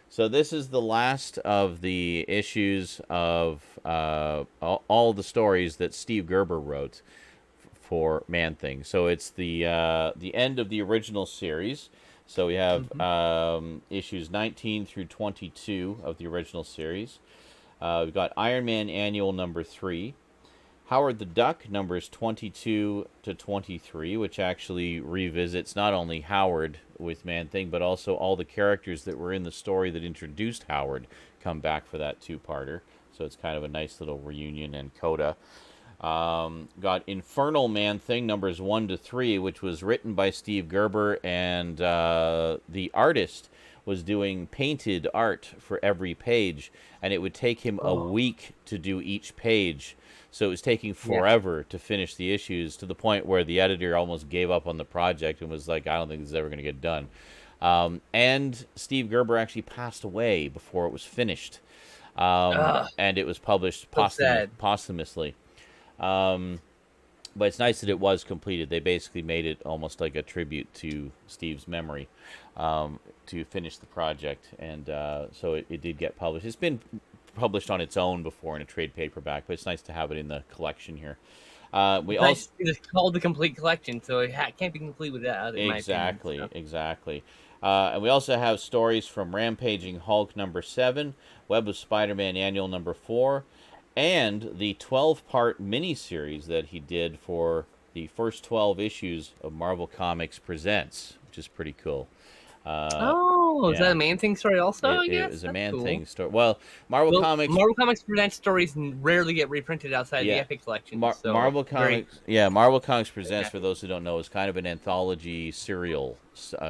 So this is the last of the issues of all the stories that Steve Gerber wrote for Man-Thing. So it's the end of the original series. So we have issues 19 through 22 of the original series. We've got Iron Man Annual number 3. Howard the Duck numbers 22 to 23, which actually revisits not only Howard with Man-Thing, but also all the characters that were in the story that introduced Howard come back for that two-parter. So it's kind of a nice little reunion and coda. Got Infernal Man-Thing numbers 1 to 3, which was written by Steve Gerber, and the artist was doing painted art for every page, and it would take him a week to do each page. So it was taking forever to finish the issues, to the point where the editor almost gave up on the project and was like, I don't think this is ever going to get done. And Steve Gerber actually passed away before it was finished. And it was published posthumously. But it's nice that it was completed. They basically made it almost like a tribute to Steve's memory to finish the project. And so it did get published. It's been published on its own before in a trade paperback, but it's nice to have it in the collection here. It's called the complete collection, so it can't be complete without it. Exactly. And we also have stories from Rampaging Hulk number 7, Web of Spider-Man Annual number 4, and the 12-part miniseries that he did for the first 12 issues of Marvel Comics Presents, which is pretty cool. Is that a Man-Thing story also, I guess? It was a Man-Thing story. Well, Marvel Comics Presents stories rarely get reprinted outside the Epic collection. Marvel Comics Presents, for those who don't know, is kind of an anthology serial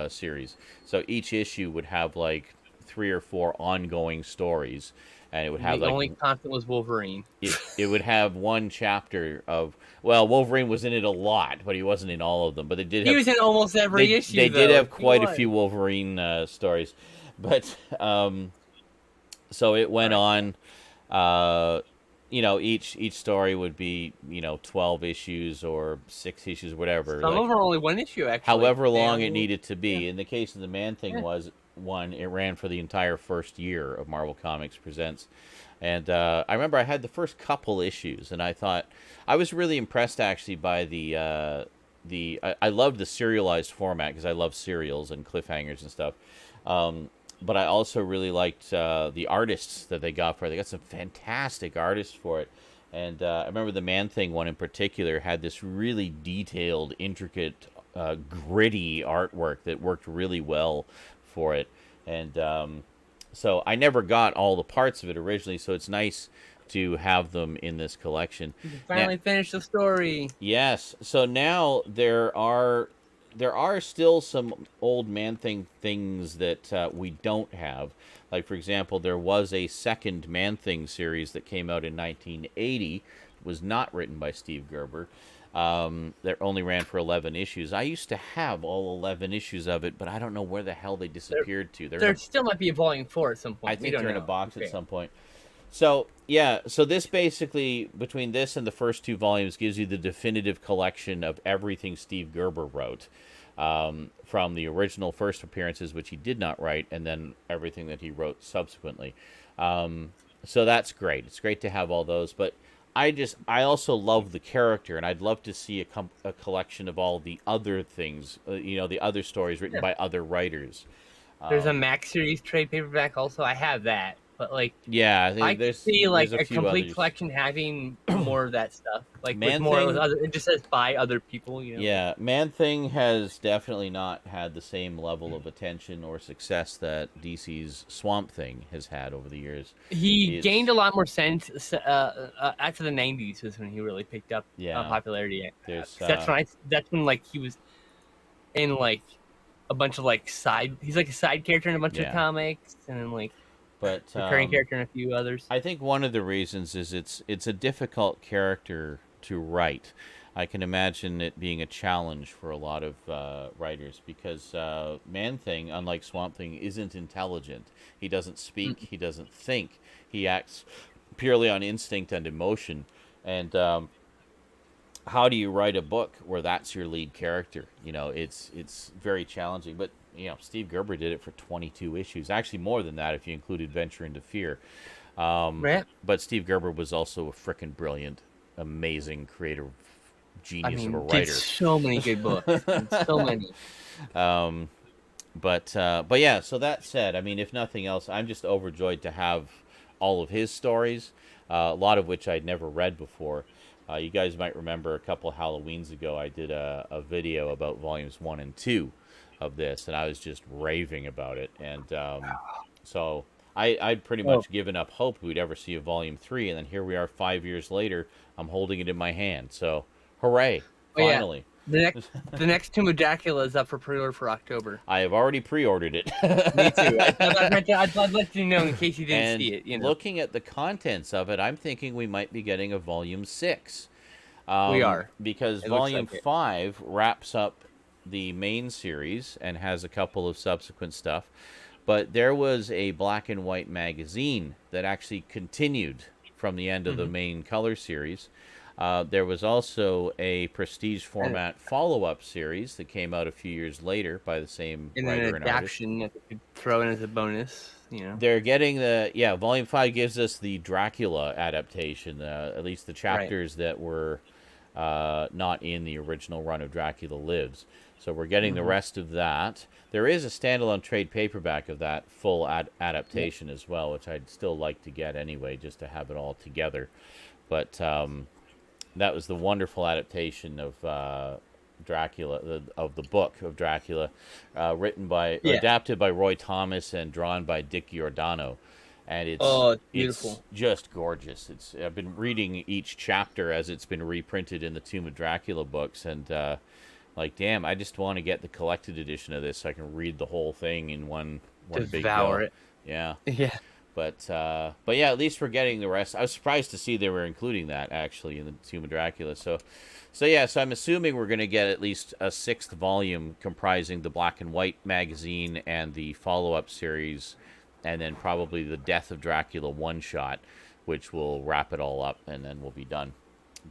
series. So each issue would have like 3 or 4 ongoing stories. And it would have the only constant was Wolverine. It would have one chapter of Wolverine was in it a lot, but he wasn't in all of them. But he was in almost every issue. They did have quite a few Wolverine stories, but so it went on. Each story would be 12 issues or 6 issues, whatever. Some of them are only 1 issue, actually. However long it needed to be. Yeah. In the case of the Man-Thing was. It ran for the entire first year of Marvel Comics Presents. And I remember I had the first couple issues, and I thought I was really impressed actually by I loved the serialized format because I love serials and cliffhangers and stuff. But I also really liked the artists that they got for it. They got some fantastic artists for it. And I remember the Man-Thing one in particular had this really detailed, intricate, gritty artwork that worked really well for it. And so I never got all the parts of it originally, so it's nice to have them in this collection. You finally finished the story. Yes. So now there are still some old Man-Thing things that we don't have. Like, for example, there was a second Man-Thing series that came out in 1980, was not written by Steve Gerber. That only ran for 11 issues. I used to have all 11 issues of it, but I don't know where the hell they disappeared to. There still might be a volume 4 at some point. I think they're in a box at some point. So, yeah, so this basically, between this and the first 2 volumes, gives you the definitive collection of everything Steve Gerber wrote. From the original first appearances, which he did not write, and then everything that he wrote subsequently. So that's great. It's great to have all those, but I also love the character, and I'd love to see a collection of all the other things, the other stories written by other writers. There's a Max series trade paperback also. I have that, but I could see a complete others. Collection having more of that stuff, Man with more Thing, with other. It just says by other people, Yeah, Man Thing has definitely not had the same level of attention or success that DC's Swamp Thing has had over the years. He gained a lot more sense after the '90s was when he really picked up popularity. That's when he was in a bunch of he's a side character in a bunch of comics, and then but recurring character in a few others. I think one of the reasons is it's a difficult character to write. I can imagine it being a challenge for a lot of writers because Man Thing, unlike Swamp Thing, isn't intelligent. He doesn't speak. He doesn't think. He acts purely on instinct and emotion. And how do you write a book where that's your lead character? It's very challenging. But Steve Gerber did it for 22 issues. Actually, more than that if you include Adventure into Fear. But Steve Gerber was also a frickin' brilliant, amazing creative genius of a writer. Did so many good books. So many. But yeah, so that said, if nothing else, I'm just overjoyed to have all of his stories, a lot of which I'd never read before. You guys might remember a couple of Halloweens ago, I did a video about volumes 1 and 2 of this, and I was just raving about it. And so I'd pretty much given up hope we'd ever see a volume 3, and then here we are 5 years later. I'm holding it in my hand. So, hooray! Finally. Yeah. The next Tomb of Dracula is up for pre-order for October. I have already pre-ordered it. Me too. I'd let you know in case you didn't see it. Looking at the contents of it, I'm thinking we might be getting a volume 6. We are. Because volume 5 wraps up the main series and has a couple of subsequent stuff. But there was a black and white magazine that actually continued from the end of the main color series. There was also a prestige format follow-up series that came out a few years later by the same writer and artist. An adaptation that they could throw in as a bonus. They're getting volume 5 gives us the Dracula adaptation, at least the chapters that were not in the original run of Dracula Lives. So we're getting the rest of that. There is a standalone trade paperback of that full adaptation as well, which I'd still like to get anyway, just to have it all together. But that was the wonderful adaptation of Dracula, of the book of Dracula, adapted by Roy Thomas and drawn by Dick Giordano. And it's beautiful. It's just gorgeous. I've been reading each chapter as it's been reprinted in the Tomb of Dracula books, and damn, I just want to get the collected edition of this so I can read the whole thing in one big go. Devour it. Yeah. Yeah. But yeah, at least we're getting the rest. I was surprised to see they were including that actually in the Tomb of Dracula. So I'm assuming we're going to get at least a 6th volume comprising the black and white magazine and the follow-up series, and then probably the Death of Dracula one-shot, which will wrap it all up, and then we'll be done.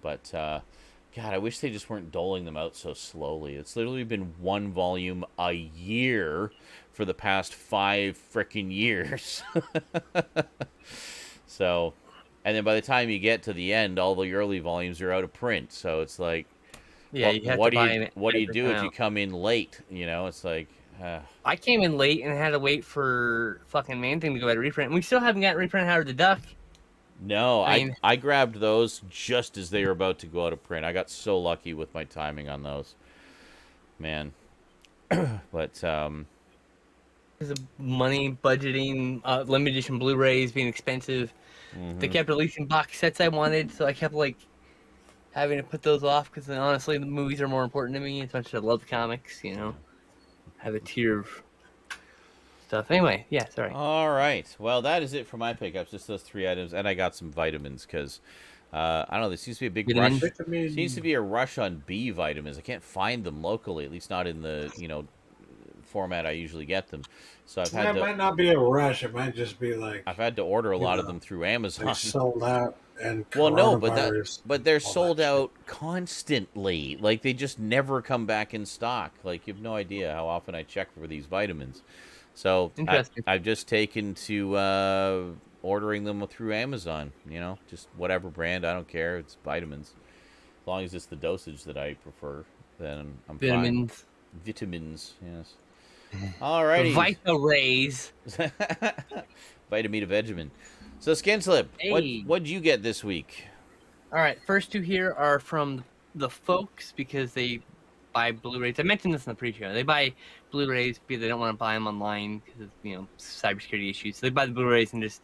But God, I wish they just weren't doling them out so slowly. It's literally been 1 volume a year for the past 5 frickin' years. So, and then by the time you get to the end, all the early volumes are out of print. So it's like, what do you do if you come in late? It's like... I came in late and had to wait for fucking Man Thing to go out of reprint. And we still haven't got reprint Howard the Duck. No, I grabbed those just as they were about to go out of print. I got so lucky with my timing on those. Man. But, because of money, budgeting, limited edition Blu-rays being expensive. They kept releasing box sets I wanted, so I kept, having to put those off, because honestly, the movies are more important to me as much as I love the comics, Have a tier of stuff. Anyway, sorry. All right. Well, that is it for my pickups. Just those 3 items, and I got some vitamins because I don't know. There seems to be a big Vitamins? rush. Seems to be a rush on B vitamins. I can't find them locally, at least not in the format I usually get them. So I've had It might not be a rush. It might just be like I've had to order a lot of them through Amazon. they sold out and well, no, coronavirus. but they're all sold that out constantly. Like they just never come back in stock. Like you have no idea how often I check for these vitamins. So I've just taken to ordering them through Amazon. Just whatever brand. I don't care. It's vitamins. As long as it's the dosage that I prefer, then I'm Vitamins. fine. Vitamins, yes. Alrighty. Vita Rays. Vitamita Vegemin. So Skinslip, Hey. what'd you get this week? All right, first two here are from the folks because they buy Blu-rays. I mentioned this in the pre-show. They buy Blu-rays because they don't want to buy them online because of cybersecurity issues. So they buy the Blu-rays and just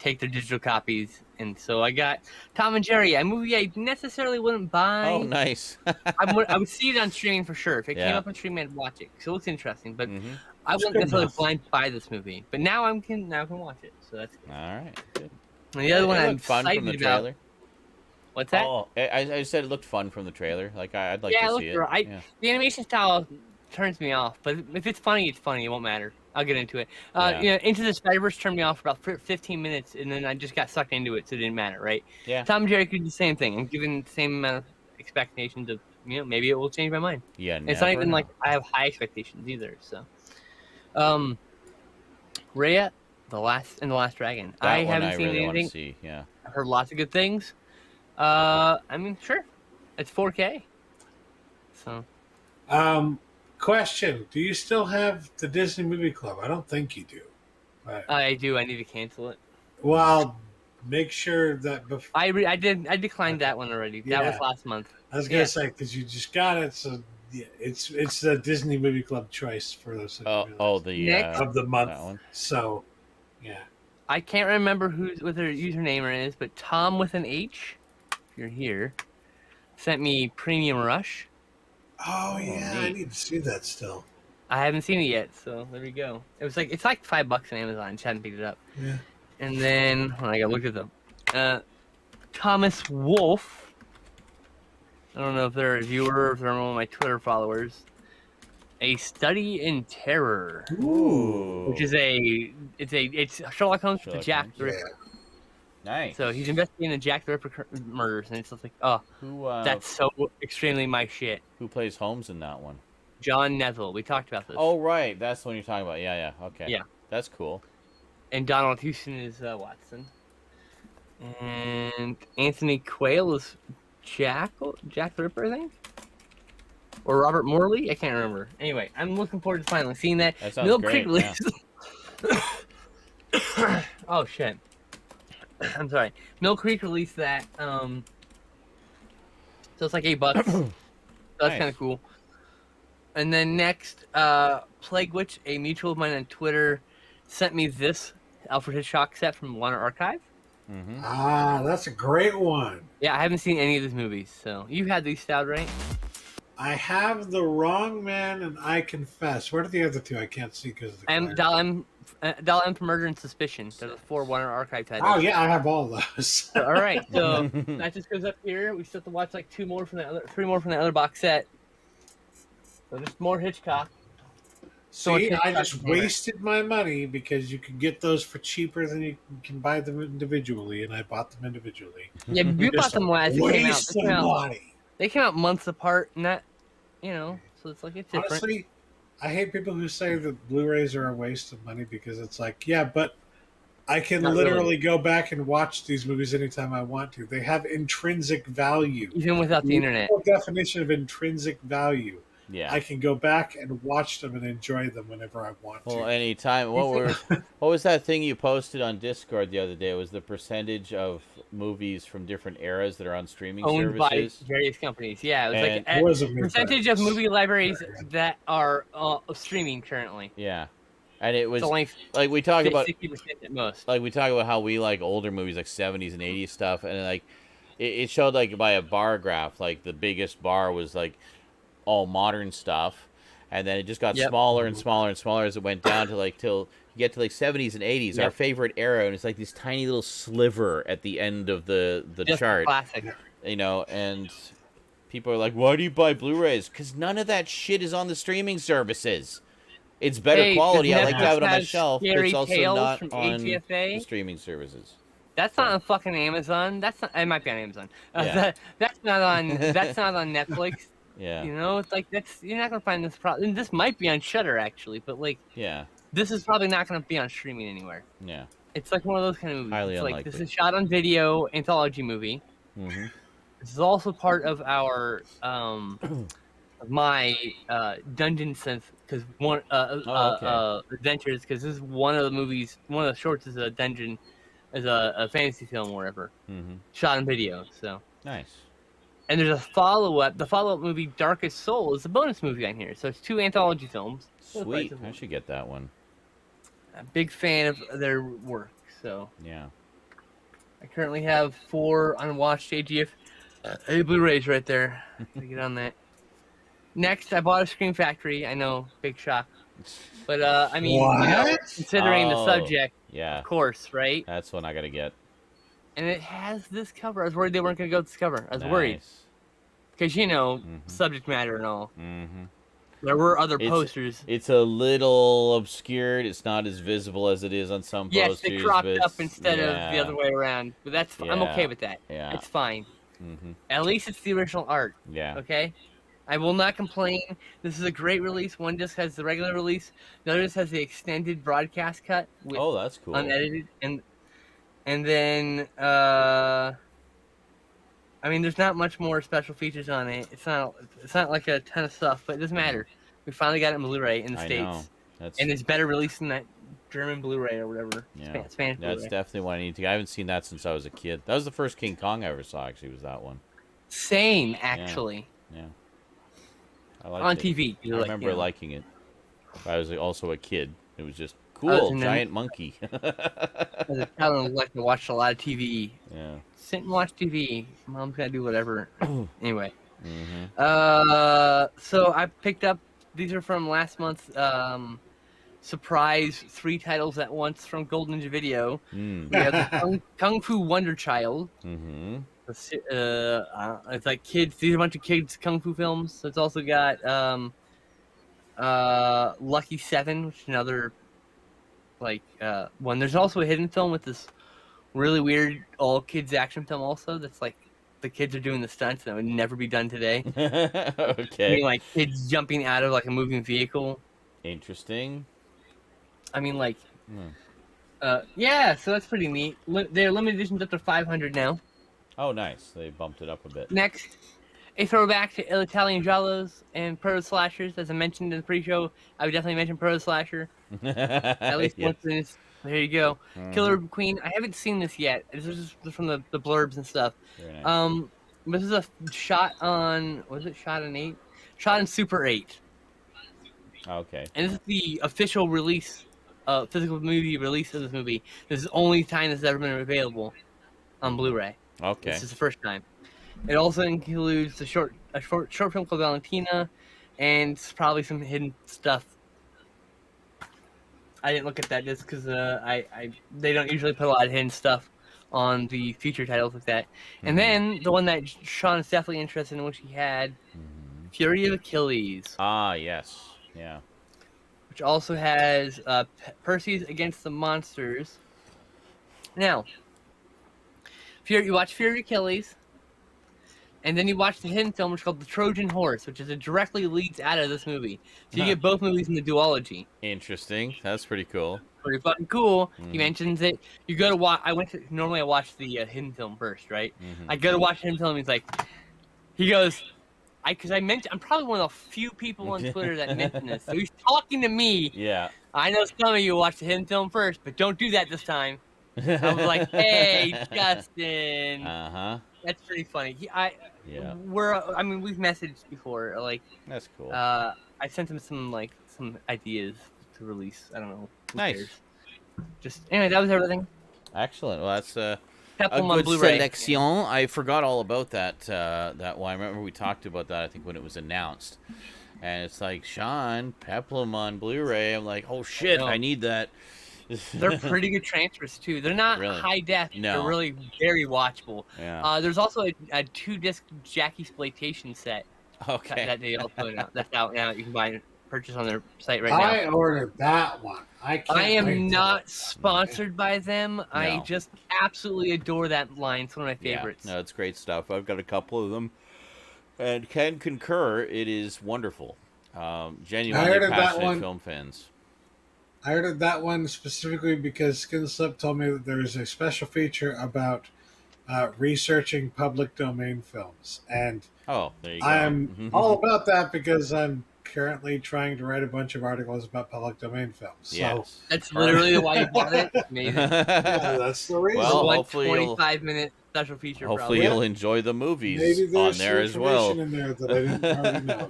take their digital copies. And so I got Tom and Jerry, a movie I necessarily wouldn't buy. Oh, nice. I would see it on streaming for sure. If it came up on streaming, I'd watch it because it looks interesting. But I wouldn't necessarily blind buy this movie. But now I can watch it. So that's good. All right, good. And the other one I'm fun from the excited trailer. about. What's that? Oh, I said it looked fun from the trailer. Like I'd like to see it. Right. Yeah. The animation style turns me off, but if it's funny, it's funny. It won't matter. I'll get into it. Into the Spider-Verse turned me off for about 15 minutes, and then I just got sucked into it, so it didn't matter, right? Yeah. Tom and Jerry could do the same thing. I'm given the same amount of expectations of, maybe it will change my mind. Yeah. It's not even like I have high expectations either. So, Raya, the Last Dragon. I haven't seen really anything. See. Yeah. I've heard lots of good things. I mean, sure, it's 4K. So. Question: do you still have the Disney Movie Club? I don't think you do. But, I do. I need to cancel it. well, make sure that before. I declined that one already. That was last month. I was gonna say because you just got it, so yeah, it's the Disney Movie Club choice for those. The of the month. So, yeah. I can't remember what their username is, but Tom with an H, if you're here, sent me Premium Rush. Oh yeah, I need to see that still. I haven't seen it yet, so there we go. It's like $5 on Amazon. Just hadn't picked it up. Yeah. And then I gotta look at them. Thomas Wolf. I don't know if they're a viewer or if they're one of my Twitter followers. A Study in Terror. Ooh. Which is it's Sherlock Holmes with Jack the Ripper. Yeah. Nice. So he's investigating the Jack the Ripper murders, and it's just like, that's so extremely my shit. Who plays Holmes in that one? John Neville. We talked about this. Oh, right. That's the one you're talking about. Yeah. Okay. Yeah. That's cool. And Donald Houston is Watson. And Anthony Quayle is Jack the Ripper, I think? Or Robert Morley? I can't remember. Anyway, I'm looking forward to finally seeing that. That sounds great. Yeah. Oh, shit. I'm sorry. Mill Creek released that. So it's like $8. So that's kind of cool. And then next, Plague Witch, a mutual of mine on Twitter, sent me this Alfred Hitchcock set from Warner Archive. Mm-hmm. Ah, that's a great one. Yeah, I haven't seen any of these movies, so you had these, Stout, right? I have The Wrong Man and I Confess. Where are the other two? I can't see because of the Doll M for Murder and Suspicion. They're the 4 Warner Archive titles. Oh yeah, I have all those. All right, so that just goes up here. We still have to watch like 3 more from the other box set. So just more Hitchcock. See, I just wasted my money because you can get those for cheaper than you can buy them individually, and I bought them individually. Yeah, you bought them last. They came out months apart, and that, so it's like it's different. Honestly, I hate people who say that Blu-rays are a waste of money because it's like, yeah, but I can literally go back and watch these movies anytime I want to. They have intrinsic value. Even without the internet. The definition of intrinsic value. Yeah. I can go back and watch them and enjoy them whenever I want to. Well, anytime. What was that thing you posted on Discord the other day? It was the percentage of movies from different eras that are on streaming services. Owned by various companies. Yeah, it was like a percentage of movie libraries that are streaming currently. Yeah. And it was like we talk about 60% at most. Like we talk about how we like older movies like 70s and 80s stuff, and like it showed like by a bar graph, like the biggest bar was like all modern stuff, and then it just got smaller and smaller and smaller as it went down to like till you get to like 70s and 80s, our favorite era, and it's like this tiny little sliver at the end of the chart. Classic. You know, and people are like, "Why do you buy Blu-rays?" Because none of that shit is on the streaming services. It's better quality. I like to have it on my shelf, but it's also not on the streaming services. That's not on fucking Amazon. That's not. It might be on Amazon. That's not on. That's not on Netflix. Yeah. You know, it's like you're not gonna find this problem. This might be on Shudder actually, but like, this is probably not gonna be on streaming anywhere. Yeah. It's like one of those kind of movies. Highly it's unlikely. Like this is shot on video anthology movie. Mm-hmm. This is also part of our my dungeon sense because one adventures because this is one of the movies. One of the shorts is a dungeon, is a fantasy film or whatever. Mm-hmm. Shot on video. So nice. And there's a follow-up. The follow-up movie, Darkest Soul, is a bonus movie on here. So it's 2 anthology films. Sweet. I should get that one. I'm a big fan of their work. So yeah. I currently have 4 unwatched AGF Blu-rays right there. To get on that. Next, I bought a Scream Factory. I know, big shock. But, I mean, you know, considering the subject, of course, right? That's one I got to get. And it has this cover. I was worried they weren't going to go with this cover. I was worried. Because, you know, subject matter and all. Mm-hmm. There were other posters. It's a little obscured. It's not as visible as it is on some posters. Yes, they cropped up instead of the other way around. But that's I'm okay with that. Yeah. It's fine. Mm-hmm. At least it's the original art. Yeah. Okay? I will not complain. This is a great release. One disc has the regular release. The other disc has the extended broadcast cut. With that's cool. Unedited. And then, I mean, there's not much more special features on it. It's not like a ton of stuff, but it doesn't matter. We finally got it in Blu-ray in the States. And it's better released than that German Blu-ray or whatever. Yeah. Spanish Blu-ray. That's definitely what I need to. I haven't seen that since I was a kid. That was the first King Kong I ever saw, actually, was that one. Same, actually. Yeah. I liked on it. TV. I remember liking it. I was also a kid. It was just cool, giant monkey. As a child, I like to watch a lot of TV. Yeah. Sit and watch TV. Mom's gotta do whatever. Anyway. Mm-hmm. So I picked up. These are from last month's surprise 3 titles at once from Golden Ninja Video. We have the Kung Fu Wonder Child. Mm-hmm. It's like kids. These are a bunch of kids kung fu films. So it's also got Lucky 7, which is another one. There's also a hidden film with this really weird all kids action film also. That's like the kids are doing the stunts that would never be done today. Okay. I mean, like kids jumping out of like a moving vehicle. Interesting. I mean, like, yeah. So that's pretty neat. Their limited edition's up to 500 now. Oh, nice. They bumped it up a bit. Next, a throwback to Italian giallos and proto slashers. As I mentioned in the pre-show, I would definitely mention proto slasher. At least once in this. There you go. Killer Queen. I haven't seen this yet. This is just from the blurbs and stuff. Very nice. This is a shot on. Was it shot on 8? Shot in Super 8. Okay. And this is the official release, physical movie release of this movie. This is the only time this has ever been available on Blu-ray. Okay. This is the first time. It also includes a short film called Valentina, and probably some hidden stuff. I didn't look at that just because they don't usually put a lot of hidden stuff on the feature titles like that. And then the one that Sean is definitely interested in, which he had, Fury of Achilles. Ah, yes. Yeah. Which also has Perseus Against the Monsters. Now, you watch Fury of Achilles, and then you watch the hidden film, which is called The Trojan Horse, which directly leads out of this movie. So you get both movies in the duology. Interesting. That's pretty cool. Pretty fucking cool. He mentions it. You go to watch. Normally I watch the hidden film first, right? I go to watch the hidden film. He goes, I'm probably one of the few people on Twitter that mentioned this. So he's talking to me. Yeah. I know some of you watch the hidden film first, but don't do that this time. I was like, hey, Justin. That's pretty funny. We've messaged before. Like, that's cool. I sent him some ideas to release. I don't know. Nice. Just anyway, that was everything. Excellent. Well, that's a good selection. I forgot all about that one. I remember we talked about that, I think, when it was announced. And it's like, Sean, Peplum on Blu-ray. I'm like, oh shit, I need that. They're pretty good transfers too. They're not Really? high def. No. They're really very watchable. Yeah. There's also a 2-disc Jackie Exploitation set. Okay. That they also that's out now. You can purchase on their site right now. I ordered that one. I am not sponsored by them. No. I just absolutely adore that line. It's one of my favorites. Yeah. No, it's great stuff. I've got a couple of them, and can concur. It is wonderful. Genuinely passionate film fans. I ordered that one specifically because Skinslip told me that there's a special feature about researching public domain films, and there you go. I'm all about that because I'm currently trying to write a bunch of articles about public domain films. So that's literally why you bought it. Amazing. Yeah, that's the reason. Well, one hopefully 25-minute special feature. Hopefully you'll enjoy the movies on there as well. In there that I didn't already know.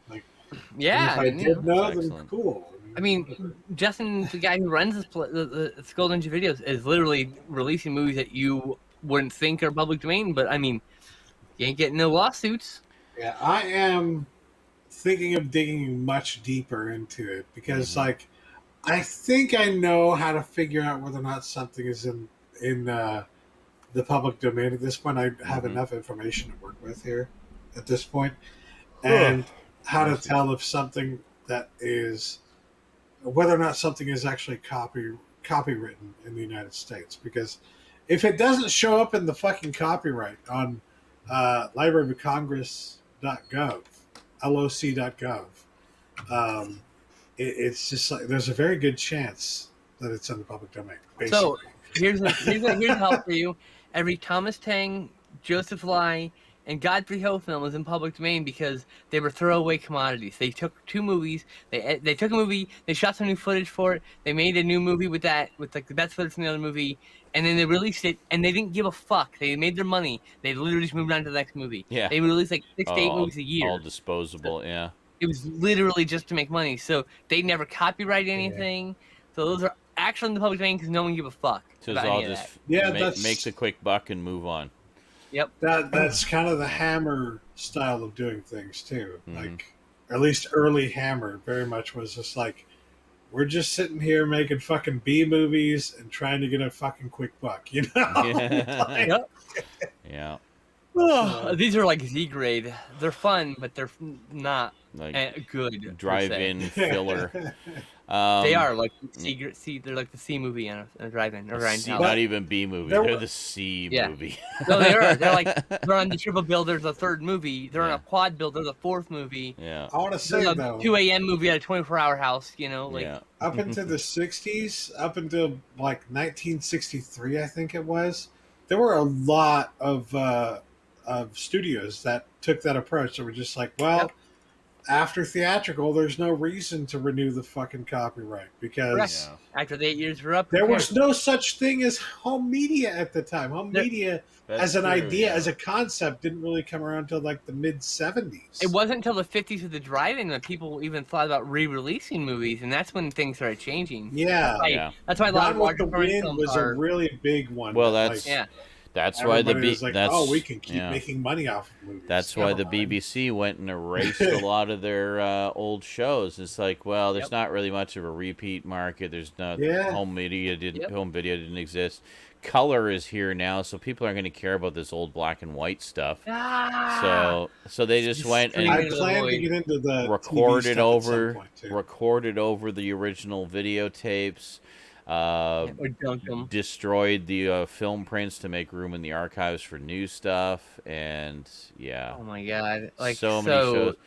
Like, yeah, if I did know, then cool. I mean, Justin, the guy who runs the Skull Ninja Videos, is literally releasing movies that you wouldn't think are public domain, but I mean, you ain't getting no lawsuits. Yeah, I am thinking of digging much deeper into it because, like, I think I know how to figure out whether or not something is in the public domain at this point. I have enough information to work with here at this point, and how to tell if something that is whether or not something is actually copywritten in the United States. Because if it doesn't show up in the fucking copyright on libraryofcongress.gov, loc.gov, it's just like there's a very good chance that it's in the public domain. Basically. So here's help for you. Every Thomas Tang, Joseph Lai, and Godfrey Ho film was in public domain because they were throwaway commodities. They took two movies. They took a movie. They shot some new footage for it. They made a new movie with like the best footage from the other movie, and then they released it. And they didn't give a fuck. They made their money. They literally just moved on to the next movie. Yeah. They released like 6 to 8 movies a year. All disposable. Yeah. It was literally just to make money. So they never copyright anything. Yeah. So those are actually in the public domain because no one give a fuck. So it's all just make the quick buck and move on. Yep. That's kind of the Hammer style of doing things too. Like, or at least early Hammer very much was just like, we're just sitting here making fucking B movies and trying to get a fucking quick buck, you know? Yeah. Yeah. Oh, these are like Z grade. They're fun, but they're not like good. Drive-in filler. They are like C. They're like the C movie on a drive-in or not even B movie. They're the C movie. No, they are. They're on the triple bill. There's the third movie. They're on a quad bill. They're the fourth movie. Yeah. I want to say though, 2 a.m. movie at a 24-hour house. You know, like up into the '60s, up until like 1963, I think it was. There were a lot of studios that took that approach. That were just like, well. After theatrical, there's no reason to renew the fucking copyright because after the 8 years were up, there was no such thing as home media at the time. Home media as an idea, as a concept, didn't really come around until like the mid 70s. It wasn't until the 50s with the drive-in that people even thought about re-releasing movies, and that's when things started changing. Yeah, that's why a lot of larger films was a really big one. Well, that's That's why the we can keep making money off of movies. That's why the BBC went and erased a lot of their old shows. It's like, well, there's not really much of a repeat market. There's no home video didn't exist. Color is here now, so people aren't going to care about this old black and white stuff. So they just went and I plan to get into the recorded over the original videotapes. Destroyed the film prints to make room in the archives for new stuff, and oh my god, like so many shows.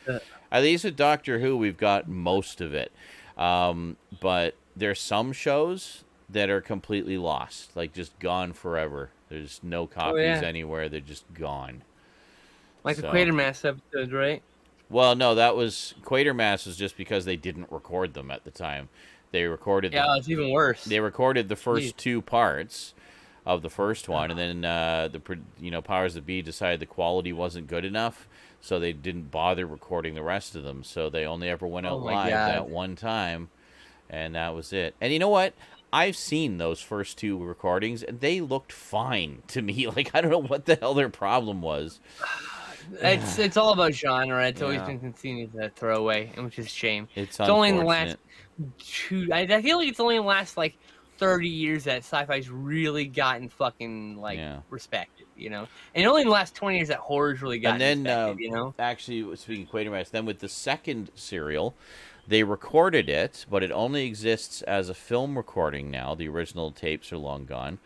At least with Doctor Who, we've got most of it, but there's some shows that are completely lost, like just gone forever. There's no copies anywhere; they're just gone. Like the Quatermass episode, right? Well, no, that was Quatermass was just because they didn't record them at the time. They recorded. It's even worse. They recorded the first two parts of the first one, and then Powers That Be decided the quality wasn't good enough, so they didn't bother recording the rest of them. So they only ever went out live that one time, and that was it. And you know what? I've seen those first two recordings, and they looked fine to me. Like, I don't know what the hell their problem was. It's all about genre. It's always Yeah. been seen as a throwaway, and which is a shame. It's only in the last unfortunate. I feel like it's only in the last like 30 years that sci-fi's really gotten fucking like respected, you know. And only in the last 20 years that horror's really gotten respected, you know. Actually, speaking of Quatermass, then with the second serial, they recorded it, but it only exists as a film recording now. The original tapes are long gone,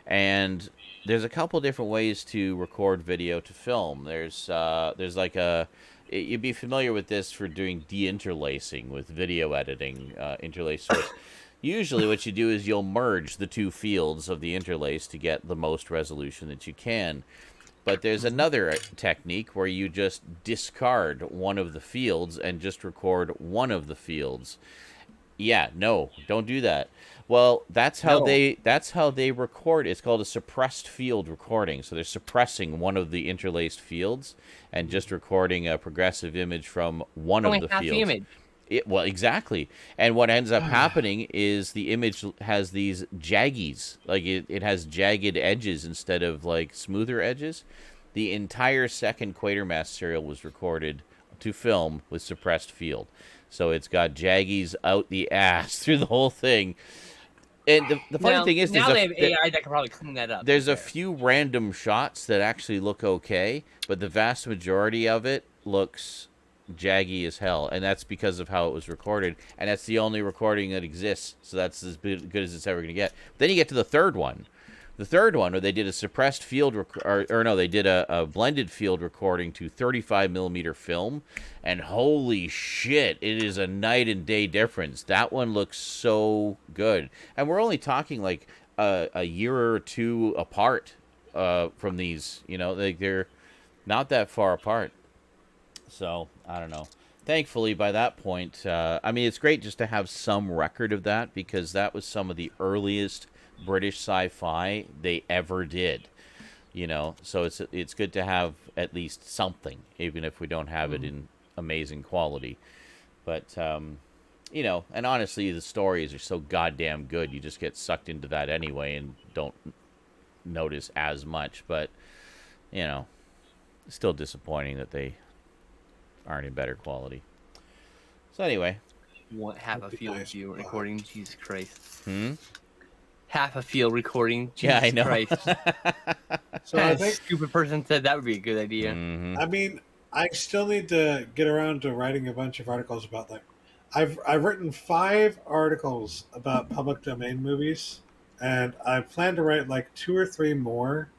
and there's a couple different ways to record video to film. There's like you'd be familiar with this for doing deinterlacing with video editing, interlace source. Usually what you do is you'll merge the two fields of the interlace to get the most resolution that you can. But there's another technique where you just discard one of the fields and just record one of the fields. Yeah, no, don't do that. Well, that's how they record. It's called a suppressed field recording. So they're suppressing one of the interlaced fields and just recording a progressive image from one of the fields. The image. Well, exactly. And what ends up happening is the image has these jaggies. Like it has jagged edges instead of like smoother edges. The entire second Quatermass serial was recorded to film with suppressed field. So it's got jaggies out the ass through the whole thing. And the funny thing is, now they have AI that can probably clean that up. There's a few random shots that actually look okay, but the vast majority of it looks jaggy as hell, and that's because of how it was recorded, and that's the only recording that exists, so that's as good as it's ever going to get. Then you get to the third one where they did a suppressed field they did a blended field recording to 35 millimeter film, and holy shit, it is a night and day difference. That one looks so good, and we're only talking like a year or two apart from these, you know, they're not that far apart. So, I don't know. Thankfully, by that point, I mean, it's great just to have some record of that, because that was some of the earliest British sci-fi they ever did. You know, so it's good to have at least something, even if we don't have it in amazing quality. But, you know, and honestly, the stories are so goddamn good, you just get sucked into that anyway and don't notice as much. But, you know, it's still disappointing that they aren't in better quality. So anyway, half a field view recording. Jesus Christ. Half a field recording. Jesus yeah, I know. Christ. So I think stupid person said that would be a good idea. I mean, I still need to get around to writing a bunch of articles about that. I've written 5 articles about public domain movies, and I plan to write like 2 or 3 more,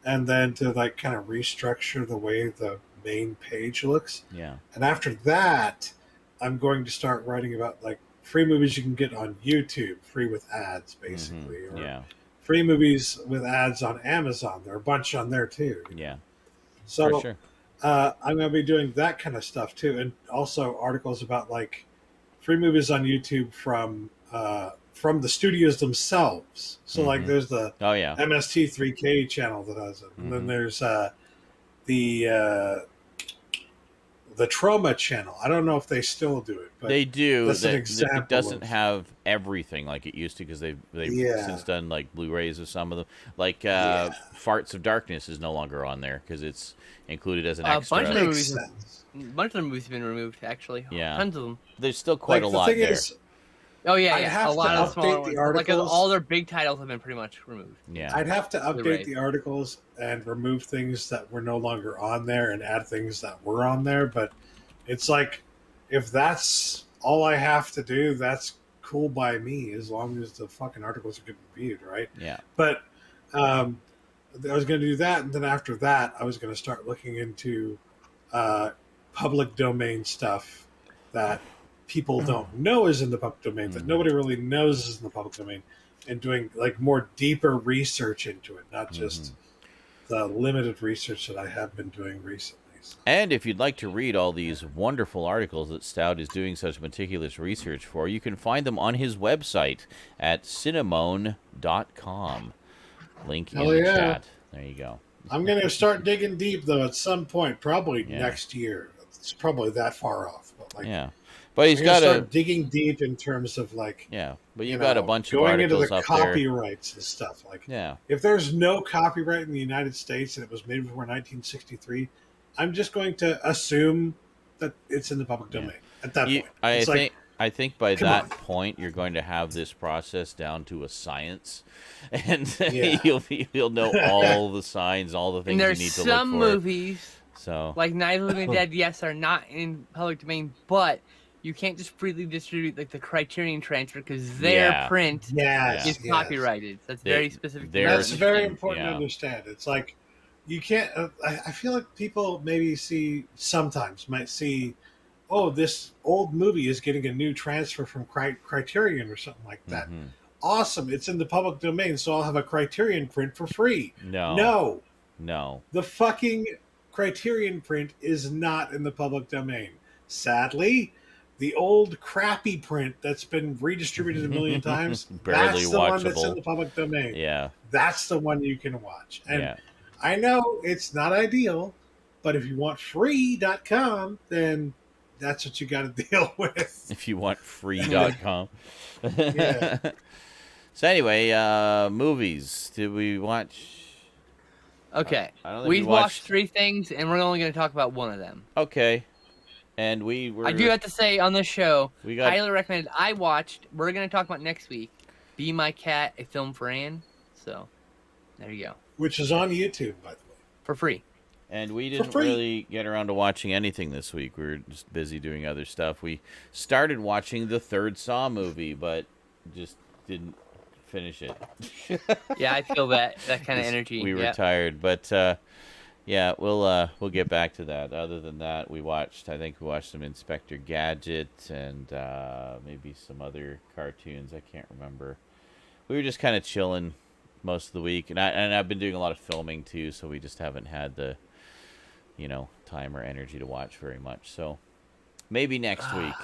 and then to like kind of restructure the way the main page looks. Yeah. And after that, I'm going to start writing about like free movies you can get on YouTube, free with ads, basically. Or free movies with ads on Amazon. There are a bunch on there too. Yeah. So for sure. I'm going to be doing that kind of stuff too, and also articles about like free movies on YouTube from the studios themselves. So like there's the MST3K channel that does it, and then there's the Trauma channel. I don't know if they still do it, but they do. That's an example. It doesn't have everything like it used to, because they've since done like Blu-rays of some of them. Like Farts of Darkness is no longer on there because it's included as an extra. A bunch of the movies have been removed, actually. Yeah, tons of them. There's still quite a lot there. Oh yeah, a lot of smaller ones. Like all their big titles have been pretty much removed. Yeah, I'd have to update the articles and remove things that were no longer on there and add things that were on there. But it's like, if that's all I have to do, that's cool by me, as long as the fucking articles are getting viewed, right? Yeah. But I was going to do that, and then after that, I was going to start looking into public domain stuff that people don't know is in the public domain, that nobody really knows is in the public domain, and doing like more deeper research into it, not just the limited research that I have been doing recently. So. And if you'd like to read all these wonderful articles that Stout is doing such meticulous research for, you can find them on his website at cinnamon.com. Link in the chat. There you go. I'm going to start digging deep, though, at some point, probably next year. It's probably that far off. But like, but he's got to start digging deep in terms of like, but you've got a bunch of going articles into the up copyrights and stuff. Like, if there's no copyright in the United States and it was made before 1963, I'm just going to assume that it's in the public domain at that point. I think by that point you're going to have this process down to a science, and you'll know all the signs, all the things you need to look for. There's some movies, so like Night of the Living Dead, yes, are not in public domain, but you can't just freely distribute like the Criterion transfer because their print is copyrighted. That's very specific. That's very important to understand. It's like you can't. I feel like people maybe sometimes might see, oh, this old movie is getting a new transfer from Criterion or something like that. Mm-hmm. Awesome! It's in the public domain, so I'll have a Criterion print for free. No. The fucking Criterion print is not in the public domain. Sadly, the old crappy print that's been redistributed a million times, barely that's the watchable. one that's in the public domain. Yeah. That's the one you can watch. And I know it's not ideal, but if you want free.com, then that's what you got to deal with. If you want free.com. Yeah. So anyway, movies. Did we watch? Okay. We watched 3 things, and we're only going to talk about one of them. Okay. And I do have to say on this show, highly recommended. We're going to talk about next week, Be My Cat, A Film for Anne. So, there you go. Which is on YouTube, by the way. For free. And we didn't really get around to watching anything this week. We were just busy doing other stuff. We started watching the 3rd Saw movie, but just didn't finish it. Yeah, I feel that kind of energy. We were tired, but... yeah, we'll get back to that. Other than that, we watched some Inspector Gadget and maybe some other cartoons. I can't remember. We were just kind of chilling most of the week, and I've been doing a lot of filming too, so we just haven't had the time or energy to watch very much. So maybe next week.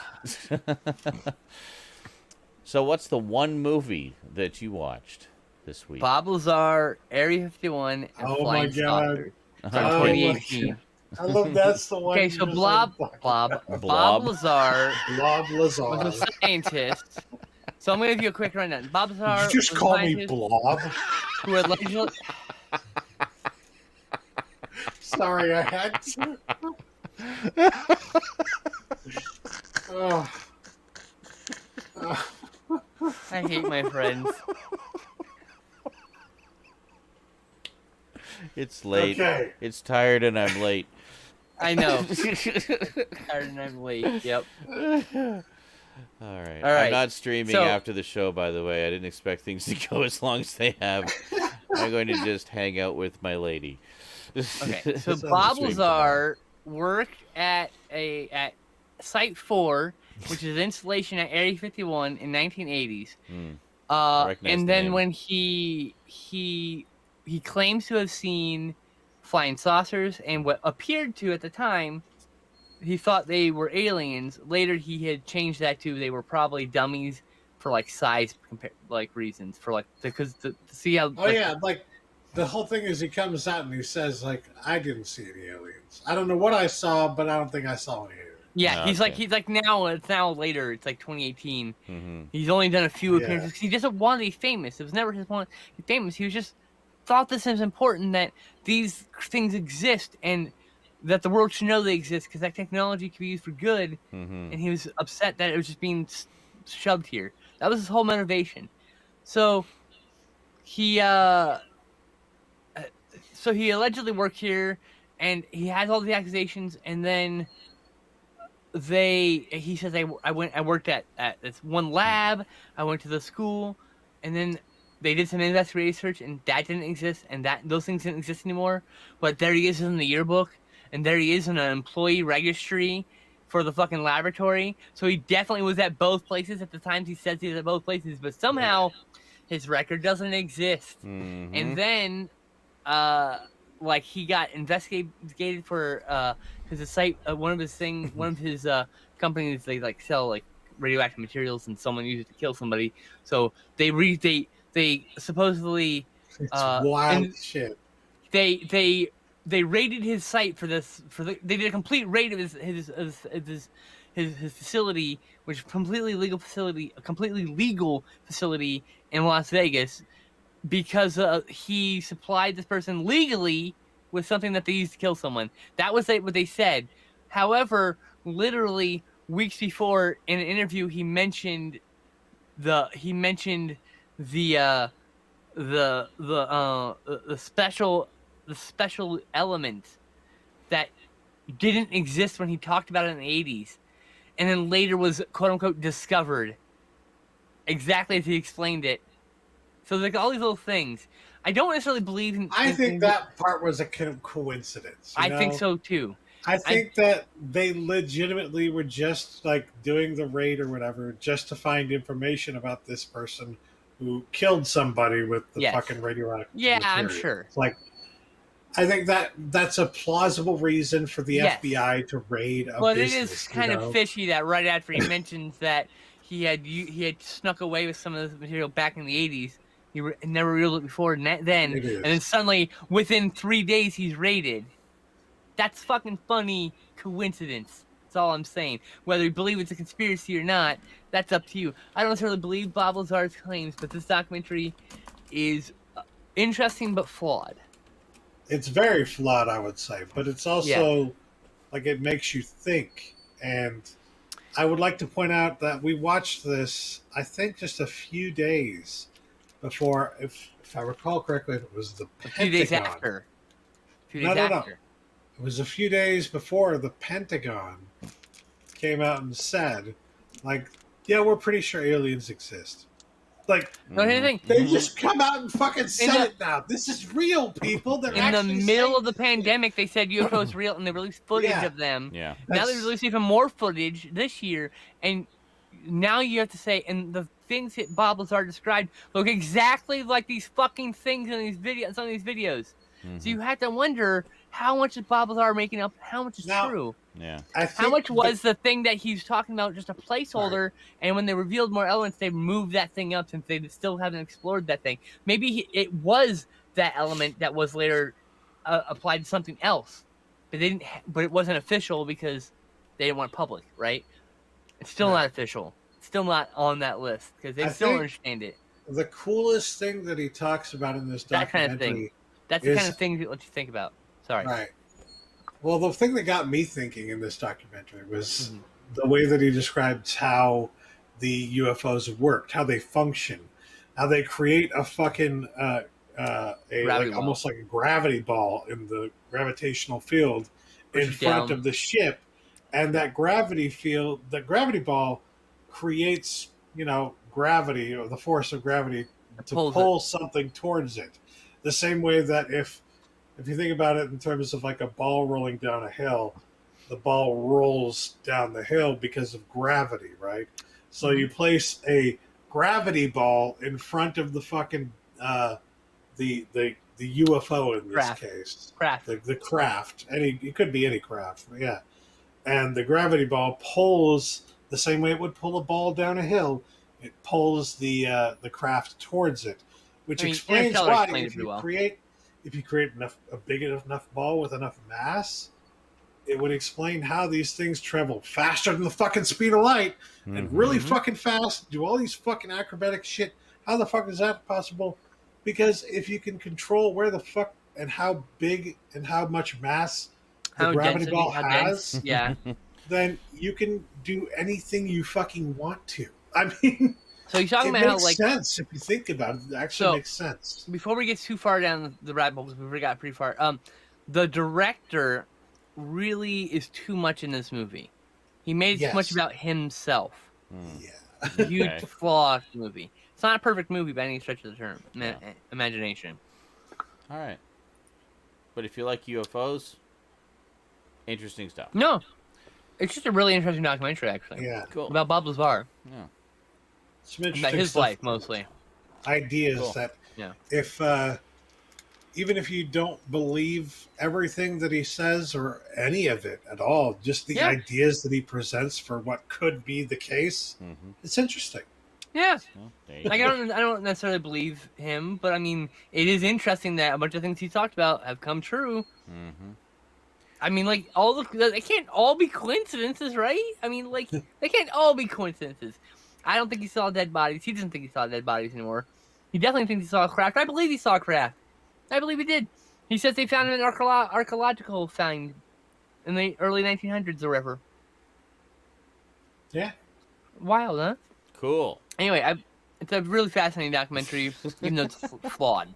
So what's the one movie that you watched this week? Bob Lazar, Area 51, and Flying Saucers. 2018. I love that's the one. Okay, so Bob Lazar was a scientist. So I'm going to give you a quick rundown. Bob Lazar. Did you just call me Blob? Who allegedly... Sorry, I had to. I hate my friends. It's late. Okay. It's tired and I'm late. I know. Tired and I'm late. Yep. All right. I'm not streaming after the show, by the way. I didn't expect things to go as long as they have. I'm going to just hang out with my lady. Okay. So Bob Lazar worked at Site 4, which is an installation at Area 51 in 1980s. And then when he claims to have seen flying saucers, and what appeared to at the time, he thought they were aliens. Later, he had changed that to they were probably dummies for like size reasons, for like to see how. Oh yeah, like the whole thing is he comes out and he says like, I didn't see any aliens. I don't know what I saw, but I don't think I saw any aliens. Yeah, he's like now. It's now later. It's like 2018. Mm-hmm. He's only done a few appearances. He doesn't want to be famous. It was never his want to be famous. He was just thought this is important, that these things exist and that the world should know they exist because that technology can be used for good. Mm-hmm. And he was upset that it was just being shoved here. That was his whole motivation. So he allegedly worked here, and he has all the accusations, and then he says I worked at this one lab, I went to the school, and then they did some investigative research, and that didn't exist, and those things didn't exist anymore. But there he is in the yearbook, and there he is in an employee registry for the fucking laboratory. So he definitely was at both places at the times he says he's at both places, but somehow his record doesn't exist. Mm-hmm. And then, he got investigated for because the site, one of his companies, they like sell like radioactive materials, and someone used it to kill somebody. So they supposedly it's wild shit. They raided his site for this. They did a complete raid of his facility, which is a completely legal facility in Las Vegas, because he supplied this person legally with something that they used to kill someone. That was what they said. However, literally weeks before in an interview, he mentioned the special element that didn't exist when he talked about it in the 80s, and then later was quote unquote discovered exactly as he explained it. So like all these little things. I don't necessarily believe in. I think that part was a coincidence. I think so too. I think that they legitimately were just like doing the raid or whatever just to find information about this person who killed somebody with the fucking radioactive material. I'm sure. It's like, I think that's a plausible reason for the FBI to raid a business. But it is kind of fishy that right after he mentions that he had snuck away with some of this material back in the 80s, he never revealed it before then, and then suddenly within 3 days he's raided. That's fucking funny coincidence. That's all I'm saying. Whether you believe it's a conspiracy or not, that's up to you. I don't necessarily believe Bob Lazar's claims, but this documentary is interesting but flawed. It's very flawed, I would say, but it's also like it makes you think. And I would like to point out that we watched this, I think, just a few days before, if I recall correctly, it was the Pentagon. A few days after. No. It was a few days before the Pentagon came out and said, like, yeah, we're pretty sure aliens exist. Like, they just come out and fucking said it now. This is real, people. They're in the middle of the pandemic, they said UFOs real, and they released footage of them. Yeah. Now they released even more footage this year, and now you have to say, and the things that Bob Lazar described look exactly like these fucking things in these videos. Some of these videos. So you have to wonder how much is Bob Lazar making up, how much is true. Yeah. How much was the thing that he's talking about just a placeholder, and when they revealed more elements, they moved that thing up since they still haven't explored that thing. Maybe it was that element that was later applied to something else, but they didn't. But it wasn't official because they didn't want it public, right? It's still not official. It's still not on that list because they still understand it. The coolest thing that he talks about in this documentary, that kind of thing. That's the kind of thing that you think about. Sorry. Right. Well, the thing that got me thinking in this documentary was the way that he describes how the UFOs worked, how they function, how they create a fucking almost like a gravity ball in the gravitational field in front of the ship, and that gravity field, the gravity ball, creates gravity or the force of gravity to pull something towards it. The same way that if you think about it in terms of like a ball rolling down a hill, the ball rolls down the hill because of gravity, right? So you place a gravity ball in front of the fucking the UFO in this case, the craft. It could be any craft, yeah. And the gravity ball pulls the same way it would pull a ball down a hill. It pulls the craft towards it, which explains why if you create a big enough ball with enough mass, it would explain how these things travel faster than the fucking speed of light and really fucking fast, do all these fucking acrobatic shit. How the fuck is that possible? Because if you can control where the fuck and how big and how much mass the gravity ball has, then you can do anything you fucking want to. I mean... So you're talking about how, like, sense if you think about it. It actually makes sense. Before we get too far down the rabbit hole, because we got pretty far, the director really is too much in this movie. He made it too much about himself. Yeah, huge flaw in the movie. It's not a perfect movie by any stretch of the term. Imagination. All right, but if you like UFOs, interesting stuff. No, it's just a really interesting documentary, actually. Yeah, cool. About Bob Lazar. Yeah. Some interesting his life mostly. Ideas that if even if you don't believe everything that he says or any of it at all, just the ideas that he presents for what could be the case, it's interesting. Yeah, like I don't necessarily believe him, but I mean, it is interesting that a bunch of things he talked about have come true. I mean, like they can't all be coincidences, right? I mean, like they can't all be coincidences. I don't think he saw dead bodies. He doesn't think he saw dead bodies anymore. He definitely thinks he saw a craft. I believe he saw a craft. I believe he did. He says they found an archaeological find in the early 1900s or whatever. Yeah. Wild, huh? Cool. Anyway, it's a really fascinating documentary, even though it's flawed.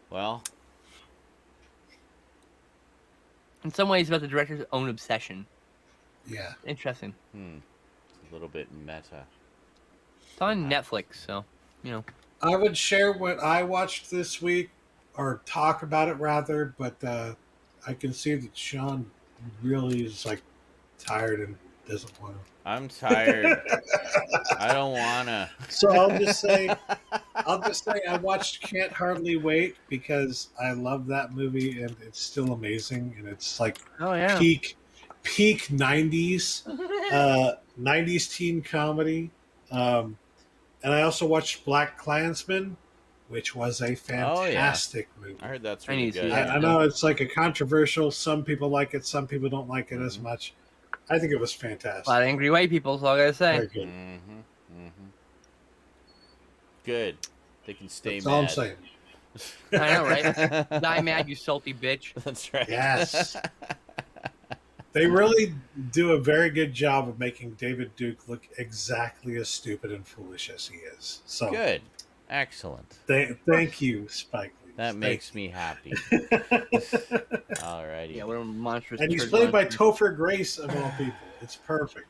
Well, in some ways, about the director's own obsession. Yeah. Interesting. It's a little bit meta. It's on Netflix, so I would share what I watched this week, or talk about it rather, but I can see that Sean really is like tired and doesn't want to. I'm tired. I don't wanna. So I'll just say I watched Can't Hardly Wait because I love that movie and it's still amazing and it's like peak 90s 90s teen comedy. And I also watched Black Klansman, which was a fantastic movie. I heard that's really good. I know it's like a controversial. Some people like it, some people don't like it as much. I think it was fantastic. A lot of angry white people, so I gotta say. Very good. Good. They can stay That's mad. all I'm saying. I know, right? Die mad, you salty bitch. That's right. Yes. They really do a very good job of making David Duke look exactly as stupid and foolish as he is. So Good. Excellent. Thank you, Spike Lee. That makes me happy. Alrighty. Yeah, what a monstrous. And he's played by Topher Grace of all people. It's perfect.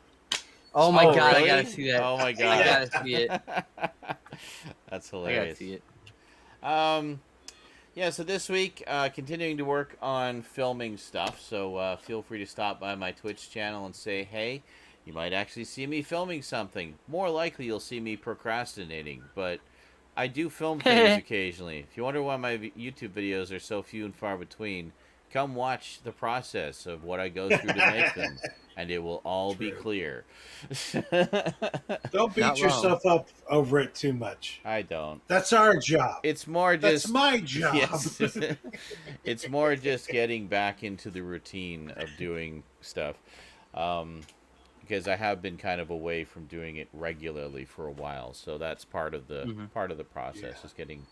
Oh my god, really? I gotta see that. Oh my god. I gotta see it. That's I hilarious. gotta see it. Yeah, so this week, continuing to work on filming stuff, so feel free to stop by my Twitch channel and say, hey, you might actually see me filming something. More likely you'll see me procrastinating, but I do film things occasionally. If you wonder why my YouTube videos are so few and far between, come watch the process of what I go through to make them, and it will all be clear. Don't beat yourself up over it too much. I don't. That's our job. It's more just... That's my job. Yes. It's more just getting back into the routine of doing stuff. Because I have been kind of away from doing it regularly for a while, so that's part of the process. Is getting,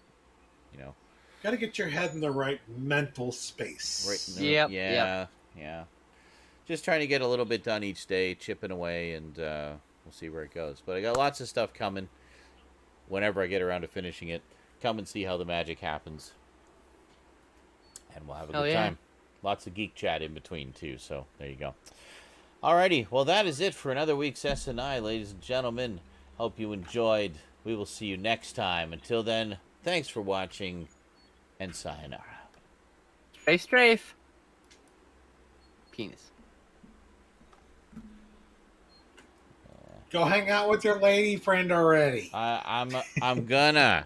Got to get your head in the right mental space. right. Yep, Yeah. Just trying to get a little bit done each day, chipping away, and we'll see where it goes. But I got lots of stuff coming. Whenever I get around to finishing it, come and see how the magic happens, and we'll have a good time. Lots of geek chat in between too. So there you go. Alrighty, well that is it for another week's SNI, ladies and gentlemen. Hope you enjoyed. We will see you next time. Until then, thanks for watching, and sayonara. Stay strafe. Penis. Go hang out with your lady friend already. I'm gonna.